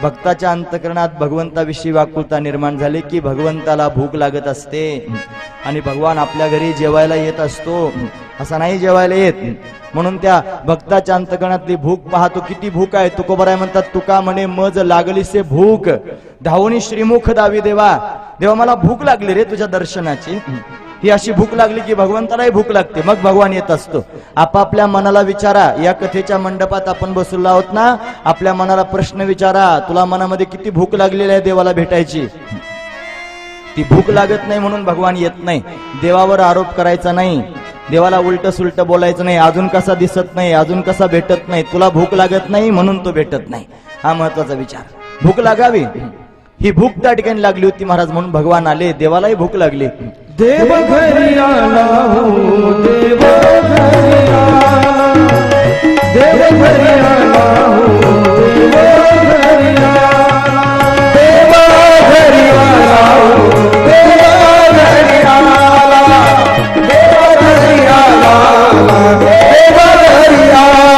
भक्ताच्या अंतकरणात भगवंताविषयी व्याकुळता निर्माण झाली की भगवंताला भूक लागत असते आणि भगवान आपल्या घरी जेवायला येत असतो, असा नाही जेवायला येत. म्हणून त्या भक्ताच्या अंतकरणातली भूक पाहतो, किती भूक आहे. तुकोबराय म्हणतात, तुका म्हणे मज लागलीसे भूक, धावणी श्रीमुख दावी देवा. देवा मला भूक लागली रे तुझ्या दर्शनाची. ही अशी भूक लागली की भगवंतालाही भूक लागते, मग भगवान येत असतो. आपापल्या मनाला विचारा, या कथेच्या मंडपात आपण बसलो आहोत ना, आपल्या मनाला प्रश्न विचारा, तुला मनामध्ये किती भूक लागलेली आहे देवाला भेटायची? ती भूक लागत नाही म्हणून भगवान येत नाही. देवावर आरोप करायचा नाही, देवाला उलट सुलट बोलायचं नाही, अजून कसा दिसत नाही, अजून कसा भेटत नाही. तुला भूक लागत नाही म्हणून तो भेटत नाही. हा महत्वाचा विचार. भूक लागावी, ही भूक त्या ठिकाणी लागली होती महाराज, म्हणून भगवान आले. देवालाही भूक लागली. देव घरी आला हो, देव घरी आला, देव घरी आला हो, देव घरी आला, देव घरी आला हो, देव घरी आला, देव घरी आला, देव घरी आला,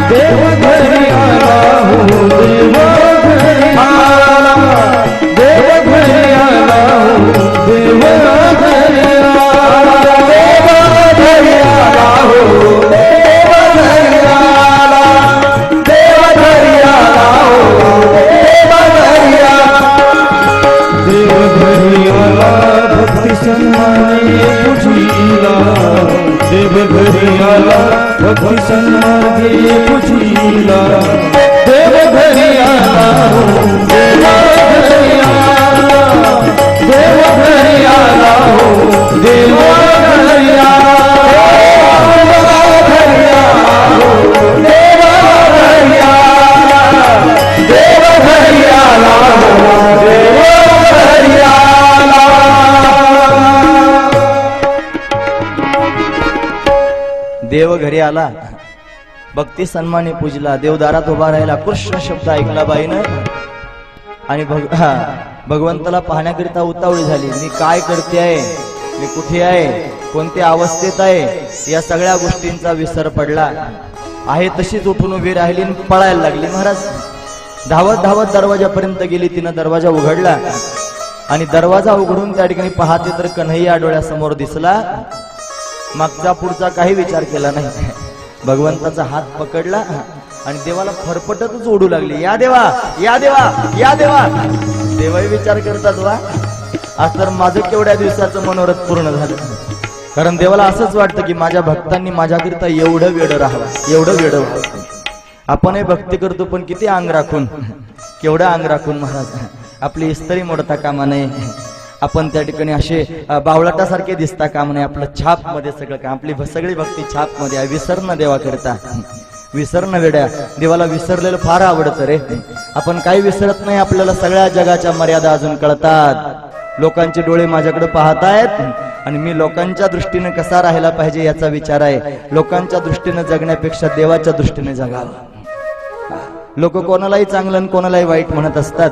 देव घरी आला हो, देव घरी आला, देव घरी आला हो, देव घरी आला, देव घरी आला हो, देव घरी आला, देव घरी आला हो, देव घरी आला, देव घरी आला, भक्ती सन्माने पुजीला, देव घरी आला, भक्ती सन्माने पुजीला, देव घरी आला हो, देव घरी आला, देव घरी आला हो, देव घरी आला, देव घरी आला हो, देव घरी आला, देव घरी आला हो, देव घरी आला. देव घरी आला, भक्ती सन्माने पूजला, देवदारात उभा राहिला. कृष्ण शब्द ऐकला बाईनं आणि भगवंताला पाहण्याकरिता उतावळी झाली. मी काय करते आहे, मी कुठे आहे, कोणत्या अवस्थेत आहे, या सगळ्या गोष्टींचा विसर पडला. आहे तशीच उठून उभी राहिली आणि पळायला लागली. महाराज धावत धावत दरवाजापर्यंत गेली. तिनं दरवाजा उघडला आणि दरवाजा उघडून त्या ठिकाणी पाहते तर कन्हैया डोळ्यासमोर दिसला. मागचा पुढचा काही विचार केला नाही. भगवंताचा हात पकडला आणि देवाला फरफटतच ओढू लागली. या देवा, या देवा, या देवा. देवाही विचार करतात, वा आज तर माझं केवढ्या दिवसाचं मनोरथ पूर्ण झालं. कारण देवाला असंच वाटतं की माझ्या भक्तांनी माझ्याकरिता एवढं वेड राहावं, एवढं वेड व्हावं. आपणही भक्ती करतो पण किती अंग राखून, केवढं अंग राखून. महाराज आपली इस्त्री मोडता कामा नये. आपण त्या ठिकाणी असे बावळाटासारखे दिसता कामा नये. आपलं छाप मध्ये सगळं काम, आपली सगळी भक्ती छाप मध्ये आहे. विसरणं देवा करता, विसरणं वेड्या. देवाला विसरलेलं फार आवडतं रे. आपण काही विसरत नाही. आपल्याला सगळ्या जगाच्या मर्यादा अजून कळतात. लोकांचे डोळे माझ्याकडे पाहतायत आणि मी लोकांच्या दृष्टीने कसा राहायला पाहिजे याचा विचार आहे. लोकांच्या दृष्टीने जगण्यापेक्षा देवाच्या दृष्टीने जगावं. लोक कोणालाही चांगलं आणि कोणालाही वाईट म्हणत असतात.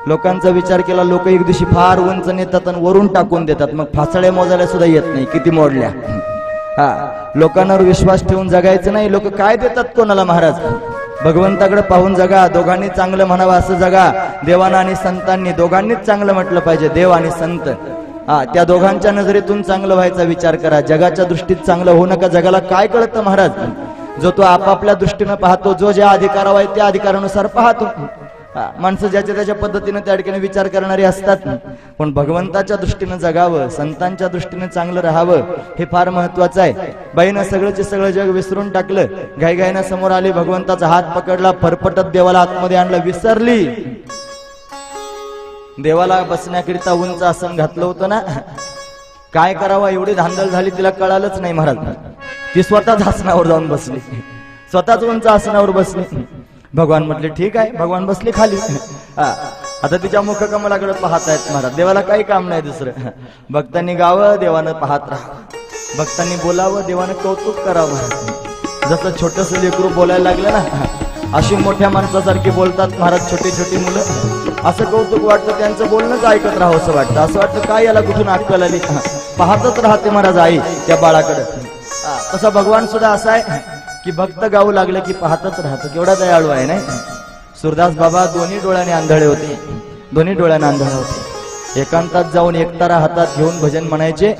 लोकांचा विचार केला, लोक एक दिवशी फार उंच नेतात आणि वरून टाकून देतात. मग फासळ्या मोजायला सुद्धा येत नाही किती मोडल्या. लोकांवर विश्वास ठेवून जगायचं नाही. लोक काय देतात कोणाला. महाराज भगवंताकडे पाहून जगा. दोघांनी चांगलं म्हणावं असं जगा. देवाना आणि संतांनी दोघांनीच चांगलं म्हटलं पाहिजे. देव आणि संत, त्या दोघांच्या नजरेतून चांगलं व्हायचा विचार करा. जगाच्या दृष्टीत चांगलं होऊ नका. जगाला काय कळतं महाराज, जो तो आपापल्या दृष्टीनं पाहतो. जो ज्या अधिकारावर आहे त्या अधिकारानुसार पाहतो. माणसं ज्याच्या त्याच्या पद्धतीने त्या ठिकाणी विचार करणारे असतात. पण भगवंताच्या दृष्टीने जगावं, संतांच्या दृष्टीने चांगलं राहावं, हे फार महत्वाचं आहे. बाईनं सगळंचे सगळं जग विसरून टाकलं. घाईघाईनं समोर आली, भगवंताचा हात पकडला, फरफटत देवाला आतमध्ये आणलं. विसरली. देवाला बसण्याकरिता उंच आसन घातलं होतं ना, काय करावं एवढी धांदल झाली तिला कळालंच नाही. महाराज ती स्वतःच आसनावर जाऊन बसली, स्वतःच उंच आसनावर बसली. भगवान म्हटले ठीक आहे. भगवान बसले खाली. आता तिच्या मुखकमलाकडे पाहतायत महाराज. देवाला काही काम नाही दुसरं. भक्तांनी गावं, देवानं पाहत राहावं. भक्तांनी बोलावं, देवानं कौतुक करावं. जसं छोटस लेकरू बोलायला लागलं ना, अशी मोठ्या माणसासारखी बोलतात महाराज छोटी छोटी मुलं. असं कौतुक वाटतं, त्यांचं बोलणंच ऐकत राहावं असं वाटतं. असं वाटतं काय याला कुठून अक्कल आली. पाहतच राहते महाराज आई त्या बाळाकडे. तसा भगवान सुद्धा असा आहे की भक्त गाऊ लागले की पाहतच राहतो. केवढा दयाळू आहे नाही. सूरदास बाबा दोन्ही डोळ्याने आंधळे होते, दोन्ही डोळ्याने आंधळे होते. एकांतात जाऊन एकतारा हातात घेऊन भजन म्हणायचे.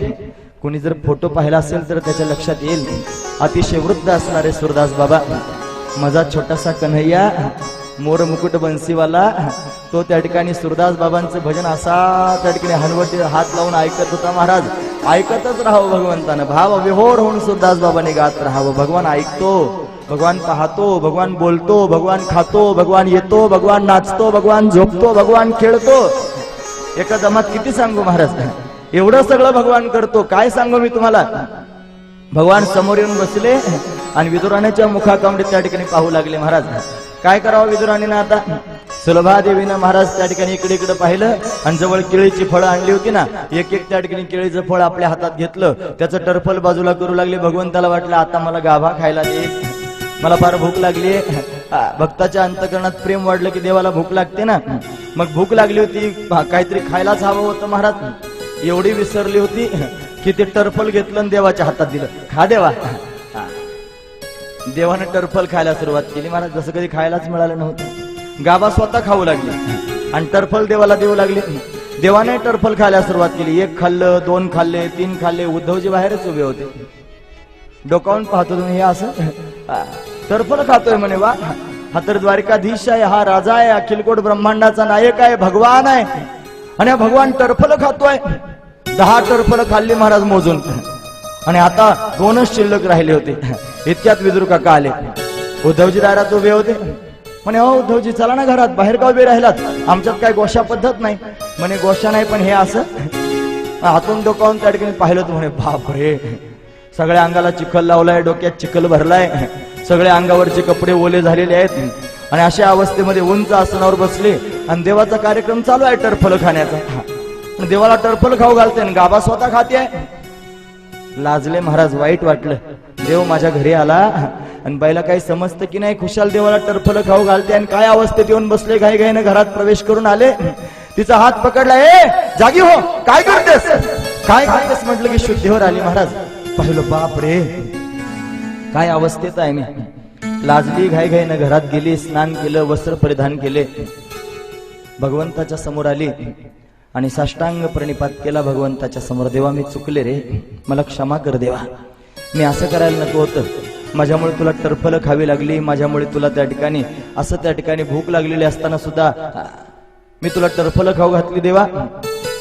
कोणी जर फोटो पाहिला असेल तर त्याच्या लक्षात येईल. अतिशय वृद्ध असणारे सूरदास बाबा. माझा छोटासा कन्हैया मोर मुकुट बंसीवाला, तो त्या ठिकाणी सूरदास बाबांचं भजन असा त्या ठिकाणी हलवटी हात लावून ऐकत होता. महाराज ऐकतच राहावं भगवंतानं. भाव विहोर होऊन सूरदास बाबांनी गात राहावं. भगवान ऐकतो, भगवान पाहतो, भगवान बोलतो, भगवान खातो, भगवान येतो, भगवान नाचतो, भगवान झोपतो, भगवान खेळतो. एका दमात किती सांगू महाराज. एवढं सगळं भगवान करतो. काय सांगू मी तुम्हाला. भगवान समोर येऊन बसले आणि विदुराण्याच्या मुखाकमडे त्या ठिकाणी पाहू लागले. महाराज काय करावं विदुराणीनं आता? सुलभादेवीनं महाराज त्या ठिकाणी इकडे इकडे पाहिलं आणि जवळ केळीची फळं आणली होती ना, एक एक त्या ठिकाणी केळीचं फळ आपल्या हातात घेतलं, त्याचं टरफल बाजूला करू लागले. भगवंताला वाटलं आता मला गाभा खायला दे, मला फार भूक लागली. भक्ताच्या अंतकरणात प्रेम वाढलं की देवाला भूक लागते ना. मग भूक लागली होती, काहीतरी खायलाच हवं होतं. महाराज एवढी विसरली होती की ते टरफल घेतलं आणि देवाच्या हातात दिलं. खा देवा. देवानं टरफल खायला सुरुवात केली. महाराज जसं कधी खायलाच मिळालं नव्हतं. गाभा स्वतः खाऊ लागली आणि टरफल देवाला देऊ लागले. देवाने टरफल खायला सुरुवात केली. एक खाल्लं, दोन खाल्ले, तीन खाल्ले. उद्धवजी बाहेरच उभे होते. डोकावून पाहतो तुम्ही हे असं टरफल खातोय म्हणे. वा, हा तर द्वारिकाधीश आहे, हा राजा आहे, अखिलकोट ब्रह्मांडाचा नायक आहे, भगवान आहे आणि हा भगवान टरफल खातोय. 10 टरफल खाल्ली महाराज मोजून आणि आता 2च शिल्लक राहिले होते. इतक्यात विदुर काका आले. उद्धवजी दारात उभे होते. म्हणे हो उद्धवजी चला ना घरात, बाहेर का उभे राहिलात? आमच्यात काय गोशा पद्धत नाही. म्हणे गोशा नाही पण हे असं हातून डोकावून त्या ठिकाणी पाहिलं तर म्हणे बापरे, सगळ्या अंगाला चिखल लावलाय, डोक्यात चिखल भरलाय, सगळ्या अंगावरचे कपडे ओले झालेले आहेत आणि अशा अवस्थेमध्ये उंच आसनावर बसले आणि देवाचा कार्यक्रम चालू आहे टरफल खाण्याचा. देवाला टरफल खाऊ घालते आणि गाभा स्वतः खाते. लाजले महाराज, वाईट वाटलं. देव माझ्या घरी आला आणि बाईला काही समजतं की नाही, खुशाल देवाला टरफल खाऊ घालते आणि काय अवस्थेत येऊन बसले. घाई घाईने घरात प्रवेश करून आले. तिचा हात पकडला. ए जागी हो, काय करतेस, काय करतेस म्हटलं की शुद्धीवर आली. महाराज पाहिलं, बाप रे काय अवस्थेत आहे मी. लाजली, घाई घाईने घरात गेली, स्नान केलं, वस्त्र परिधान केले, भगवंताच्या समोर आली आणि साष्टांग प्रणिपात केला भगवंताच्या समोर. देवा मी चुकले रे, मला क्षमा कर देवा, मी असं करायला नको होतं. माझ्यामुळे तुला टरफल खावी लागली, माझ्यामुळे तुला त्या ठिकाणी असं त्या ठिकाणी भूक लागलेली असताना सुद्धा मी तुला टरफल खाऊ घातली देवा.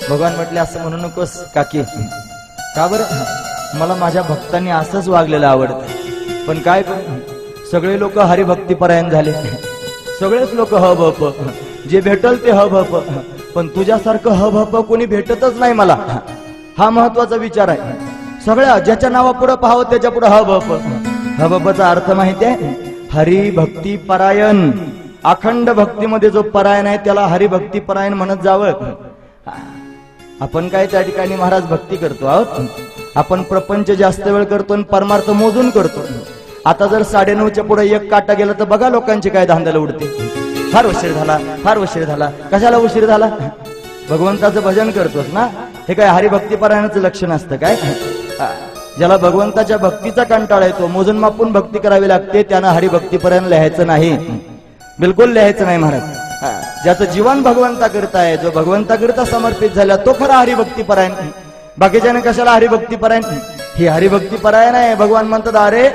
भगवान म्हटले असं म्हणू नकोस काकी. का बरं? मला माझ्या भक्तांनी असंच वागलेलं आवडतं. पण काय करू, सगळे लोक हरिभक्तीपरायण झाले, सगळेच लोक हबप, जे भेटल ते हबप, पण तुझ्यासारखं हबप कोणी भेटतच नाही मला. हा महत्वाचा विचार आहे. सगळ्या ज्याच्या नावापुढं पाहावं त्याच्या पुढे हबप. हबपचा अर्थ माहिती आहे? हरिभक्तीपरायण. अखंड भक्तीमध्ये जो परायण आहे त्याला हरिभक्तीपरायण म्हणत जावं. आपण काय त्या ठिकाणी महाराज भक्ती करतो आहोत, आपण प्रपंच जास्त वेळ करतो आणि परमार्थ मोजून करतो. आता जर 9:30च्या पुढे 1 काटा गेला तर बघा लोकांची काय धांदल उडते. फार उशीर झाला, फार उशीर झाला. कशाला उशीर झाला? भगवंताचं भजन करतोस ना. हे काय हरिभक्तीपरायणाचं लक्षण असतं काय? ज्याला भगवंताच्या भक्तीचा कंटाळा येतो, मोजून मापून भक्ती करावी लागते, त्यानं हरिभक्तीपरायण लिहायचं नाही, बिलकुल लिहायचं नाही महाराज. ज्याचं जीवन भगवंता करता आहे, जो भगवंता करता समर्पित झाला तो खरा हरिभक्तीपरायण. बाकीच्याने कशाला हरिभक्तीपरायण? ही हरिभक्तीपरायण आहे. भगवान म्हणतात अरे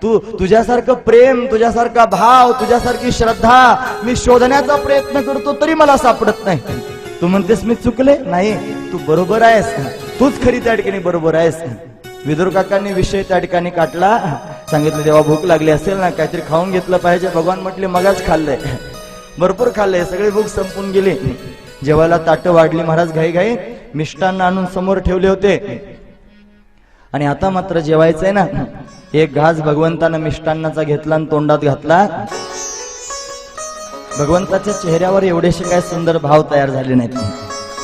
तुझ्यासारखं प्रेम, तुझ्यासारखा भाव, तुझ्यासारखी श्रद्धा मी शोधण्याचा प्रयत्न करतो तरी मला सापडत नाही. तू म्हणतेस मी चुकले? नाही, तू बरोबर आहेस, तूच खरी त्या ठिकाणी बरोबर आहेस. विदुर काकांनी विषय त्या ठिकाणी काटला. सांगितलं देवा भूक लागली असेल ना, काहीतरी खाऊन घेतलं पाहिजे. भगवान म्हटले मगाच खाल्लंय, भरपूर खाल्लंय, सगळी भूक संपून गेली. जेवायला ताटं वाढली. महाराज घाई घाई मिष्टान्न आणून समोर ठेवले होते आणि आता मात्र जेवायचंय ना. एक घास भगवंतानं मिष्टान्नाचा घेतला आणि तोंडात घातला. भगवंताच्या चेहऱ्यावर एवढेसे काय सुंदर भाव तयार झाले नाहीत.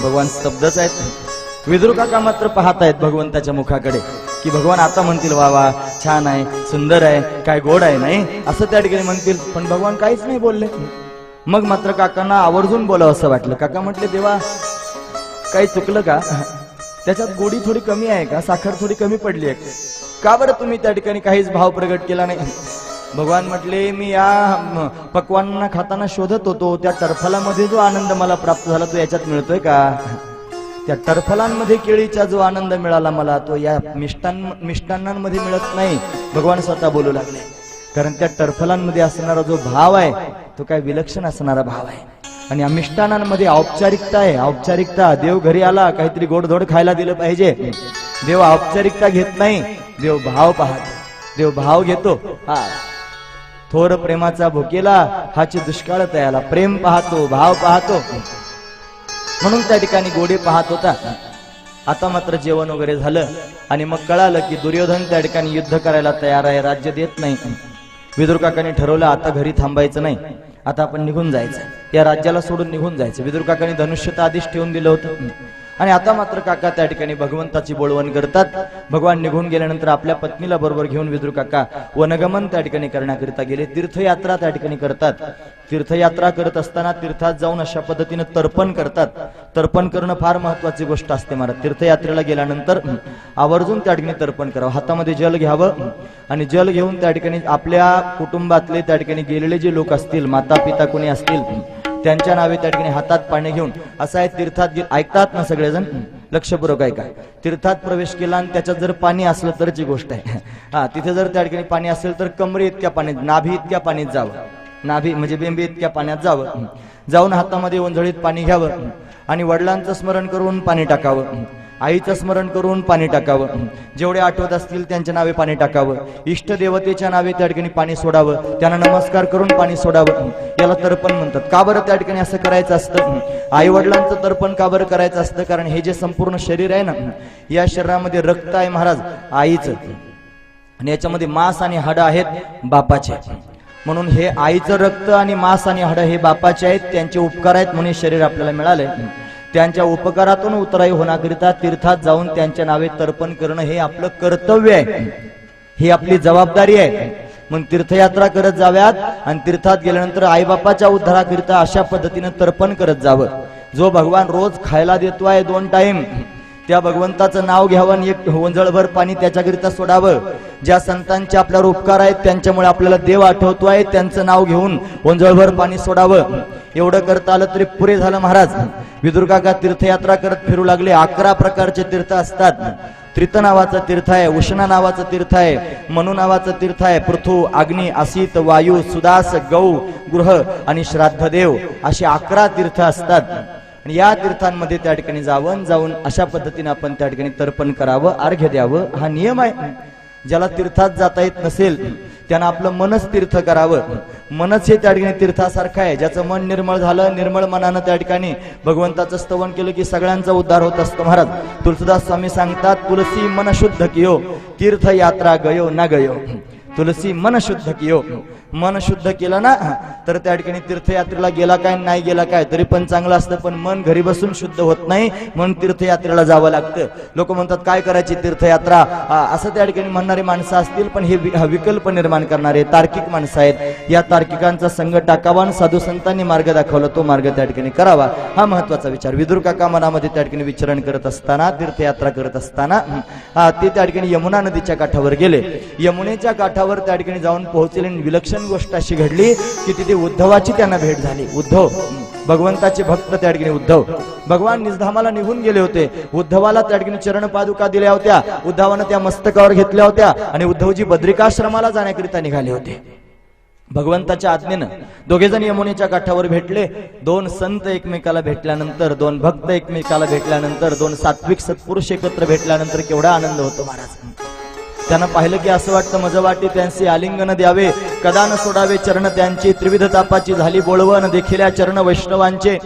भगवान स्तब्धच आहेत. विदुर काका मात्र पाहत आहेत भगवंताच्या मुखाकडे की भगवान आता म्हणतील वा वा छान आहे, सुंदर आहे, काय गोड आहे, नाही असं त्या ठिकाणी म्हणतील. पण भगवान काहीच नाही बोलले. मग मात्र काकांना आवर्जून बोलावं असं वाटलं. काका म्हटले देवा काही चुकलं का? त्याच्यात गोडी थोडी कमी आहे का? साखर थोडी कमी पडली आहे का बरं तुम्ही त्या ठिकाणी काहीच भाव प्रगट केला नाही? भगवान म्हटले मी या पक्वांना खाताना शोधत होतो, त्या टरफलामध्ये जो आनंद मला प्राप्त झाला तो याच्यात मिळतोय का? त्या टरफलांमध्ये केळीचा जो आनंद मिळाला मला तो या मिष्टान्नांमध्ये मिळत नाही. भगवान स्वतः बोलू लागले. कारण त्या टरफलांमध्ये असणारा जो भाव आहे तो काय विलक्षण असणारा भाव आहे. आणि या मिष्टान्नांमध्ये औपचारिकता आहे, औपचारिकता. देव घरी आला काहीतरी गोडधोड खायला दिलं पाहिजे. देव औपचारिकता घेत नाही, देव भाव पाहतो, देव भाव घेतो. हा थोर प्रेमाचा भुकेला हाची दुष्काळ तयाला. प्रेम पाहतो, भाव पाहतो, म्हणून त्या ठिकाणी गोडी पाहत होता. आता मात्र जेवण वगैरे झालं आणि मग कळालं की दुर्योधन त्या ठिकाणी युद्ध करायला तयार आहे, राज्य देत नाही. विदुर काकांनी ठरवलं आता घरी थांबायचं नाही, आता आपण निघून जायचं, या राज्याला सोडून निघून जायचं. विदुर काकांनी धनुष्य तर आधीच ठेवून दिलं होतं आणि आता मात्र काका त्या ठिकाणी भगवंताची बोलवण करतात. भगवान निघून गेल्यानंतर आपल्या पत्नीला बरोबर घेऊन विदुर काका वनगमन त्या ठिकाणी करण्याकरिता गेले. तीर्थयात्रा त्या ठिकाणी करतात. तीर्थयात्रा करत असताना तीर्थात जाऊन अशा पद्धतीने तर्पण करतात. तर्पण करणं फार महत्वाची गोष्ट असते महाराज. तीर्थयात्रेला गेल्यानंतर आवर्जून त्या ठिकाणी तर्पण करावं, हातामध्ये जल घ्यावं आणि जल घेऊन त्या ठिकाणी आपल्या कुटुंबातले त्या ठिकाणी गेलेले जे लोक असतील, माता पिता कोणी असतील, त्यांच्या नावे त्या ठिकाणी हातात पाणी घेऊन असं आहे. तीर्थात ऐकतात ना सगळेजण, लक्षपूर्वक ऐका. तीर्थात प्रवेश केला आणि त्याच्यात जर पाणी असलं तरची गोष्ट आहे. हा, तिथे जर त्या ठिकाणी पाणी असेल तर कमरे इतक्या पाण्यात, नाभी इतक्या पाण्यात जावं, नाभी म्हणजे बेंबी इतक्या पाण्यात जावं. जाऊन हातामध्ये ओंजळीत पाणी घ्यावं आणि वडिलांचं स्मरण करून पाणी टाकावं, आईचं स्मरण करून पाणी टाकावं, जेवढे आठवत असतील त्यांच्या नावे पाणी टाकावं, इष्ट देवतेच्या नावे त्या ठिकाणी पाणी सोडावं, त्यांना नमस्कार करून पाणी सोडावं. याला तर्पण म्हणतात. का बरं त्या ठिकाणी असं करायचं असतं? आई वडिलांचं तर्पण का बरं करायचं असतं? कारण हे जे संपूर्ण शरीर आहे ना, या शरीरामध्ये रक्त आहे महाराज आईचं आणि याच्यामध्ये मांस आणि हाडं आहेत बापाचे. म्हणून हे आईचं रक्त आणि मांस आणि हाडं हे बापाचे आहेत, त्यांचे उपकार आहेत म्हणून शरीर आपल्याला मिळालंय. त्यांच्या उपकारातून उतराई होण्याकरिता तीर्थात जाऊन त्यांच्या नावे तर्पण करणं हे आपलं कर्तव्य आहे, ही आपली जबाबदारी आहे. मग तीर्थयात्रा करत जाव्यात आणि तीर्थात गेल्यानंतर आईबापाच्या उद्धाराकरिता अशा पद्धतीनं तर्पण करत जावं. जो भगवान रोज खायला देतोय 2 टाइम, त्या भगवंताचं नाव घ्यावं आणि एक ओंजळभर पाणी त्याच्याकरिता सोडावं. ज्या संतांचे आपल्यावर उपकार आहेत त्यांच्यामुळे आपल्याला देव आठवतोय, त्यांचं नाव घेऊन ओंजळभर पाणी सोडावं. एवढं करता आलं तरी पुरे झालं महाराज. विदुर काका तीर्थयात्रा करत फिरू लागले. 11 प्रकारचे तीर्थ असतात. त्रित नावाचं तीर्थ आहे, उष्ण नावाचं तीर्थ आहे, मनु नावाचं तीर्थ आहे, पृथु, अग्नी, असित, वायू, सुदास, गौ, गृह आणि श्राद्धदेव असे 11 तीर्थ असतात. आणि या तीर्थांमध्ये त्या ठिकाणी जाऊन अशा पद्धतीने आपण त्या ठिकाणी तर्पण करावं, अर्घ्य द्यावं. हा नियम आहे. ज्याला तीर्थात जाता येत नसेल त्यानं आपलं मनच तीर्थ करावं. मनच हे त्या ठिकाणी तीर्थासारखं आहे. ज्याचं मन निर्मळ झालं, निर्मळ मनानं त्या ठिकाणी भगवंताचं स्तवन केलं की सगळ्यांचा उद्धार होत असतो महाराज. तुलसीदास स्वामी सांगतात, तुलसी मन शुद्ध कियो, तीर्थयात्रा गयो ना गयो. तुलसी मन शुद्ध कियो, मन शुद्ध केलं ना तर त्या ठिकाणी तीर्थयात्रेला गेला काय नाही गेला काय तरी पण चांगलं असतं. पण मन घरी बसून शुद्ध होत नाही म्हणून तीर्थयात्रेला जावं लागतं. लोक म्हणतात काय करायची तीर्थयात्रा, असं त्या ठिकाणी म्हणणारे माणसं असतील, पण हे विकल्प निर्माण करणारे तार्किक माणसं आहेत. या तार्किकांचा संघ टाकावा आणि साधू संतांनी मार्ग दाखवला तो मार्ग त्या ठिकाणी करावा, हा महत्वाचा विचार. विदुर काका मनामध्ये त्या ठिकाणी विचरण करत असताना, तीर्थयात्रा करत असताना ते त्या ठिकाणी यमुना नदीच्या काठावर गेले. यमुनेच्या काठावर त्या ठिकाणी जाऊन पोहोचले. विलक्षण गोष्ट अशी घडली की तिथे उद्धवाची त्यांना भेट झाली. उद्धव भगवंताचे भक्त त्या ठिकाणी उद्धव, भगवान निजधामाला निघून गेले होते. उद्धवाला त्या ठिकाणी चरण पादुका दिल्या होत्या, उद्धवानं त्या मस्तकावर घेतल्या होत्या आणि उद्धवजी बद्रिकाश्रमाला जाण्याकरिता निघाले होते. भगवंताच्या आज्ञेनं दोघे जण यमुनेच्या काठावर भेटले. 2 संत एकमेकाला भेटल्यानंतर, 2 भक्त एकमेकाला भेटल्यानंतर, 2 सात्विक सत्पुरुष एकत्र भेटल्यानंतर केवढा आनंद होतो महाराज. त्यांना पाहिलं की असं वाटतं मज वाटी त्यांचे आलिंगन द्यावे, कदा न सोडावे चरण त्यांची, त्रिविध तापाची झाली बोळवण देखिल्या चरण वैष्णवांचे,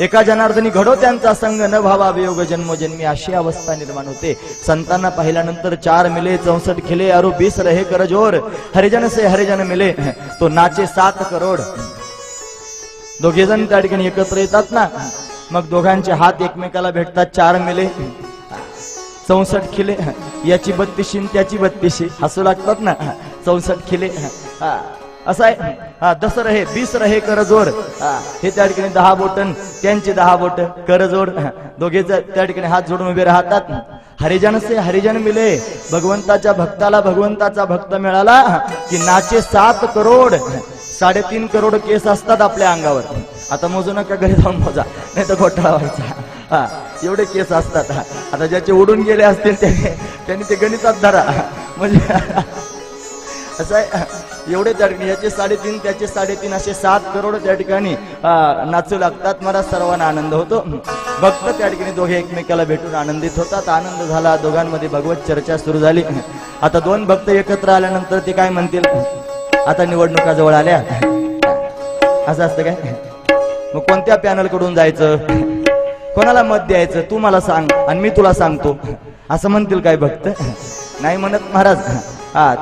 एका जनार्दनी घडो त्यांचा संग, न भावा वियोग जन्मोजन्मी, अशी अवस्था निर्माण होते. संतांना पाहिल्यानंतर 4 मिले 64 खिले, अरु 20 रहे करजोर, हरिजन से हरिजन मिले तो नाचे 7 करोड. दोघे जण त्या ठिकाणी एकत्र येतात ना, मग दोघांचे हात एकमेकाला भेटतात. 4 मिले 64 खिले, याची 32 त्याची 32, हसू लागतात ना. 64 खिले असं आहे. 10 रहे 20 रहे करजोर, हे त्या ठिकाणी 10 बोटन त्यांचे 10 बोट करजोड. दोघे त्या ठिकाणी हात जोडून उभे राहतात. हरिजन से हरिजन मिले, भगवंताच्या भक्ताला भगवंताचा भक्त मिळाला की नाचे 7 करोड. 3.5 करोड केस असतात आपल्या अंगावर. आता मोजू नका, घरी जाऊन मोजा नाही तर घोटाळा व्हायचा. एवढे केस असतात. आता ज्याचे उडून गेले असतील त्यांनी ते गणितात धरा. म्हणजे असं आहे. एवढे त्या ठिकाणी याचे 3.5 त्याचे 3.5 असे 7 करोड त्या ठिकाणी नाचू लागतात. मला सर्वांना आनंद होतो. भक्त त्या ठिकाणी दोघे एकमेकाला भेटून आनंदित होतात. आनंद झाला. दोघांमध्ये भगवत चर्चा सुरू झाली. आता 2 भक्त एकत्र आल्यानंतर ते काय म्हणतील, आता निवडणुका जवळ आल्या, असं असतं काय. मग कोणत्या पॅनल कडून जायचं, कोणाला मत द्यायचं, तू मला सांग आणि मी तुला सांगतो, असं म्हणतील काय भक्त? नाही म्हणत महाराज.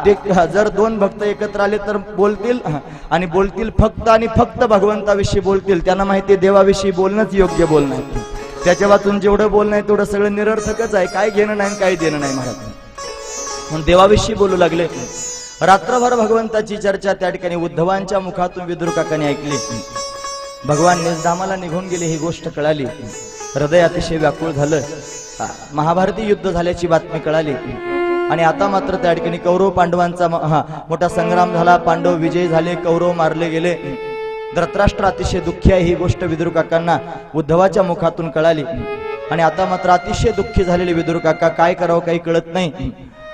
ते जर दोन भक्त एकत्र आले तर बोलतील आणि बोलतील फक्त आणि फक्त भगवंताविषयी बोलतील. त्यांना माहिती आहे देवाविषयी बोलणंच योग्य बोलणं आहे. त्याच्या वाचून जेवढं बोलणं आहे तेवढं सगळं निरर्थकच आहे. काय घेणं नाही काही देणं नाही महाराज. म्हणून देवाविषयी बोलू लागले. रात्रभर भगवंताची चर्चा त्या ठिकाणी उद्धवांच्या मुखातून विदुर काकांनी ऐकली. भगवान निजधामाला निघून गेले ही गोष्ट कळाली. हृदय अतिशय व्याकुळ झालं. महाभारती युद्ध झाल्याची बातमी कळाली आणि आता मात्र त्या ठिकाणी कौरव पांडवांचा मोठा संग्राम झाला. पांडव विजयी झाले, कौरव मारले गेले. धृतराष्ट्र अतिशय दुःखी आहे ही गोष्ट विदुर काकांना उद्धवाच्या मुखातून कळाली आणि आता मात्र अतिशय दुःखी झालेले विदुर काका काय करावं काही कळत नाही.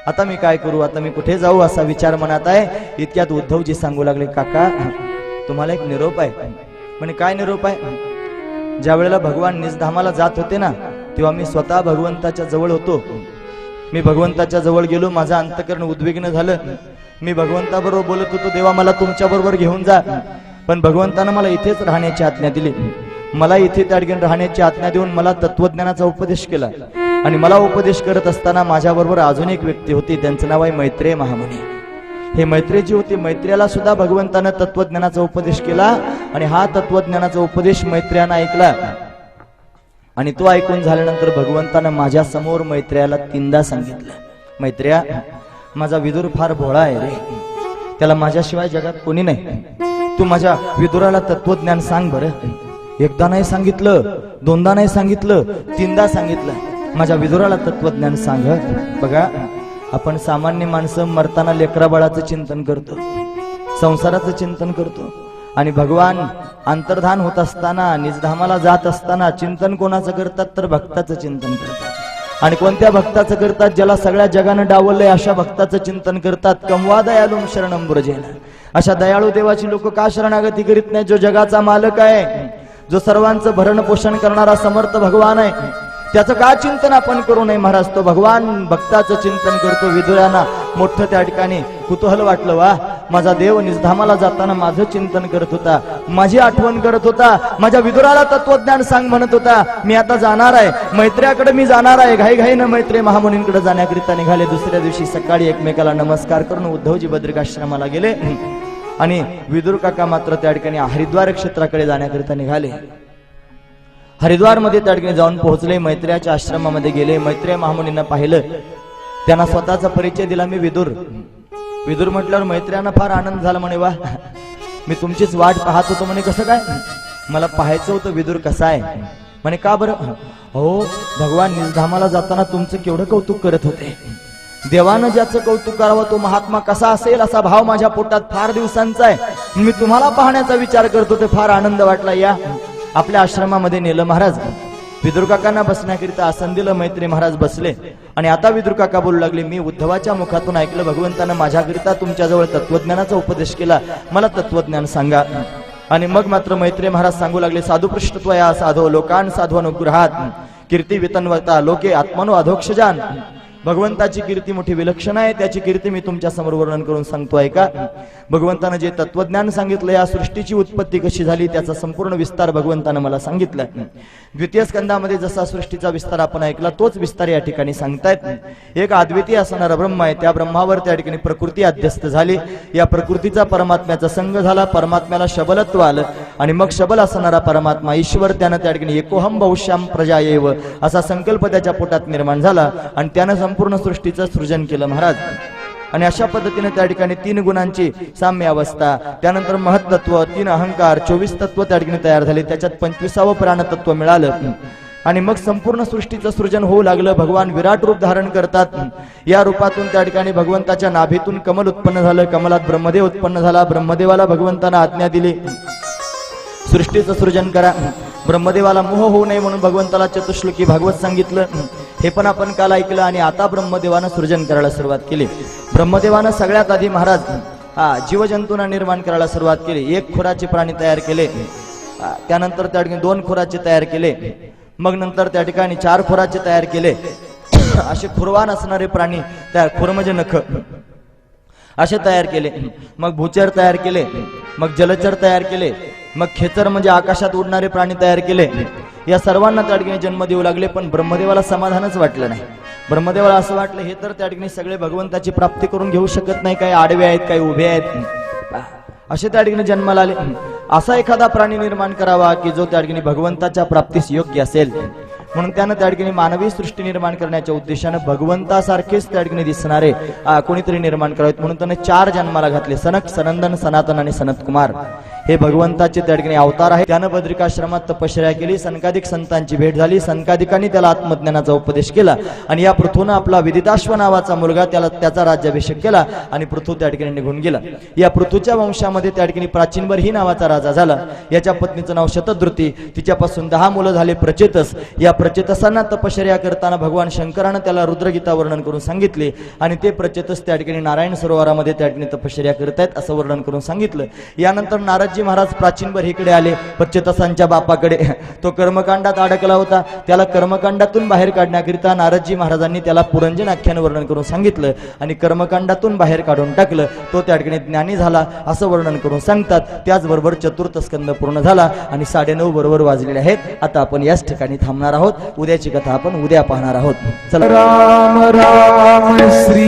आता मी काय करू, आता मी कुठे जाऊ असा विचार मनात आहे. इतक्यात उद्धवजी सांगू लागले, काका तुम्हाला एक निरोप आहे. म्हणे काय निरोप आहे? ज्या वेळेला भगवान निजधामाला जात होते ना तेव्हा मी स्वतः भगवंताच्या जवळ होतो. मी भगवंताच्या जवळ गेलो, माझं अंतकरण उद्विग्न झालं. मी भगवंताबरोबर बोलत होतो, देवा मला तुमच्या बरोबर घेऊन जा. पण भगवंतानं मला इथेच राहण्याची आज्ञा दिली. मला इथे त्या ठिकाणी राहण्याची आज्ञा देऊन मला तत्वज्ञानाचा उपदेश केला आणि मला उपदेश करत असताना माझ्याबरोबर अजून एक व्यक्ती होती, त्यांचं नाव आहे मैत्रेय महामुनी. हे मैत्रेयजी होते. मैत्रेयाला सुद्धा भगवंतानं तत्वज्ञानाचा उपदेश केला आणि हा तत्वज्ञानाचा उपदेश मैत्रेयानं ऐकला आणि तो ऐकून झाल्यानंतर भगवंतानं माझ्या समोर मैत्रेयाला 3दा सांगितलं, मैत्रेया माझा विदुर फार भोळा आहे रे, त्याला माझ्याशिवाय जगात कोणी नाही. तू माझ्या विदुराला तत्वज्ञान सांग बरं. एकदा नाही सांगितलं, 2दा नाही सांगितलं, 3दा सांगितलं, माझ्या विदुराला तत्वज्ञान सांग. बघा आपण सामान्य माणसं मरताना लेकरा बाळाचं चिंतन करतो, संसाराचं चिंतन करतो आणि भगवान अंतर्धान होत असताना निजधामाला जात असताना चिंतन कोणाचं करतात तर भक्ताचं चिंतन करतात. आणि कोणत्या भक्ताचं करतात? ज्याला सगळ्या जगानं डावललंय अशा भक्ताचं चिंतन करतात. कमवा दयालुम शरणं ब्रजेन. अशा दयाळू देवाची लोक का शरणागती करीत नाही? जो जगाचा मालक आहे, जो सर्वांचं भरण पोषण करणारा समर्थ भगवान आहे, त्याचं का चिंतन आपण करू नये महाराज? तो भगवान भक्ताचं चिंतन करतो. विदुरांना मोठं त्या ठिकाणी कुतूहल वाटलं, वा माझा देव निजधामाला जाताना माझं चिंतन करत होता, माझी आठवण करत होता, माझ्या विदुराला तत्वज्ञान सांग म्हणत होता. मी आता जाणार आहे, मैत्र्याकडे मी जाणार आहे. घाईघाईनं मैत्रेय महामुनींकडे जाण्याकरिता निघाले. दुसऱ्या दिवशी सकाळी एकमेकाला नमस्कार करून उद्धवजी बद्रिकाश्रमाला गेले आणि विदुर काका मात्र त्या ठिकाणी हरिद्वार क्षेत्राकडे जाण्याकरिता निघाले. हरिद्वार मध्ये त्या ठिकाणी जाऊन पोहोचले. मैत्रेयाच्या आश्रमामध्ये गेले. मैत्रेय महामुनींना पाहिलं, त्यांना स्वतःचा परिचय दिला, मी विदुर. विदुर म्हटल्यावर मैत्रेयांना फार आनंद झाला. म्हणे वा मी तुमचीच वाट पाहत होतो. म्हणे कसं काय? मला पाहायचं होतं विदुर कसा आहे. म्हणे का बरं? हो भगवान निजधामाला जाताना तुमचं केवढं कौतुक करत होते. देवानं ज्याचं कौतुक करावं तो महात्मा कसा असेल असा भाव माझ्या पोटात फार दिवसांचा आहे. मी तुम्हाला पाहण्याचा विचार करत होते, फार आनंद वाटला. या आपल्या आश्रमामध्ये नेलं महाराज. विदुर काकांना बसण्याकरिता आसन दिलं. मैत्री महाराज बसले आणि आता विदुर काका बोलू लागले, मी उद्धवाच्या मुखातून ऐकलं भगवंतानं माझ्याकरिता तुमच्याजवळ तत्वज्ञानाचा उपदेश केला, मला तत्वज्ञान सांगा. आणि मग मात्र मैत्री महाराज सांगू लागले, साधू पृष्ठत्वया साधो लोकान साधू अनुग्रहात कीर्ती वितन्वता लोके आत्मनो अधोक्षजान. भगवंताची कीर्ती मोठी विलक्षण आहे, त्याची कीर्ती मी तुमच्या समोर वर्णन करून सांगतो ऐका. भगवंतानं जे तत्वज्ञान सांगितलं, या सृष्टीची उत्पत्ती कशी झाली त्याचा संपूर्ण विस्तार भगवंतानं मला सांगितला. द्वितीय स्कंदामध्ये जसा सृष्टीचा विस्तार आपण ऐकला तोच विस्तार या ठिकाणी सांगतायत. एक अद्वितीय असणारा ब्रह्म आहे, त्या ब्रह्मावर त्या ठिकाणी प्रकृती अध्यस्त झाली. या प्रकृतीचा परमात्म्याचा संग झाला, परमात्म्याला शबलत्व आलं आणि मग शबल असणारा परमात्मा ईश्वर त्यानं त्या ठिकाणी एकोहम बहुश्याम प्रजायेव असा संकल्प त्याच्या पोटात निर्माण झाला आणि त्यानं संपूर्ण सृष्टीचं सृजन केलं महाराज. आणि अशा पद्धतीने त्या ठिकाणी 3 गुणांची साम्य अवस्था, त्यानंतर महत्त्व, 3 अहंकार, 24 तत्व त्या ठिकाणी तयार झाले. त्याच्यात 25वं प्राणतत्व मिळालं आणि मग संपूर्ण सृष्टीचं सृजन होऊ लागलं. भगवान विराट रूप धारण करतात. या रूपातून त्या ठिकाणी भगवंताच्या नाभीतून कमल उत्पन्न झालं. कमलात ब्रह्मदेव उत्पन्न झाला. ब्रह्मदेवाला भगवंतानं आज्ञा दिली सृष्टीचं सृजन करा. ब्रह्मदेवाला मोह होऊ नये म्हणून भगवंताला चतुश्लोकी भागवत सांगितलं. हे पण आपण काल ऐकलं. आणि आता ब्रह्मदेवानं सृजन करायला सुरुवात केली. ब्रह्मदेवानं सगळ्यात आधी महाराज जीवजंतूंना निर्माण करायला सुरुवात केली. 1 खुराचे प्राणी तयार केले, त्यानंतर त्या ठिकाणी 2 खुराचे तयार केले, मग नंतर त्या ठिकाणी 4 खुराचे तयार केले. असे खुरवान असणारे प्राणी तयार, खुर म्हणजे नख, असे तयार केले. मग भूचर तयार केले, मग जलचर तयार केले, मग खेचर म्हणजे आकाशात उडणारे प्राणी तयार केले. या सर्वांना त्या ठिकाणी जन्म देऊ लागले. पण ब्रह्मदेवाला समाधानच वाटलं नाही. ब्रह्मदेवाला असं वाटलं हे तर त्या ठिकाणी सगळे भगवंताची प्राप्ती करून घेऊ शकत नाही, काही आडवे आहेत काही उभे आहेत, असे त्या ठिकाणी जन्माला आले. असा एखादा प्राणी निर्माण करावा की जो त्या ठिकाणी भगवंताच्या प्राप्तीस योग्य असेल, म्हणून त्यानं त्या ठिकाणी मानवी सृष्टी निर्माण करण्याच्या उद्देशानं भगवंतासारखेच त्या ठिकाणी दिसणारे कोणीतरी निर्माण करावेत, म्हणून त्याने 4 जन्माला घातले. सनक, सनंदन, सनातन आणि सनत कुमार हे भगवंताचे त्या ठिकाणी अवतार आहे. त्यानं बद्रिकाश्रमात तपश्चर्या केली, सनकादिक संतांची भेट झाली, सनकादिकांनी त्याला आत्मज्ञानाचा उपदेश केला आणि या पृथूनं आपला विदिताश्व नावाचा मुलगा त्याचा राज्याभिषेक केला आणि पृथू त्या ठिकाणी निघून गेला. या पृथूच्या वंशामध्ये त्या ठिकाणी प्राचीनवर ही नावाचा राजा झाला. याच्या पत्नीचं नाव शतद्रुती, तिच्यापासून 10 मुलं झाले प्रचेतस. या प्रचेतसांना तपश्चर्या करताना भगवान शंकरानं त्याला रुद्रगीता वर्णन करून सांगितले आणि ते प्रचेतस त्या ठिकाणी नारायण सरोवरामध्ये त्या ठिकाणी तपश्चर्या करत आहेत असं वर्णन करून सांगितलं. यानंतर नारदजी महाराज प्राचीनवर इकडे आले प्रचेतसांच्या बापाकडे. तो कर्मकांडात अडकला होता, त्याला कर्मकांडातून बाहेर काढण्याकरिता नारदजी महाराजांनी त्याला पुरंजन आख्यान वर्णन करून सांगितलं आणि कर्मकांडातून बाहेर काढून टाकलं. तो त्या ठिकाणी ज्ञानी झाला असं वर्णन करून सांगतात. त्याचबरोबर चतुर्थ स्कंद पूर्ण झाला आणि 9:30 बरोबर वाजलेले आहेत. आता आपण याच ठिकाणी थांबणार आहोत. उद्याची कथा आपण उद्या पाहणार आहोत. चला. राम राम श्री